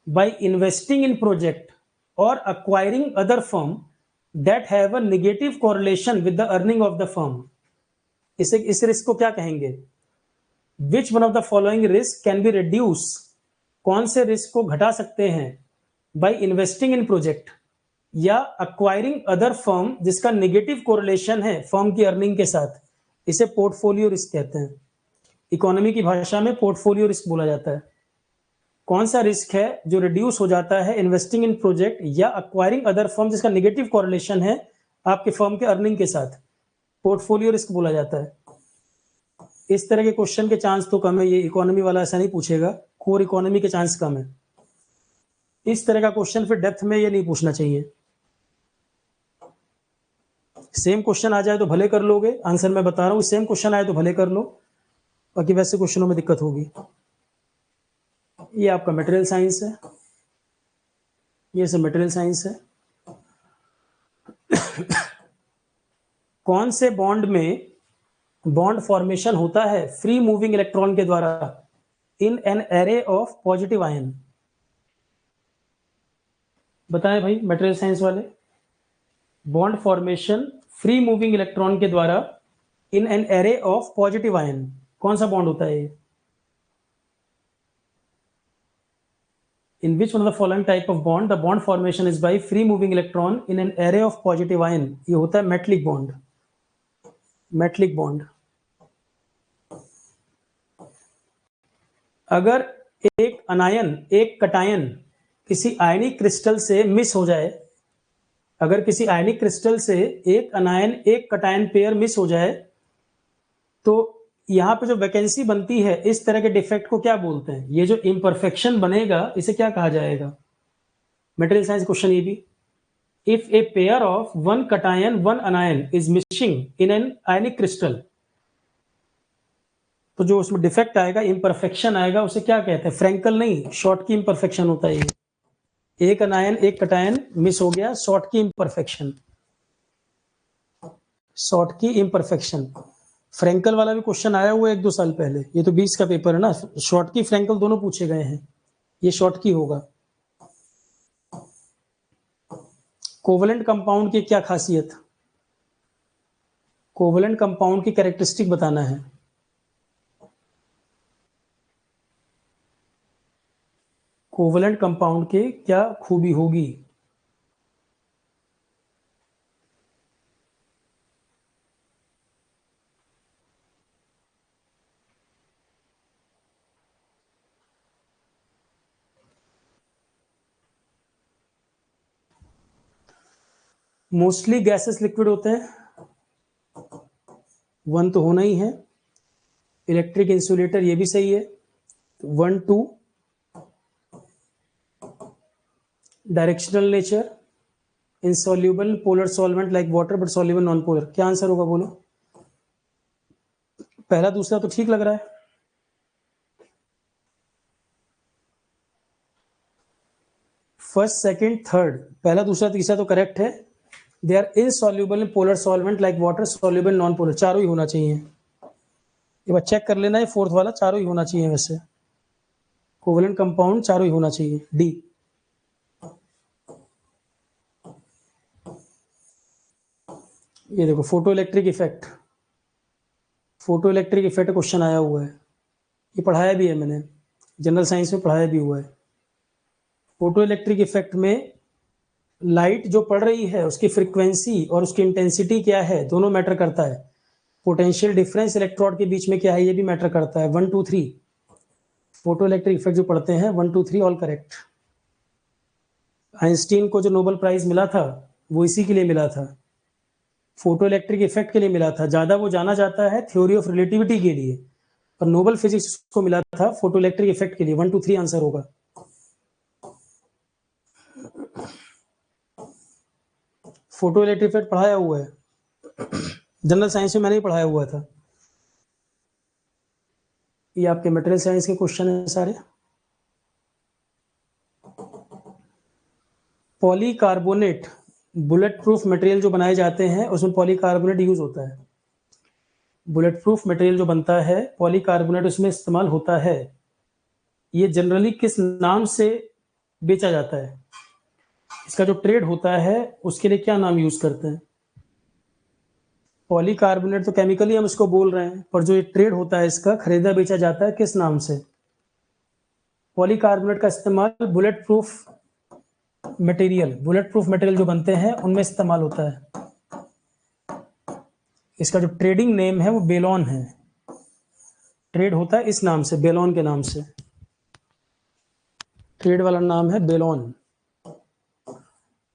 by investing in project और acquiring other firm that have a negative correlation with the earning of the firm। इस रिस्क को क्या कहेंगे, which one of the following risk can be reduced, कौन से रिस्क को घटा सकते हैं by investing in project या acquiring other firm जिसका नेगेटिव कोरिलेशन है फर्म की अर्निंग के साथ, इसे पोर्टफोलियो रिस्क कहते हैं। इकोनॉमी की भाषा में पोर्टफोलियो रिस्क बोला जाता है। कौन सा रिस्क है जो रिड्यूस हो जाता है इन्वेस्टिंग इन प्रोजेक्ट या अक्वायरिंग अदर फर्म, जिसका नेगेटिव कॉरिलेशन है आपके फर्म के अर्निंग के साथ, पोर्टफोलियो रिस्क बोला जाता है। इस तरह के क्वेश्चन के चांस तो कम है, ये इकोनॉमी वाला ऐसा नहीं पूछेगा, कोर इकोनॉमी के चांस कम है। इस तरह का क्वेश्चन फिर डेप्थ में ये नहीं पूछना चाहिए। सेम क्वेश्चन आ जाए तो भले कर लोगे, आंसर मैं बता रहा हूँ, सेम क्वेश्चन आए तो भले कर लो, बाकी वैसे क्वेश्चनों में दिक्कत होगी। ये आपका मटेरियल साइंस है, ये सब मटेरियल साइंस है। कौन से बॉन्ड में बॉन्ड फॉर्मेशन होता है फ्री मूविंग इलेक्ट्रॉन के द्वारा in an array of positive ion? बताएं भाई मटेरियल साइंस वाले, bond formation free moving electron के द्वारा in an array of positive ion, कौन सा बॉन्ड होता है ये? In which one of the following type of bond the bond formation is by free moving electron in an array of positive ion? ये होता है मेटलिक बॉन्ड। मेटलिक बॉन्ड, अगर एक अनायन एक कटायन किसी आयनिक क्रिस्टल से मिस हो जाए, अगर किसी आयनिक क्रिस्टल से एक अनायन एक कटायन पेयर मिस हो जाए, तो यहाँ पे जो वैकेंसी बनती है, इस तरह के डिफेक्ट को क्या बोलते हैं? ये जो इम्परफेक्शन बनेगा इसे क्या कहा जाएगा? मटेरियल साइंस क्वेश्चन ये भी। If a pair of one cation one अनायन is missing in an ionic crystal, तो जो उसमें डिफेक्ट आएगा, इम्परफेक्शन आएगा, उसे क्या कहते हैं? फ्रैंकल नहीं, शॉर्ट की इम्परफेक्शन होता है ये। एक अनायन एक कटायन मिस हो गया, शॉर्ट की इम्परफेक्शन, शॉर्ट की इम्परफेक्शन। फ्रैंकल वाला भी क्वेश्चन आया हुआ है 1-2 साल पहले, ये तो 20 का पेपर है ना, शॉर्ट की फ्रैंकल दोनों पूछे गए हैं, ये शॉर्ट की होगा। कोवेलेंट कंपाउंड की क्या खासियत? कोवेलेंट कंपाउंड की कैरेक्टरिस्टिक बताना है। कोवेलेंट कंपाउंड की क्या खूबी होगी? मोस्टली गैसेस लिक्विड होते हैं, 1 तो होना ही है। इलेक्ट्रिक इंसुलेटर, ये भी सही है, 1 2। Directional nature, insoluble polar solvent like water but soluble non polar, क्या आंसर होगा बोलो? पहला दूसरा तो ठीक लग रहा है। फर्स्ट सेकंड थर्ड, पहला दूसरा तीसरा तो करेक्ट है। They are insoluble in polar solvent like water, soluble non polar, चारों ही होना चाहिए। एक बार चेक कर लेना, ये फोर्थ वाला चारों ही होना चाहिए। वैसे कोवेलेंट कंपाउंड चारों ही होना चाहिए, डी। ये देखो photo electric effect, photo electric effect question आया हुआ है, ये पढ़ाया भी है मैंने, जनरल साइंस में पढ़ाया भी हुआ है। फोटो इलेक्ट्रिक इफेक्ट में लाइट जो पड़ रही है उसकी फ्रीक्वेंसी और उसकी इंटेंसिटी क्या है, दोनों मैटर करता है। पोटेंशियल डिफरेंस इलेक्ट्रोड के बीच में क्या है, ये भी मैटर करता है। 1 2 3 फोटो इलेक्ट्रिक इफेक्ट जो पढ़ते हैं, 1 2 3 ऑल करेक्ट। आइंस्टीन को जो नोबेल प्राइज मिला था वो इसी के लिए मिला था, फोटो इलेक्ट्रिक इफेक्ट के लिए मिला था। ज्यादा वो जाना जाता है थ्योरी ऑफ रिलेटिविटी के लिए, पर नोबेल फिजिक्स को मिला था फोटो इलेक्ट्रिक इफेक्ट के लिए। 1 2 3 आंसर होगा। फोटो इलेक्ट्रिक इफेक्ट पढ़ाया हुआ है, जनरल साइंस में मैंने ही पढ़ाया हुआ था। ये आपके मटेरियल साइंस के क्वेश्चन है सारे। पॉलीकार्बोनेट, बुलेट प्रूफ मटेरियल जो बनाए जाते हैं उसमें पॉलीकार्बोनेट यूज होता है। बुलेट प्रूफ मटेरियल जो बनता है, पॉलीकार्बोनेट उसमें इस्तेमाल होता है। ये जनरली किस नाम से बेचा जाता है? इसका जो ट्रेड होता है उसके लिए क्या नाम यूज करते हैं? पॉलीकार्बोनेट तो केमिकली हम इसको बोल रहे हैं, पर जो ये ट्रेड होता है इसका, खरीदा बेचा जाता है किस नाम से? पॉलीकार्बोनेट का इस्तेमाल बुलेट प्रूफ मटेरियल जो बनते हैं उनमें इस्तेमाल होता है। इसका जो ट्रेडिंग नेम है वो बेलॉन है, ट्रेड होता है इस नाम से, बेलॉन के नाम से, ट्रेड वाला नाम है बेलॉन।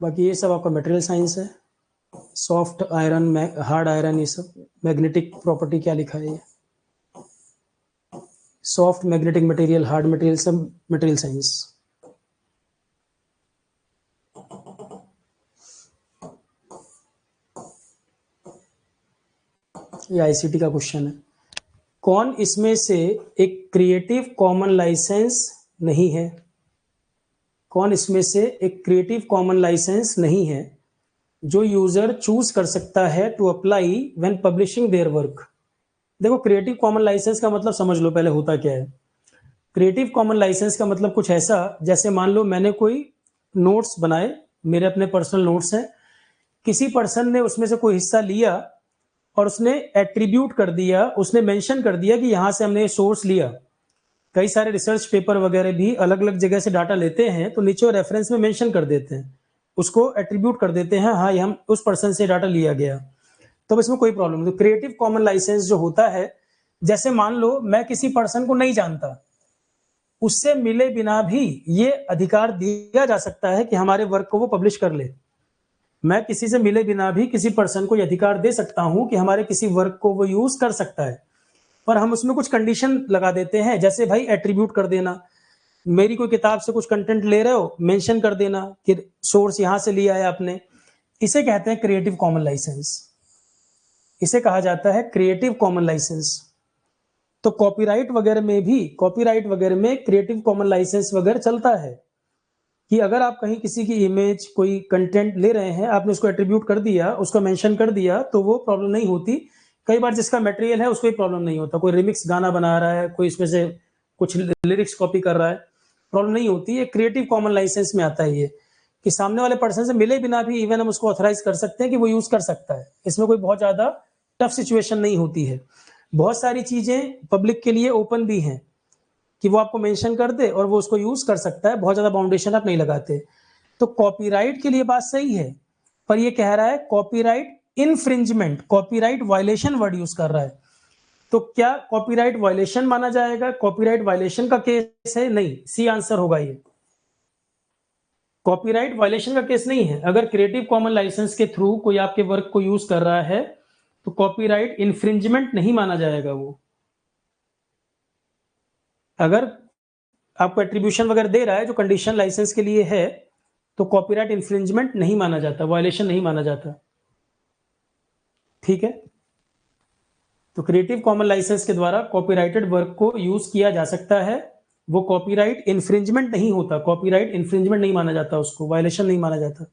बाकी ये सब आपका मटेरियल साइंस है, सॉफ्ट आयरन, हार्ड आयरन, ये सब मैग्नेटिक प्रॉपर्टी क्या लिखा है, ये soft magnetic material, hard material, सब मटेरियल साइंस। ये आईसीटी का क्वेश्चन है। कौन इसमें से एक क्रिएटिव कॉमन लाइसेंस नहीं है? कौन इसमें से एक क्रिएटिव कॉमन लाइसेंस नहीं है जो यूजर चूज कर सकता है to apply when publishing their work? देखो, क्रिएटिव कॉमन लाइसेंस का मतलब समझ लो पहले होता क्या है। क्रिएटिव कॉमन लाइसेंस का मतलब कुछ ऐसा, जैसे मान लो मैंने कोई नोट्स बनाए, मेरे अपने पर्सनल नोट्स हैं, किसी पर्सन ने उसमें से कोई हिस्सा लिया और उसने एट्रीब्यूट कर दिया, उसने मेंशन कर दिया कि यहां से हमने सोर्स लिया। कई सारे रिसर्च पेपर वगैरह भी अलग अलग जगह से डाटा लेते हैं तो नीचे रेफरेंस में मेंशन कर देते हैं, उसको एट्रीब्यूट कर देते हैं, हाँ ये हम उस पर्सन से डाटा लिया गया, तो इसमें कोई प्रॉब्लम नहीं। तो क्रिएटिव कॉमन लाइसेंस जो होता है, जैसे मान लो मैं किसी पर्सन को नहीं जानता, उससे मिले बिना भी ये अधिकार दिया जा सकता है कि हमारे वर्क को वो पब्लिश कर ले। मैं किसी से मिले बिना भी किसी पर्सन को ये अधिकार दे सकता हूं कि हमारे किसी वर्क को वो यूज कर सकता है, पर हम उसमें कुछ कंडीशन लगा देते हैं, जैसे भाई एट्रीब्यूट कर देना, मेरी कोई किताब से कुछ कंटेंट ले रहे हो, मेंशन कर देना कि सोर्स यहां से लिया है आपने, इसे कहते हैं क्रिएटिव कॉमन लाइसेंस, इसे कहा जाता है क्रिएटिव कॉमन लाइसेंस। तो कॉपीराइट वगैरह में भी, कॉपीराइट वगैरह में क्रिएटिव कॉमन लाइसेंस वगैरह चलता है कि अगर आप कहीं किसी की इमेज, कोई कंटेंट ले रहे हैं, आपने उसको एट्रीब्यूट कर दिया, उसको मेंशन कर दिया, तो वो प्रॉब्लम नहीं होती। कई बार जिसका मटेरियल है उसको प्रॉब्लम नहीं होता, कोई रिमिक्स गाना बना रहा है, कोई इसमें से कुछ लिरिक्स कॉपी कर रहा है, प्रॉब्लम नहीं होती। ये क्रिएटिव कॉमन लाइसेंस में आता है, ये कि सामने वाले पर्सन से मिले बिना भी इवन हम उसको ऑथराइज कर सकते हैं कि वो यूज कर सकता है, इसमें कोई बहुत ज्यादा टफ सिचुएशन नहीं होती है। बहुत सारी चीजें पब्लिक के लिए ओपन भी हैं कि वो आपको मेंशन कर दे और वो उसको यूज कर सकता है, बहुत ज्यादा बाउंडेशन आप नहीं लगाते। तो कॉपीराइट के लिए बात सही है, पर ये कह रहा है copyright infringement, copyright violation word use कर रहा है। तो क्या कॉपीराइट वायलेशन माना जाएगा? कॉपीराइट वायलेशन का केस है? नहीं, सी आंसर होगा ये, कॉपीराइट वायलेशन का केस नहीं है। अगर क्रिएटिव कॉमन लाइसेंस के थ्रू कोई आपके वर्क को यूज कर रहा है तो कॉपीराइट इन्फ्रिंजमेंट नहीं माना जाएगा वो। अगर आपको एट्रीब्यूशन वगैरह दे रहा है जो कंडीशन लाइसेंस के लिए है, तो कॉपीराइट इन्फ्रिंजमेंट नहीं माना जाता, वायलेशन नहीं माना जाता, ठीक है। तो क्रिएटिव कॉमन लाइसेंस के द्वारा कॉपीराइटेड वर्क को यूज किया जा सकता है, वो कॉपीराइट इन्फ्रिंजमेंट नहीं होता, कॉपीराइट इन्फ्रिंजमेंट नहीं माना जाता, उसको वायलेशन नहीं माना जाता।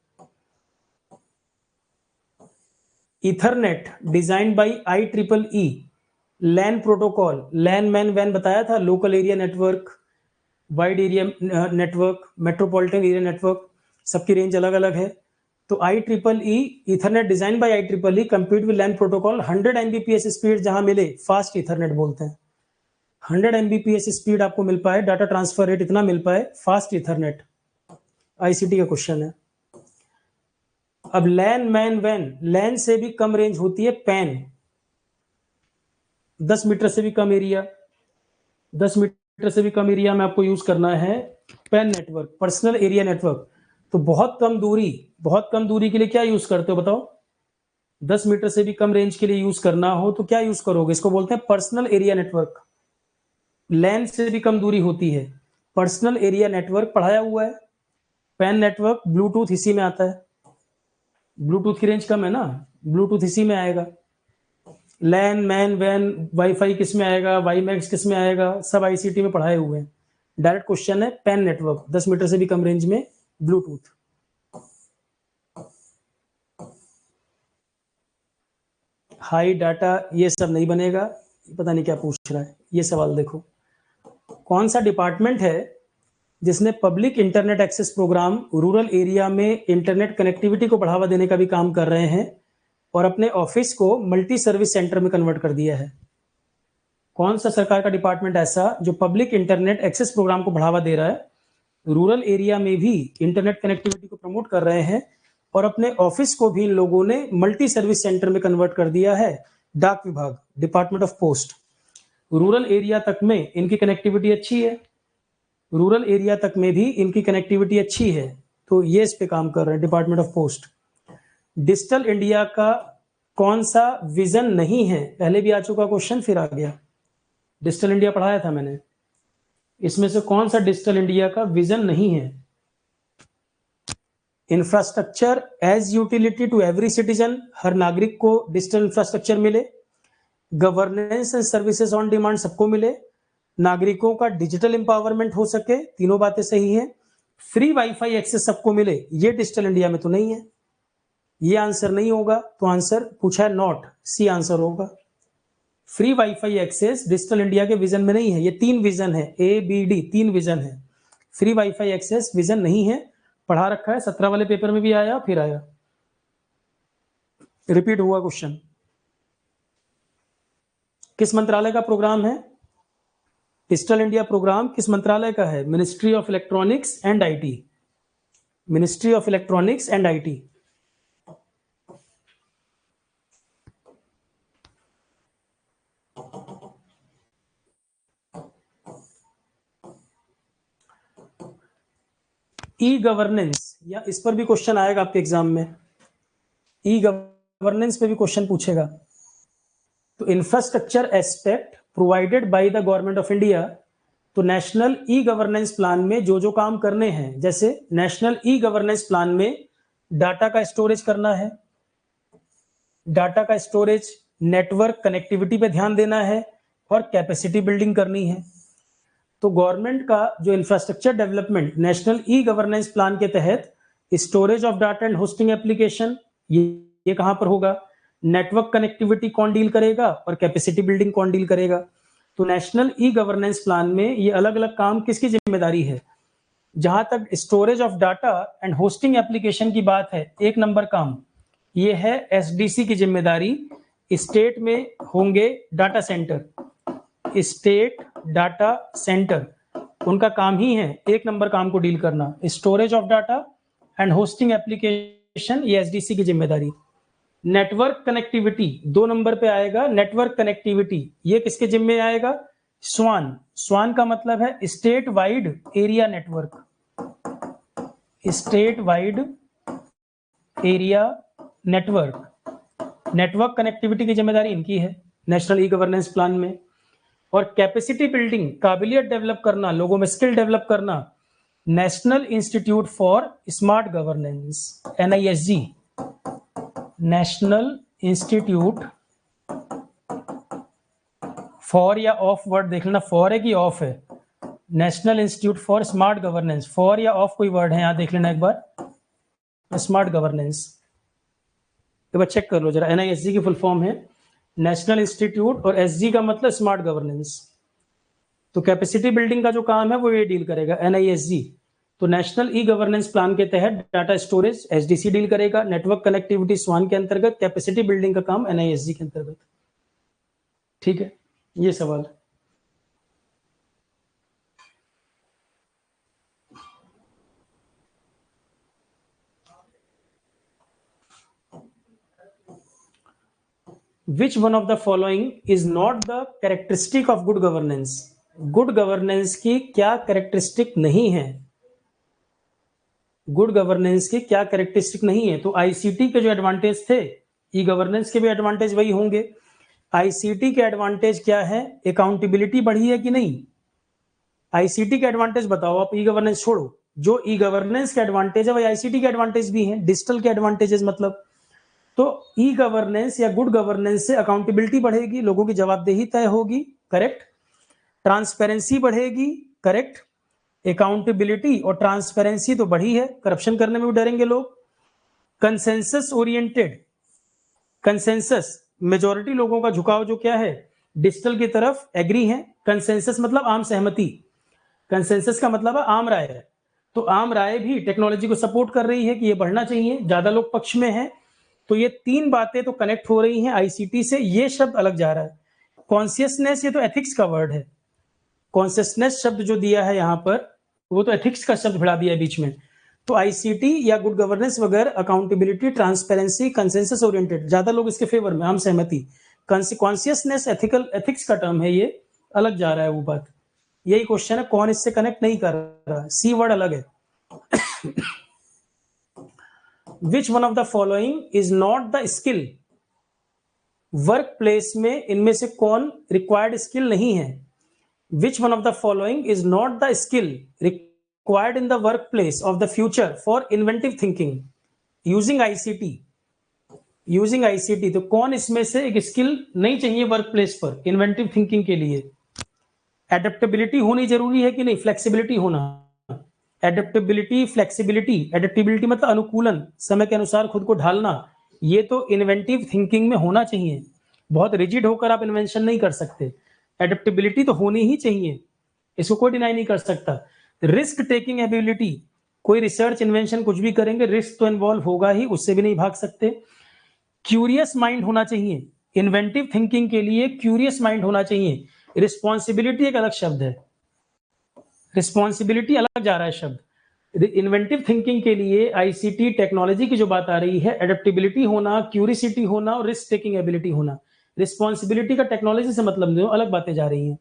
Ethernet designed by IEEE LAN protocol, LAN MAN वैन बताया था, local area network, wide area network, metropolitan area network, सबकी रेंज अलग अलग है। तो IEEE Ethernet design by IEEE compute with LAN protocol 100 Mbps speed जहां मिले, फास्ट इथरनेट बोलते हैं। 100 Mbps स्पीड आपको मिल पाए, डाटा ट्रांसफर रेट इतना मिल पाए, फास्ट इथरनेट, आईसीटी का क्वेश्चन है। अब लैन मैन वैन, लैन से भी कम रेंज होती है पैन, 10 मीटर से भी कम एरिया, 10 मीटर से भी कम एरिया में आपको यूज करना है pan network, personal area network. तो बहुत कम दूरी, बहुत कम दूरी के लिए क्या यूज करते हो बताओ? 10 मीटर से भी कम रेंज के लिए यूज करना हो तो क्या यूज करोगे? इसको बोलते हैं पर्सनल एरिया नेटवर्क। लैन से भी कम दूरी होती है, पर्सनल एरिया नेटवर्क पढ़ाया हुआ है। पैन नेटवर्क, ब्लूटूथ इसी में आता है, ब्लूटूथ की रेंज कम है ना, ब्लूटूथ इसी में आएगा। लैन मैन वैन वाईफाई किस में आएगा, वाई मैक्स किस में आएगा, सब आईसीटी में पढ़ाए हुए हैं। डायरेक्ट क्वेश्चन है, पैन नेटवर्क 10 मीटर से भी कम रेंज में ब्लूटूथ। हाई डाटा ये सब नहीं बनेगा, पता नहीं क्या पूछ रहा है ये सवाल। देखो, कौन सा डिपार्टमेंट है जिसने public internet access program rural area में इंटरनेट कनेक्टिविटी को बढ़ावा देने का भी काम कर रहे हैं और अपने ऑफिस को मल्टी सर्विस सेंटर में कन्वर्ट कर दिया है? कौन सा सरकार का डिपार्टमेंट ऐसा जो पब्लिक इंटरनेट एक्सेस प्रोग्राम को बढ़ावा दे रहा है, रूरल एरिया में भी इंटरनेट कनेक्टिविटी को प्रमोट कर रहे हैं और अपने ऑफिस को भी इन लोगों ने मल्टी सर्विस सेंटर में कन्वर्ट कर दिया है? डाक विभाग, department of post. Rural area तक में इनकी कनेक्टिविटी अच्छी है, रूरल एरिया तक में भी इनकी कनेक्टिविटी अच्छी है, तो ये इस पे काम कर रहे हैं, department of post. Digital India का कौन सा विजन नहीं है? पहले भी आ चुका क्वेश्चन, फिर आ गया। डिजिटल इंडिया पढ़ाया था मैंने, इसमें से कौन सा डिजिटल इंडिया का विजन नहीं है? Infrastructure as utility to every citizen, हर नागरिक को डिजिटल इंफ्रास्ट्रक्चर मिले। Governance and services on demand, सबको मिले। नागरिकों का डिजिटल एम्पावरमेंट हो सके, तीनों बातें सही हैं। फ्री वाईफाई एक्सेस सबको मिले, ये डिजिटल इंडिया में तो नहीं है। ये आंसर नहीं होगा, तो आंसर पूछा है नॉट, सी आंसर होगा। Free WiFi access digital India के विजन में नहीं है। ये 3 विजन है, ABD 3 विजन है, फ्री वाईफाई एक्सेस विजन नहीं है। पढ़ा रखा है, 17 वाले पेपर में भी आया, फिर आया, रिपीट हुआ क्वेश्चन। किस मंत्रालय का प्रोग्राम है? डिजिटल इंडिया प्रोग्राम किस मंत्रालय का है? Ministry of electronics and IT, ministry of electronics and IT. E governance, या इस पर भी क्वेश्चन आएगा आपके एग्जाम में, ई गवर्नेंस पे भी क्वेश्चन पूछेगा। तो infrastructure aspect provided by the government of India, तो नेशनल ई गवर्नेंस प्लान में जो जो काम करने हैं, जैसे नेशनल ई गवर्नेंस प्लान में डाटा का स्टोरेज करना है, डाटा का स्टोरेज, नेटवर्क कनेक्टिविटी पे ध्यान देना है, और कैपेसिटी बिल्डिंग करनी है। तो गवर्नमेंट का जो infrastructure development national e governance plan के तहत storage of data and hosting application, ये कहां पर होगा? नेटवर्क कनेक्टिविटी कौन डील करेगा, और कैपेसिटी बिल्डिंग कौन डील करेगा? तो नेशनल ई गवर्नेंस प्लान में ये अलग अलग काम किसकी जिम्मेदारी है? जहां तक storage of data and hosting application की बात है, 1 नंबर काम ये है SDC की जिम्मेदारी। स्टेट में होंगे data centre, state data centre, उनका काम ही है 1 नंबर काम को डील करना, storage of data and hosting application, ये SDC की जिम्मेदारी। नेटवर्क कनेक्टिविटी 2 नंबर पे आएगा, नेटवर्क कनेक्टिविटी ये किसके जिम्मे आएगा? स्वान, स्वान का मतलब है state wide area network, state wide area network, network connectivity की जिम्मेदारी इनकी है नेशनल ई गवर्नेंस प्लान में। और कैपेसिटी बिल्डिंग, काबिलियत डेवलप करना, लोगों में स्किल डेवलप करना, national institute for smart governance, NISG, national institute for, या ऑफ वर्ड देख लेना, फॉर है कि ऑफ है? National institute for smart governance, for या ऑफ कोई वर्ड है यहां देख लेना एक बार, स्मार्ट गवर्नेंस एक बार चेक कर लो जरा। NISG की फुल फॉर्म है नेशनल इंस्टीट्यूट, और SG का मतलब स्मार्ट गवर्नेंस। तो कैपेसिटी बिल्डिंग का जो काम है वो ये डील करेगा NISG। तो नेशनल ई गवर्नेंस प्लान के तहत डाटा स्टोरेज SDC डील करेगा, नेटवर्क कनेक्टिविटी स्वान के अंतर्गत, कैपेसिटी बिल्डिंग का काम NISG के अंतर्गत। ठीक है, ये सवाल। Which one of the following is not the characteristic of good governance? Good governance की क्या कैरेक्टरिस्टिक नहीं है? गुड गवर्नेंस की क्या कैरेक्टरिस्टिक नहीं है? तो ICT के जो एडवांटेज थे, ई गवर्नेंस के भी एडवांटेज वही होंगे। ICT के एडवांटेज क्या है? अकाउंटेबिलिटी बढ़ी है कि नहीं? ICT के एडवांटेज बताओ आप, ई गवर्नेंस छोड़ो। जो ई गवर्नेंस के एडवांटेज है वही ICT के एडवांटेज भी हैं, डिजिटल के एडवांटेजेस मतलब। तो ई गवर्नेंस या गुड गवर्नेंस से अकाउंटेबिलिटी बढ़ेगी, लोगों की जवाबदेही तय होगी, करेक्ट। ट्रांसपेरेंसी बढ़ेगी, करेक्ट। अकाउंटेबिलिटी और ट्रांसपेरेंसी तो बढ़ी है, करप्शन करने में भी डरेंगे लोग। कंसेंसस ओरिएंटेड, कंसेंसस मेजॉरिटी लोगों का झुकाव जो क्या है, डिजिटल की तरफ एग्री है। कंसेंसस मतलब आम सहमति, कंसेंसस का मतलब है आम राय है। तो आम राय भी टेक्नोलॉजी को सपोर्ट कर रही है कि ये बढ़ना चाहिए, ज्यादा लोग पक्ष में हैं। तो ये 3 बातें तो कनेक्ट हो रही हैं ICT से। ये शब्द अलग जा रहा है, कॉन्शियसनेस, ये तो एथिक्स का वर्ड है। कॉन्शियसनेस शब्द जो दिया है यहाँ पर, वो तो एथिक्स का शब्द भिड़ा दिया बीच में। तो ICT या गुड गवर्नेंस वगैरह अकाउंटेबिलिटी, ट्रांसपेरेंसी, कंसेंसस ओरिएंटेड, ज्यादा लोग इसके फेवर में, आम सहमति। कॉन्शियसनेस एथिकल एथिक्स का टर्म है, ये अलग जा रहा है वो बात। यही क्वेश्चन है, कौन इससे कनेक्ट नहीं कर रहा, सी वर्ड अलग है। Which one of the following is not the skill, work place में इनमें से कौन रिक्वायर्ड स्किल नहीं है। Which one of the following is not the skill required in the work place of the future for inventive thinking using ICT. Using ICT, तो कौन इसमें से एक स्किल नहीं चाहिए वर्क प्लेस पर इन्वेंटिव थिंकिंग के लिए। एडेप्टेबिलिटी होनी जरूरी है कि नहीं, फ्लेक्सिबिलिटी होना। एडेप्टेबिलिटी, फ्लेक्सिबिलिटी, एडेप्टेबिलिटी मतलब अनुकूलन, समय के अनुसार खुद को ढालना, ये तो इन्वेंटिव थिंकिंग में होना चाहिए। बहुत रिजिड होकर आप इन्वेंशन नहीं कर सकते, एडेप्टेबिलिटी तो होनी ही चाहिए, इसको कोई डिनाई नहीं कर सकता। रिस्क टेकिंग एबिलिटी, कोई रिसर्च इन्वेंशन कुछ भी करेंगे रिस्क तो इन्वॉल्व होगा ही, उससे भी नहीं भाग सकते। क्यूरियस माइंड होना चाहिए, इन्वेंटिव थिंकिंग के लिए क्यूरियस माइंड होना चाहिए। रिस्पॉन्सिबिलिटी एक अलग शब्द है, रिस्पॉन्सिबिलिटी अलग जा रहा है शब्द। इन्वेंटिव थिंकिंग के लिए आईसीटी टेक्नोलॉजी की जो बात आ रही है, एडेप्टेबिलिटी होना, क्यूरियसिटी होना और रिस्क टेकिंग एबिलिटी होना। रिस्पॉन्सिबिलिटी का टेक्नोलॉजी से मतलब नहीं, अलग बातें जा रही हैं।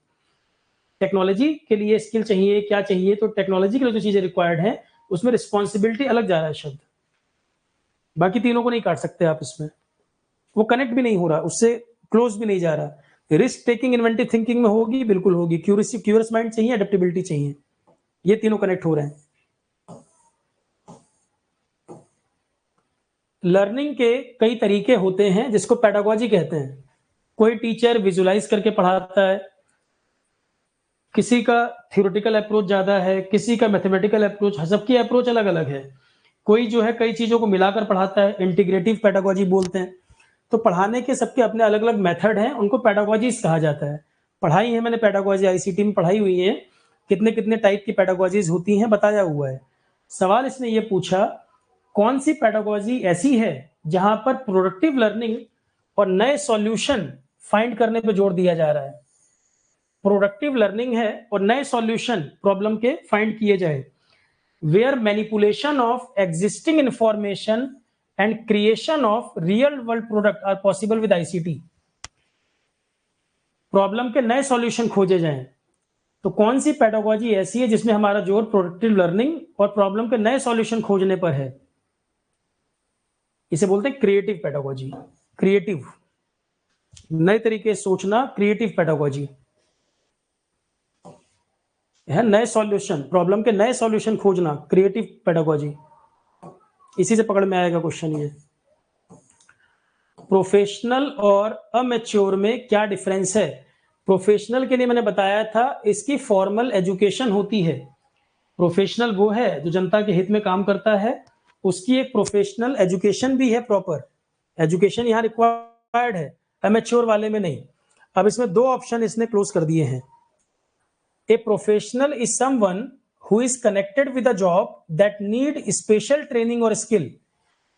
टेक्नोलॉजी के लिए स्किल चाहिए, क्या चाहिए, तो टेक्नोलॉजी के लिए जो चीजें रिक्वायर्ड है उसमें रिस्पॉन्सिबिलिटी अलग जा रहा है शब्द। बाकी तीनों को नहीं काट सकते आप इसमें, वो कनेक्ट भी नहीं हो रहा, उससे क्लोज भी नहीं जा रहा। रिस्क टेकिंग इन्वेंटिव थिंकिंग में होगी, बिल्कुल होगी। क्यूरियस माइंड चाहिए, एडेप्टेबिलिटी चाहिए, ये तीनों कनेक्ट हो रहे हैं। लर्निंग के कई तरीके होते हैं जिसको पेडागोजी कहते हैं। कोई टीचर विजुलाइज करके पढ़ाता है, किसी का थ्योरेटिकल अप्रोच ज्यादा है, किसी का मैथमेटिकल अप्रोच, सबकी अप्रोच अलग अलग है। कोई जो है कई चीजों को मिलाकर पढ़ाता है, इंटीग्रेटिव पेडागोजी बोलते हैं। तो पढ़ाने के सबके अपने अलग अलग मेथड हैं, उनको पेडागोजीज कहा जाता है। पढ़ाई है मैंने पेडागोजी, आईसीटी में पढ़ाई हुई है, कितने कितने टाइप की पेडागोजीज होती हैं बताया हुआ है। सवाल इसने ये पूछा, कौन सी पेडागोजी ऐसी है जहां पर प्रोडक्टिव लर्निंग और नए सॉल्यूशन फाइंड करने पर जोर दिया जा रहा है। प्रोडक्टिव लर्निंग है और नए सॉल्यूशन प्रॉब्लम के फाइंड किए जाए। Where manipulation of existing information and creation of real world product are possible with ICT। Problem के नए सॉल्यूशन खोजे जाएं, तो कौन सी पेडागोजी ऐसी है जिसमें हमारा जोर प्रोडक्टिव लर्निंग और प्रॉब्लम के नए सॉल्यूशन खोजने पर है। इसे बोलते हैं क्रिएटिव पेडागोजी। क्रिएटिव, नए तरीके सोचना, क्रिएटिव पेडागोजी है। नए सॉल्यूशन, प्रॉब्लम के नए सॉल्यूशन खोजना, क्रिएटिव पेडागोजी। इसी से पकड़ में आएगा क्वेश्चन ये। प्रोफेशनल और अमेच्योर में क्या डिफरेंस है। प्रोफेशनल के लिए मैंने बताया था इसकी फॉर्मल एजुकेशन होती है। प्रोफेशनल वो है जो जनता के हित में काम करता है, उसकी एक प्रोफेशनल एजुकेशन भी है, प्रॉपर एजुकेशन यहाँ रिक्वायर्ड है, अमेच्योर वाले में नहीं। अब इसमें दो ऑप्शन इसने क्लोज कर दिए हैं। A professional is someone who is connected with a job that need special training or skill,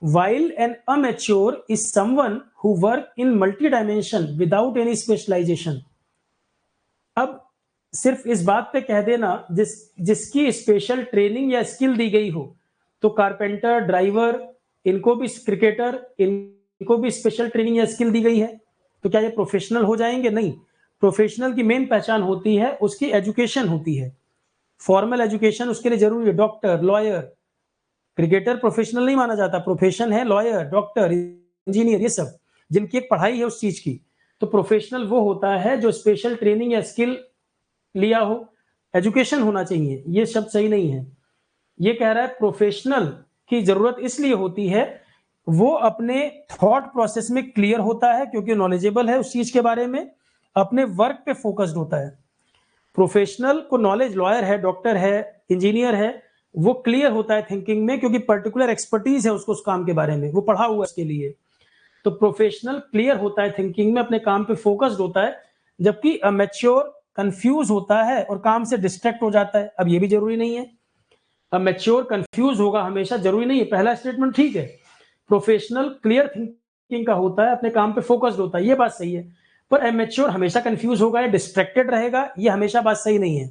while an amateur is someone who work in multi-dimension without any specialization। अब सिर्फ इस बात पे कह देना जिसकी स्पेशल ट्रेनिंग या स्किल दी गई हो, तो कारपेंटर, ड्राइवर, इनको भी, क्रिकेटर, इनको भी स्पेशल ट्रेनिंग या स्किल दी गई है, तो क्या ये प्रोफेशनल हो जाएंगे? नहीं। प्रोफेशनल की मेन पहचान होती है उसकी एजुकेशन होती है, फॉर्मल एजुकेशन उसके लिए जरूरी है। डॉक्टर, लॉयर, क्रिकेटर प्रोफेशनल नहीं माना जाता, प्रोफेशन है लॉयर, डॉक्टर, इंजीनियर, ये सब जिनकी एक पढ़ाई है उस चीज की। तो प्रोफेशनल वो होता है जो स्पेशल ट्रेनिंग या स्किल लिया हो, एजुकेशन होना चाहिए। ये शब्द सही नहीं है। ये कह रहा है प्रोफेशनल की जरूरत इसलिए होती है वो अपने थॉट प्रोसेस में क्लियर होता है क्योंकि नॉलेजेबल है उस चीज के बारे में, अपने वर्क पे फोकस्ड होता है। प्रोफेशनल को नॉलेज, लॉयर है, डॉक्टर है, इंजीनियर है, वो क्लियर होता है थिंकिंग में क्योंकि पर्टिकुलर एक्सपर्टीज है उसको उस काम के बारे में, वो पढ़ा हुआ इसके लिए। तो प्रोफेशनल क्लियर होता है थिंकिंग में, अपने काम पे फोकस्ड होता है, जबकि अमेच्योर कंफ्यूज होता है और काम से डिस्ट्रैक्ट हो जाता है। अब ये भी जरूरी नहीं है, अमेच्योर कंफ्यूज होगा हमेशा, जरूरी नहीं है। पहला स्टेटमेंट ठीक है, प्रोफेशनल क्लियर थिंकिंग का होता है, अपने काम पे फोकस्ड होता है, ये बात सही है। पर एमेच्योर हमेशा कंफ्यूज होगा या डिस्ट्रैक्टेड रहेगा, ये हमेशा बात सही नहीं है।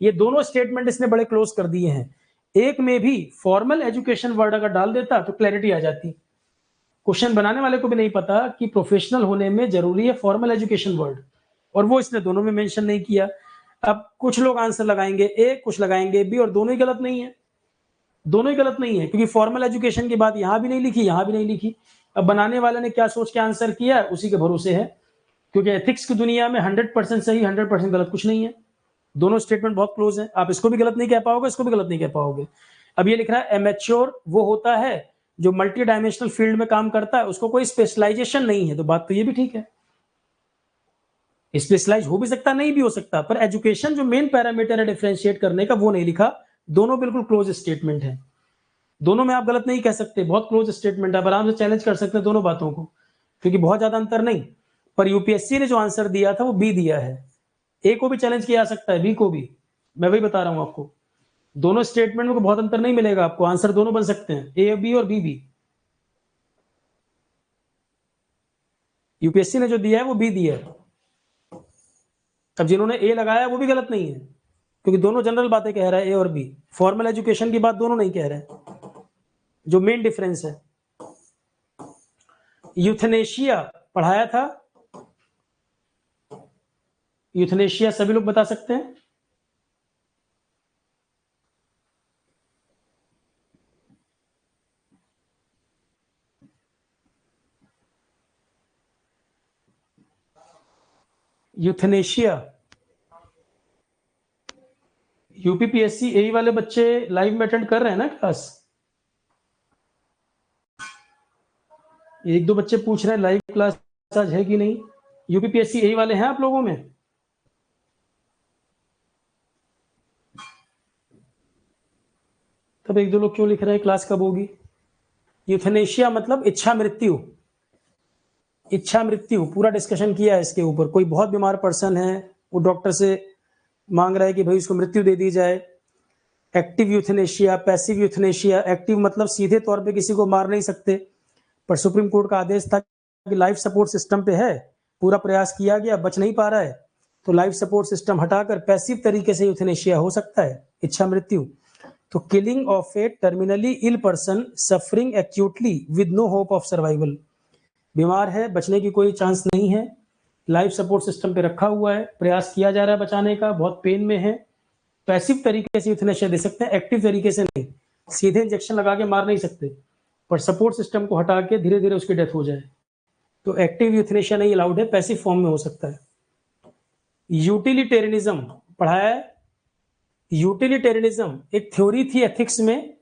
ये दोनों स्टेटमेंट इसने बड़े क्लोज कर दिए हैं। एक में भी फॉर्मल एजुकेशन वर्ड अगर डाल देता तो क्लैरिटी आ जाती, क्वेश्चन बनाने वाले को भी नहीं पता कि प्रोफेशनल होने में जरूरी है फॉर्मल एजुकेशन वर्ड, और वो इसने दोनों में मेंशन नहीं किया। अब कुछ लोग आंसर लगाएंगे ए, कुछ लगाएंगे बी, और दोनों ही गलत नहीं है, दोनों ही गलत नहीं है, क्योंकि फॉर्मल एजुकेशन की बात यहां भी नहीं लिखी, यहां भी नहीं लिखी। अब बनाने वाले ने क्या सोच के आंसर किया उसी के भरोसे है, क्योंकि एथिक्स की दुनिया में 100% सही 100% गलत कुछ नहीं है, दोनों स्टेटमेंट बहुत क्लोज है। आप इसको भी गलत नहीं कह पाओगे, इसको भी गलत नहीं कह पाओगे। अब ये लिख रहा है एमेच्योर वो होता है जो मल्टी डायमेंशनल फील्ड में काम करता है, उसको कोई स्पेशलाइजेशन नहीं है, तो बात तो ये भी ठीक है, स्पेशलाइज हो भी सकता नहीं भी हो सकता, पर एजुकेशन जो मेन पैरामीटर है डिफरेंशिएट करने का वो नहीं लिखा। दोनों बिल्कुल क्लोज स्टेटमेंट है, दोनों में आप गलत नहीं कह सकते, बहुत क्लोज स्टेटमेंट है, आप आराम से चैलेंज कर सकते हैं दोनों बातों को, क्योंकि बहुत ज्यादा अंतर नहीं। पर यूपीएससी ने जो आंसर दिया था वो बी दिया है, ए को भी चैलेंज किया जा सकता है, बी को भी, मैं वही बता रहा हूं आपको, दोनों स्टेटमेंट में बहुत अंतर नहीं मिलेगा आपको, आंसर दोनों बन सकते हैं, ए बी और बी बी। यूपीएससी ने जो दिया है वो बी दिया है। अब जिन्होंने ए लगाया वो भी गलत नहीं है, क्योंकि दोनों जनरल बातें कह रहा है ए और बी, फॉर्मल एजुकेशन की बात दोनों नहीं कह रहे, जो मेन डिफरेंस है। यूथनेशिया पढ़ाया था, यूथनेशिया सभी लोग बता सकते हैं? यूथनेशिया, यूपीपीएससी ए वाले बच्चे लाइव में अटेंड कर रहे हैं ना क्लास? एक दो बच्चे पूछ रहे हैं लाइव क्लास आज है कि नहीं, यूपीपीएससी ए वाले हैं आप लोगों में? तब एक दो लोग क्यों लिख रहे हैं क्लास कब होगी? यूथनेशिया मतलब इच्छा मृत्यु, इच्छा मृत्यु पूरा डिस्कशन किया है इसके ऊपर। कोई बहुत बीमार पर्सन है, वो डॉक्टर से मांग रहा है कि भाई उसको मृत्यु दे दी जाए। Active euthanasia, passive euthanasia. Active मतलब सीधे तौर पे किसी को मार नहीं सकते, पर सुप्रीम कोर्ट का आदेश था कि लाइफ सपोर्ट सिस्टम पे है, पूरा प्रयास किया गया, बच नहीं पा रहा है, तो लाइफ सपोर्ट सिस्टम हटाकर पैसिव तरीके से यूथनेशिया हो सकता है, इच्छा मृत्यु। तो killing of a terminally ill person suffering acutely with no hope of survival, बीमार है, बचने की कोई चांस नहीं है, लाइफ सपोर्ट सिस्टम पे रखा हुआ है, प्रयास किया जा रहा है बचाने का, बहुत पेन में है, पैसिव तरीके से यूथनेशिया दे सकते हैं, एक्टिव तरीके से नहीं, सीधे इंजेक्शन लगा के मार नहीं सकते, पर सपोर्ट सिस्टम को हटा के धीरे धीरे उसकी डेथ हो जाए, तो एक्टिव यूथनेशिया नहीं अलाउड है, पैसिव फॉर्म में हो सकता है। यूटिलिटेरियनिज्म पढ़ाया है। यूटिलिटेरियनिज्म एक थ्योरी थी एथिक्स में।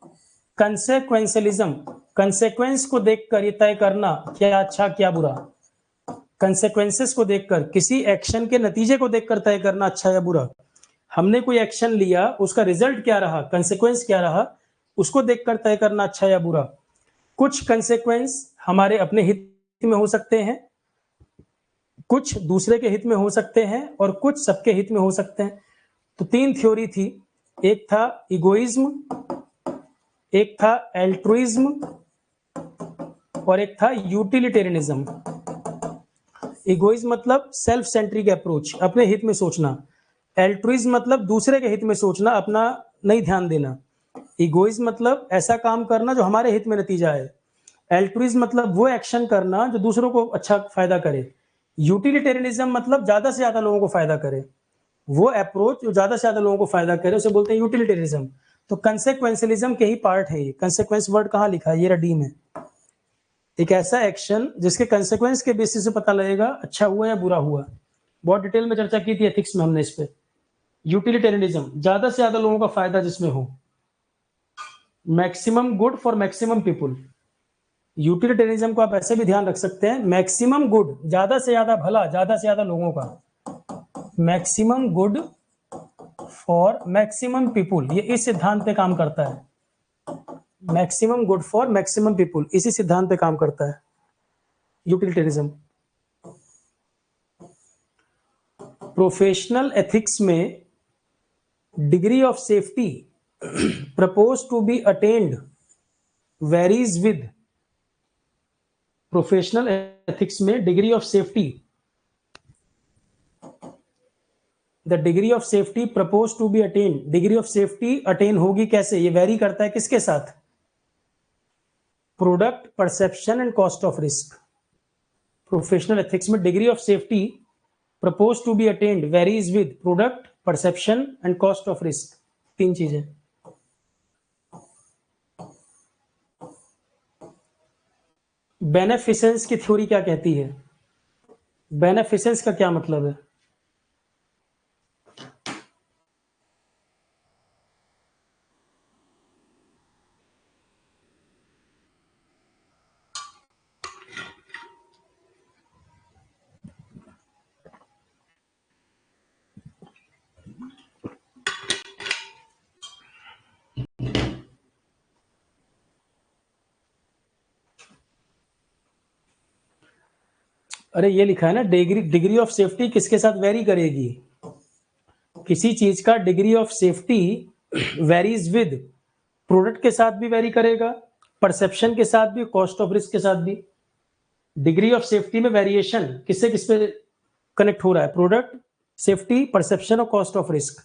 कंसेक्वेंशियलिज्म, कंसेक्वेंस को देखकर ये तय करना क्या अच्छा क्या बुरा, कंसेक्वेंसेस को देखकर, किसी एक्शन के नतीजे को देखकर तय करना अच्छा या बुरा। हमने कोई एक्शन लिया, उसका रिजल्ट क्या रहा, कंसेक्वेंस क्या रहा, उसको देखकर तय करना अच्छा या बुरा। कुछ कंसेक्वेंस हमारे अपने हित में हो सकते हैं, कुछ दूसरे के हित में हो सकते हैं, और कुछ सबके हित में हो सकते हैं। तो तीन थ्योरी थी, एक था इगोइज्म, एक था एल्ट्रुइज्म, और एक था यूटिलिटेरियनिज्म। इगोइज्म मतलब सेल्फ सेंट्रिक अप्रोच, अपने हित में सोचना। एल्ट्रुइज्म मतलब दूसरे के हित में सोचना, अपना नहीं ध्यान देना। इगोइज्म मतलब ऐसा काम करना जो हमारे हित में नतीजा है। एल्ट्रुइज्म मतलब वो एक्शन करना जो दूसरों को अच्छा फायदा करे। यूटिलिटेरियनिज्म मतलब ज्यादा से ज्यादा लोगों को फायदा करे, वो अप्रोच जो ज्यादा से ज्यादा लोगों को फायदा करे उसे बोलते हैं यूटिलिटेरियनिज्म। तो कंसेक्वेंशियलिज्म के ही पार्ट है ये। कंसेक्वेंस वर्ड कहाँ लिखा है, ये रडी में, एक ऐसा एक्शन जिसके कंसेक्वेंस के बेसिस से पता लगेगा अच्छा हुआ या बुरा हुआ। बहुत डिटेल में चर्चा की थी एथिक्स में हमने इस पे। यूटिलिटेरियनिज्म ज्यादा से ज्यादा लोगों का फायदा जिसमें हो, maximum good for maximum people. Utilitarianism को आप ऐसे भी ध्यान रख सकते हैं, मैक्सिमम गुड, ज्यादा से ज्यादा भला, ज्यादा से ज्यादा लोगों का, maximum good for maximum people, ये इस सिद्धांत पे काम करता है। Maximum good for maximum people, इसी सिद्धांत पे काम करता है यूटिलिटेरिज्म। प्रोफेशनल एथिक्स में degree of safety propose to be attained varies with, professional ethics में degree of safety, the degree of safety propose to be attain, degree of safety attain होगी कैसे, ये वेरी करता है किसके साथ, product perception and cost of risk. Professional ethics में degree of safety propose to be attained varies with product perception and cost of risk. 3 चीजें। बेनेफिसेंस की थ्योरी क्या कहती है? बेनेफिसेंस का क्या मतलब है? अरे ये लिखा है ना, डिग्री ऑफ सेफ्टी किसके साथ वेरी करेगी? किसी चीज का degree of safety varies with product के साथ भी वेरी करेगा, परसेप्शन के साथ भी, कॉस्ट ऑफ रिस्क के साथ भी। डिग्री ऑफ सेफ्टी में वेरिएशन किससे किस पे कनेक्ट हो रहा है? प्रोडक्ट, सेफ्टी, परसेप्शन और कॉस्ट ऑफ रिस्क।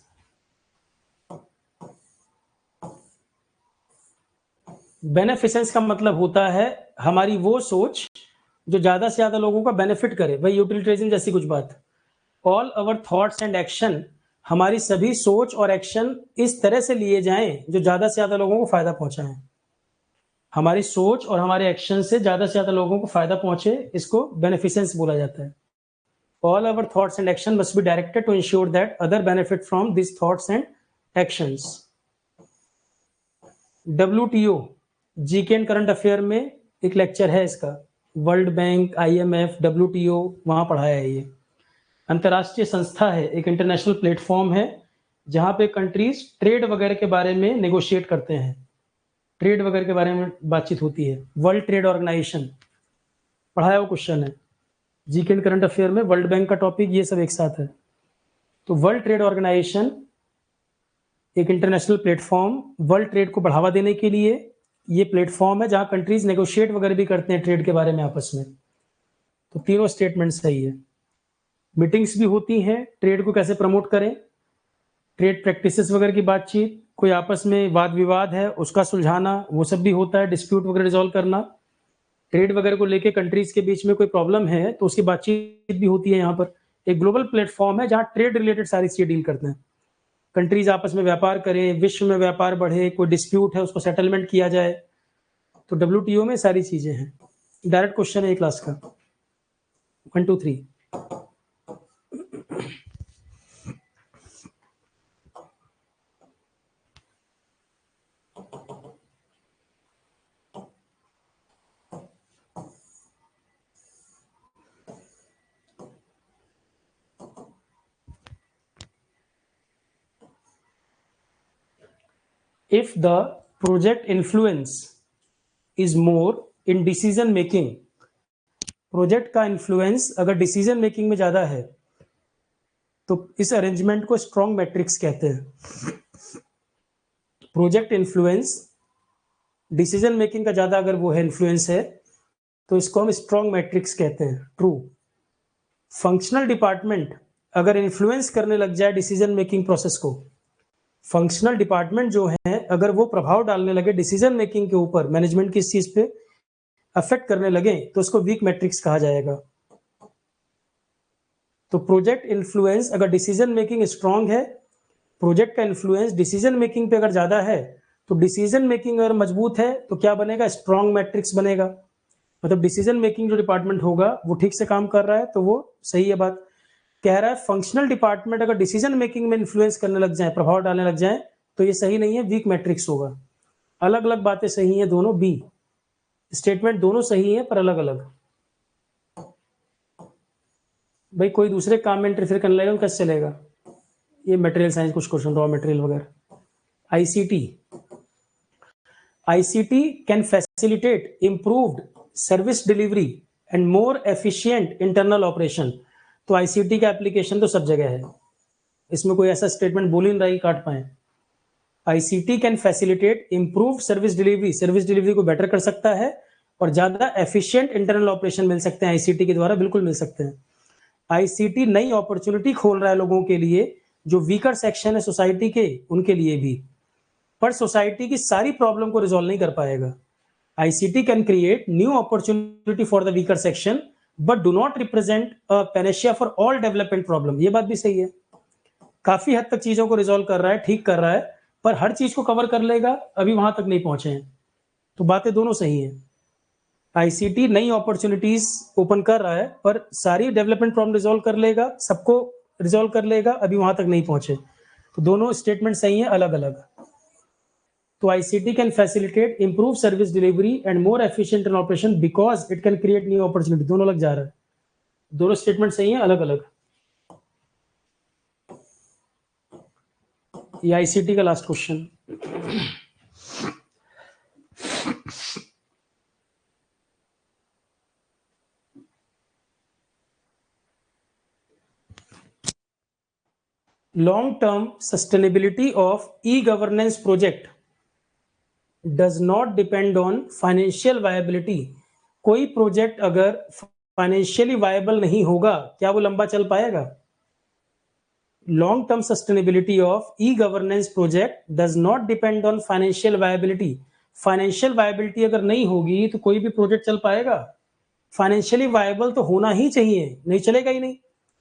बेनेफिसेंस का मतलब होता है हमारी वो सोच जो ज्यादा से ज्यादा लोगों का बेनिफिट करे, भाई यूटिलिटेरियन जैसी कुछ बात। All our thoughts and action, हमारी सभी सोच और एक्शन इस तरह से लिए जाएं जो ज्यादा से ज्यादा लोगों को फायदा पहुंचाएं। हमारी सोच और हमारे एक्शन से ज्यादा लोगों को फायदा पहुंचे, इसको बेनिफिसेंस बोला जाता है। All our thoughts and action must be directed to ensure that other benefit from this thoughts and actions. WTO GK and current affair में एक लेक्चर है इसका, वर्ल्ड बैंक, IMF, WTO, वहां पढ़ाया है। ये अंतर्राष्ट्रीय संस्था है, एक इंटरनेशनल प्लेटफॉर्म है जहां पे कंट्रीज ट्रेड वगैरह के बारे में नेगोशिएट करते हैं, ट्रेड वगैरह के बारे में बातचीत होती है। वर्ल्ड ट्रेड ऑर्गेनाइजेशन पढ़ाया हुआ क्वेश्चन है जीके एंड करंट अफेयर में। वर्ल्ड बैंक का टॉपिक ये सब एक साथ है। तो वर्ल्ड ट्रेड ऑर्गेनाइजेशन एक इंटरनेशनल प्लेटफॉर्म, वर्ल्ड ट्रेड को बढ़ावा देने के लिए ये प्लेटफॉर्म है जहां कंट्रीज नेगोशिएट वगैरह भी करते हैं ट्रेड के बारे में आपस में। तो तीनों स्टेटमेंट सही है। मीटिंग्स भी होती हैं, ट्रेड को कैसे प्रमोट करें, ट्रेड प्रैक्टिसेस वगैरह की बातचीत, कोई आपस में वाद विवाद है उसका सुलझाना, वो सब भी होता है, डिस्प्यूट वगैरह रिजॉल्व करना। ट्रेड वगैरह को लेके कंट्रीज के बीच में कोई प्रॉब्लम है तो उसकी बातचीत भी होती है। यहाँ पर एक ग्लोबल प्लेटफॉर्म है जहाँ ट्रेड रिलेटेड सारी चीजें डील करते हैं। कंट्रीज आपस में व्यापार करें, विश्व में व्यापार बढ़े, कोई डिस्प्यूट है उसको सेटलमेंट किया जाए। तो WTO में सारी चीजें हैं। डायरेक्ट क्वेश्चन है क्लास का 1 2 3। If the project influence is more in decision making, project का इन्फ्लुएंस अगर डिसीजन मेकिंग में ज्यादा है तो इस अरेंजमेंट को स्ट्रॉन्ग मैट्रिक्स कहते हैं। प्रोजेक्ट इन्फ्लुएंस डिसीजन मेकिंग का ज्यादा अगर वो है इन्फ्लुएंस है तो इसको हम स्ट्रॉन्ग मैट्रिक्स कहते हैं। ट्रू। फंक्शनल डिपार्टमेंट अगर इन्फ्लुएंस करने लग जाए डिसीजन मेकिंग प्रोसेस को, फंक्शनल डिपार्टमेंट जो है अगर वो प्रभाव डालने लगे डिसीजन मेकिंग के ऊपर, मैनेजमेंट की इस चीज पे अफेक्ट करने लगे तो उसको वीक मैट्रिक्स कहा जाएगा। तो प्रोजेक्ट इन्फ्लुएंस अगर डिसीजन मेकिंग स्ट्रांग है, प्रोजेक्ट का इन्फ्लुएंस डिसीजन मेकिंग पे अगर ज्यादा है तो डिसीजन मेकिंग अगर मजबूत है तो क्या बनेगा? स्ट्रांग मैट्रिक्स बनेगा। मतलब डिसीजन मेकिंग जो डिपार्टमेंट होगा वो ठीक से काम कर रहा है तो वो सही है। बात कह रहा है फंक्शनल डिपार्टमेंट अगर डिसीजन मेकिंग में इन्फ्लुएंस करने लग जाए, प्रभाव डालने लग जाए तो ये सही नहीं है, वीक मैट्रिक्स होगा। अलग अलग बातें सही हैं दोनों, बी स्टेटमेंट दोनों सही है पर अलग अलग। भाई कोई दूसरे काम में इंटरफेयर करने लगेगा कैसे चलेगा? ये मटेरियल साइंस कुछ क्वेश्चन, रॉ मटेरियल वगैरह। ICT can facilitate improved service delivery and more efficient internal operation. तो आईसीटी का एप्लीकेशन तो सब जगह है, इसमें कोई ऐसा स्टेटमेंट बोल ही नहीं रहा कि काट पाए। ICT can facilitate improve service delivery, service delivery को बेटर कर सकता है और ज्यादा एफिशिएंट इंटरनल ऑपरेशन मिल सकते हैं आईसीटी के द्वारा, बिल्कुल मिल सकते हैं। आईसीटी नई अपॉर्चुनिटी खोल रहा है लोगों के लिए जो वीकर सेक्शन है सोसाइटी के, उनके लिए भी, पर सोसाइटी की सारी प्रॉब्लम को रिजॉल्व नहीं कर पाएगा। ICT can create new opportunity for the weaker section but do not represent a panacea for all development problem. ये बात भी सही है, काफी हद तक चीजों को रिजॉल्व कर रहा है, ठीक कर रहा है, पर हर चीज को कवर कर लेगा, अभी वहां तक नहीं पहुंचे हैं। तो बातें दोनों सही हैं। आईसीटी नई अपॉर्चुनिटीज ओपन कर रहा है, पर सारी डेवलपमेंट प्रॉब्लम रिजॉल्व कर लेगा, सबको रिजॉल्व कर लेगा, अभी वहां तक नहीं पहुंचे। तो दोनों स्टेटमेंट सही है, अलग अलग। तो ICT can facilitate improve service delivery and more efficient in operation because it can create new opportunity. दोनों लग जा रहा है, दोनों स्टेटमेंट सही है, अलग अलग। ये ICT का last question. long term sustainability of e-governance project does not depend on financial viability. कोई प्रोजेक्ट अगर फाइनेंशियली वायबल नहीं होगा, क्या वो लंबा चल पाएगा? Long term sustainability of e governance project does not depend on financial viability. Financial viability अगर नहीं होगी तो कोई भी प्रोजेक्ट चल पाएगा? फाइनेंशियली वायबल तो होना ही चाहिए, नहीं चलेगा ही नहीं।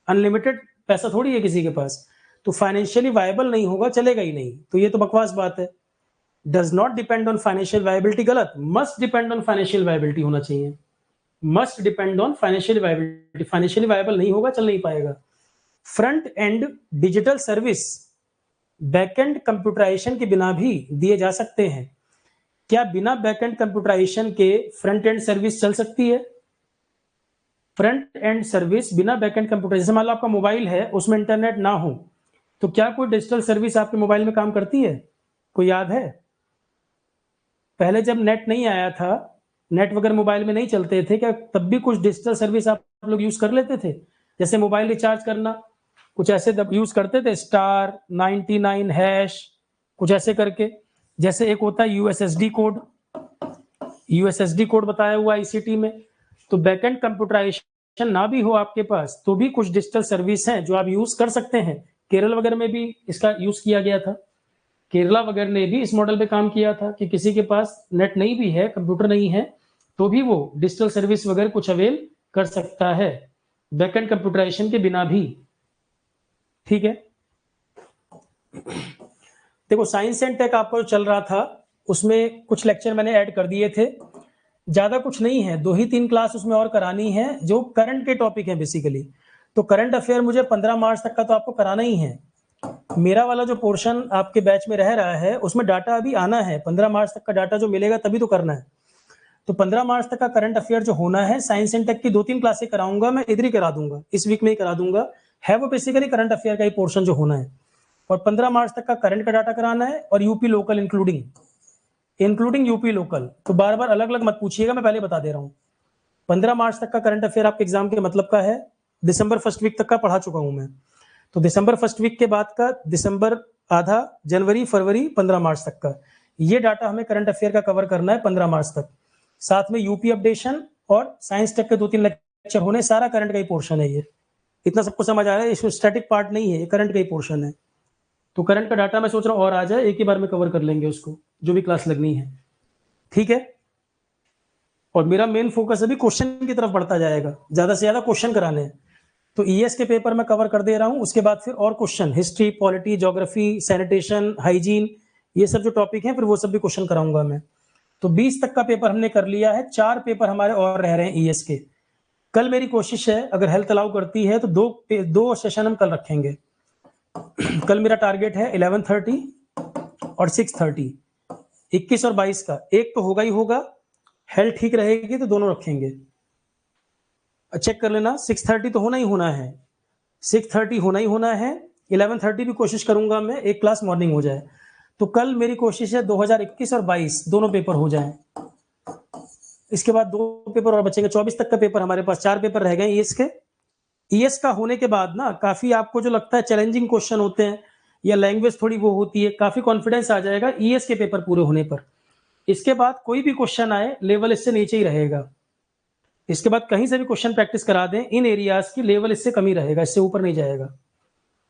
अनलिमिटेड पैसा थोड़ी है किसी के पास, तो फाइनेंशियली वायबल नहीं होगा, चलेगा ही नहीं। तो ये तो बकवास बात है। Does not depend on financial viability गलत, must depend on financial viability होना चाहिए। Must depend on financial viability, financially viable नहीं होगा, चल नहीं पाएगा। Front end digital service backend computerisation के बिना भी दिए जा सकते हैं। क्या बिना बैकएंड कंप्यूटराइजेशन के फ्रंट एंड सर्विस चल सकती है? फ्रंट एंड सर्विस बिना बैकएंड कंप्यूटर, जैसे मान लो आपका मोबाइल है, उसमें इंटरनेट ना हो, तो क्या कोई डिजिटल सर्विस आपके मोबाइल में काम करती है? कोई याद है? पहले जब नेट नहीं आया था, नेट वगैरह मोबाइल में नहीं चलते थे, क्या तब भी कुछ डिजिटल सर्विस आप लोग यूज कर लेते थे? जैसे मोबाइल रिचार्ज करना, कुछ ऐसे यूज करते थे, *99# कुछ ऐसे करके। जैसे एक होता है यूएसएसडी कोड, यूएसएसडी कोड बताया हुआ आईसीटी में। तो बैकएंड कंप्यूटराइजेशन ना भी हो आपके पास, तो भी कुछ डिजिटल सर्विस हैं जो आप यूज कर सकते हैं। केरल वगैरह में भी इसका यूज किया गया था, केरला वगैरह ने भी इस मॉडल पे काम किया था कि किसी के पास नेट नहीं भी है, कंप्यूटर नहीं है, तो भी वो डिजिटल सर्विस वगैरह कुछ अवेल कर सकता है बैकएंड कंप्यूटराइजेशन के बिना भी। ठीक है, देखो साइंस एंड टेक आपको चल रहा था, उसमें कुछ लेक्चर मैंने ऐड कर दिए थे, ज्यादा कुछ नहीं है, 2 ही 3 क्लास उसमें और करानी है जो करंट के टॉपिक है बेसिकली। तो करंट अफेयर मुझे 15 मार्च तक का तो आपको कराना ही है। मेरा वाला जो पोर्शन आपके बैच में रह रहा है उसमें डाटा अभी आना है, 15 मार्च तक का डाटा जो मिलेगा तभी तो करना है। तो 15 मार्च तक का करंट अफेयर जो होना है, साइंस एंड टेक की 2-3 क्लासें कराऊंगा मैं, इधर ही करा दूंगा, इस वीक में ही करा दूंगा। है वो बेसिकली करंट अफेयर का ही पोर्शन जो होना है, और 15 मार्च तक का करंट का डाटा कराना है, और UP local including UP local. तो बार बार अलग अलग मत पूछिएगा, मैं पहले बता दे रहा हूँ। 15 मार्च तक का करंट अफेयर आपके एग्जाम के मतलब का है, दिसंबर फर्स्ट वीक तक का पढ़ा चुका हूं मैं। तो दिसंबर फर्स्ट वीक के बाद का दिसंबर आधा, जनवरी फरवरी 15 मार्च तक का, ये डाटा हमें करंट अफेयर का कवर करना है 15 मार्च तक। साथ में यूपी अपडेशन और साइंस टेक के 2-3 लेक्चर होने, सारा करंट का ही पोर्शन है ये। इतना सबको समझ आ रहा है? इसमें स्टैटिक पार्ट नहीं है, ये करंट का ही पोर्शन है। तो करंट का डाटा मैं सोच रहा हूँ और आ जाए, एक ही बार में कवर कर लेंगे उसको, जो भी क्लास लगनी है। ठीक है, और मेरा मेन फोकस अभी क्वेश्चन की तरफ बढ़ता जाएगा, ज्यादा से ज्यादा क्वेश्चन कराने हैं। तो ईएस के पेपर में कवर कर दे रहा हूं, उसके बाद फिर और question, history, polity, geography, sanitation, hygiene, ये सब जो टॉपिक हैं, फिर वो सब भी क्वेश्चन कराऊंगा मैं। तो 20 तक का पेपर हमने कर लिया है, 4 पेपर हमारे और रह रहे हैं ईएस के। कल मेरी कोशिश है, अगर हेल्थ अलाउ करती है तो दो सेशन हम कल रखेंगे। कल मेरा टारगेट है 11:30 और 6:30, 21 और 22 का एक तो होगा ही होगा, हेल्थ ठीक रहेगी तो दोनों रखेंगे। चेक कर लेना, 6:30 तो होना ही होना है, 6:30 होना ही होना है, 11:30 भी कोशिश करूंगा मैं, एक क्लास मॉर्निंग हो जाए। तो कल मेरी कोशिश है 2021 और 22 दोनों पेपर हो जाएं। इसके बाद 2 पेपर और बचेंगे, 24 तक का पेपर हमारे पास, 4 पेपर रह गए ईएस के। ईएस का होने के बाद ना, काफी आपको जो लगता है चैलेंजिंग क्वेश्चन होते हैं या लैंग्वेज थोड़ी वो होती है, काफी कॉन्फिडेंस आ जाएगा ईएस के पेपर पूरे होने पर। इसके बाद कोई भी क्वेश्चन आए, लेवल इससे नीचे ही रहेगा। इसके बाद कहीं से भी क्वेश्चन प्रैक्टिस करा दें, इन एरियाज की लेवल इससे कम ही रहेगा, इससे ऊपर नहीं जाएगा।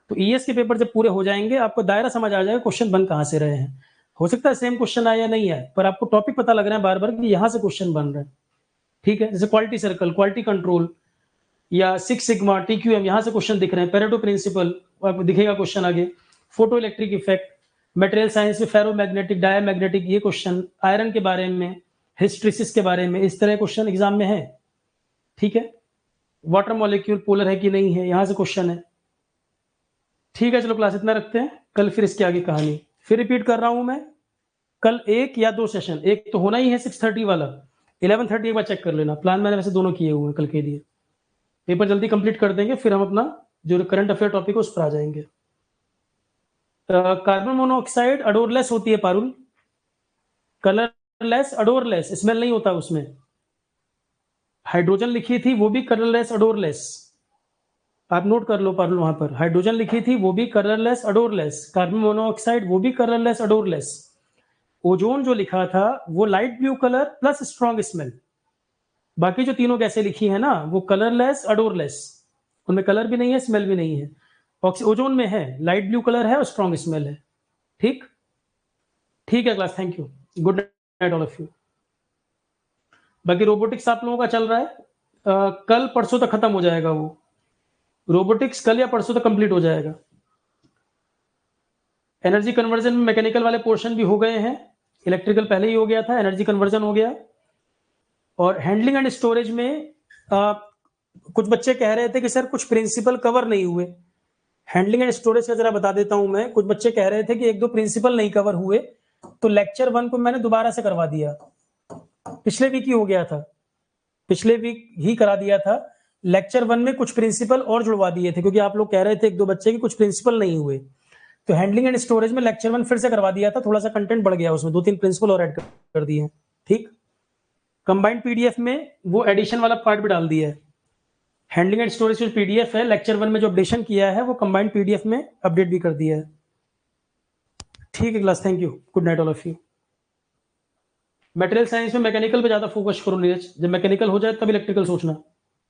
तो ईएस के पेपर जब पूरे हो जाएंगे, आपको दायरा समझ आ जाएगा क्वेश्चन बन कहां से रहे हैं। हो सकता है सेम क्वेश्चन आए या नहीं आए, पर आपको टॉपिक पता लग रहा है बार बार कि यहाँ से क्वेश्चन बन रहा है, ठीक है। जैसे क्वालिटी सर्कल, क्वालिटी कंट्रोल या सिक्स सिग्मा, TQM, यहाँ से क्वेश्चन दिख रहे हैं। पेरेटो प्रिंसिपल आपको दिखेगा क्वेश्चन आगे। Photo electric effect, material science में फेरोमैग्नेटिक, डायमैग्नेटिक, ये क्वेश्चन आयरन के बारे में, हिस्ट्रीसिस के बारे में, इस तरह क्वेश्चन एग्जाम में है, ठीक है। वाटर मॉलिक्यूल पोलर है कि नहीं है, यहाँ से क्वेश्चन है, ठीक है। चलो क्लास इतना रखते हैं, कल फिर इसके आगे कहानी। फिर रिपीट कर रहा हूं मैं, कल 1 या 2 सेशन, एक तो होना ही है 6:30 वाला, 11:30 एक बार चेक कर लेना। प्लान मैंने वैसे दोनों किए हुए हैं कल के लिए। पेपर जल्दी कंप्लीट कर देंगे, फिर हम अपना जो करंट अफेयर टॉपिक है उस पर आ जाएंगे। कार्बन मोनोऑक्साइड अडोरलेस होती है पारुल, कलरलेस, अडोरलेस, स्मेल नहीं होता उसमें। हाइड्रोजन लिखी थी वो भी कलरलेस अडोरलेस, आप नोट कर लो पारुल, वहां पर हाइड्रोजन लिखी थी वो भी कलरलेस अडोरलेस, कार्बन मोनोऑक्साइड वो भी कलरलेस अडोरलेस। ओजोन जो लिखा था वो light blue colour plus strong smell. बाकी जो तीनों गैसें लिखी है ना वो कलरलेस अडोरलेस, उनमें कलर भी नहीं है, स्मेल भी नहीं है। ओजोन में है, लाइट ब्लू कलर है और स्ट्रॉन्ग स्मेल है, ठीक। ठीक है class, thank you, good night all of you. बाकी रोबोटिक्स आप लोगों का चल रहा है, कल परसों तक खत्म हो जाएगा वो रोबोटिक्स, कल या परसों तक कंप्लीट हो जाएगा। एनर्जी कन्वर्जन में मैकेनिकल वाले पोर्शन भी हो गए हैं, इलेक्ट्रिकल पहले ही हो गया था, एनर्जी कन्वर्जन हो गया। और हैंडलिंग एंड स्टोरेज में कुछ बच्चे कह रहे थे कि सर कुछ प्रिंसिपल कवर नहीं हुए। हैंडलिंग एंड स्टोरेज का जरा बता देता हूं मैं। कुछ बच्चे कह रहे थे कि 1-2 प्रिंसिपल नहीं कवर हुए, तो लेक्चर 1 को मैंने दोबारा से करवा दिया। पिछले वीक ही हो गया था, पिछले वीक ही करा दिया था। लेक्चर 1 में कुछ प्रिंसिपल और जुड़वा दिए थे, क्योंकि आप लोग कह रहे थे 1-2 बच्चे कि कुछ प्रिंसिपल नहीं हुए। तो हैंडलिंग एंड स्टोरेज में लेक्चर 1 फिर से करवा दिया था, थोड़ा सा कंटेंट बढ़ गया उसमें, 2-3 प्रिंसिपल और ऐड कर दिए, ठीक। कंबाइंड पीडीएफ में वो एडिशन वाला पार्ट भी डाल दिया है। हैंडलिंग एंड स्टोरेज जो पीडीएफ है, लेक्चर 1 में जो अपडेशन किया है वो कंबाइंड पीडीएफ में अपडेट भी कर दिया है, ठीक है class, thank you, good night all of you. Material science में मैकेनिकल पे ज्यादा फोकस करो नीरज, जब मैकेनिकल हो जाए तब इलेक्ट्रिकल सोचना।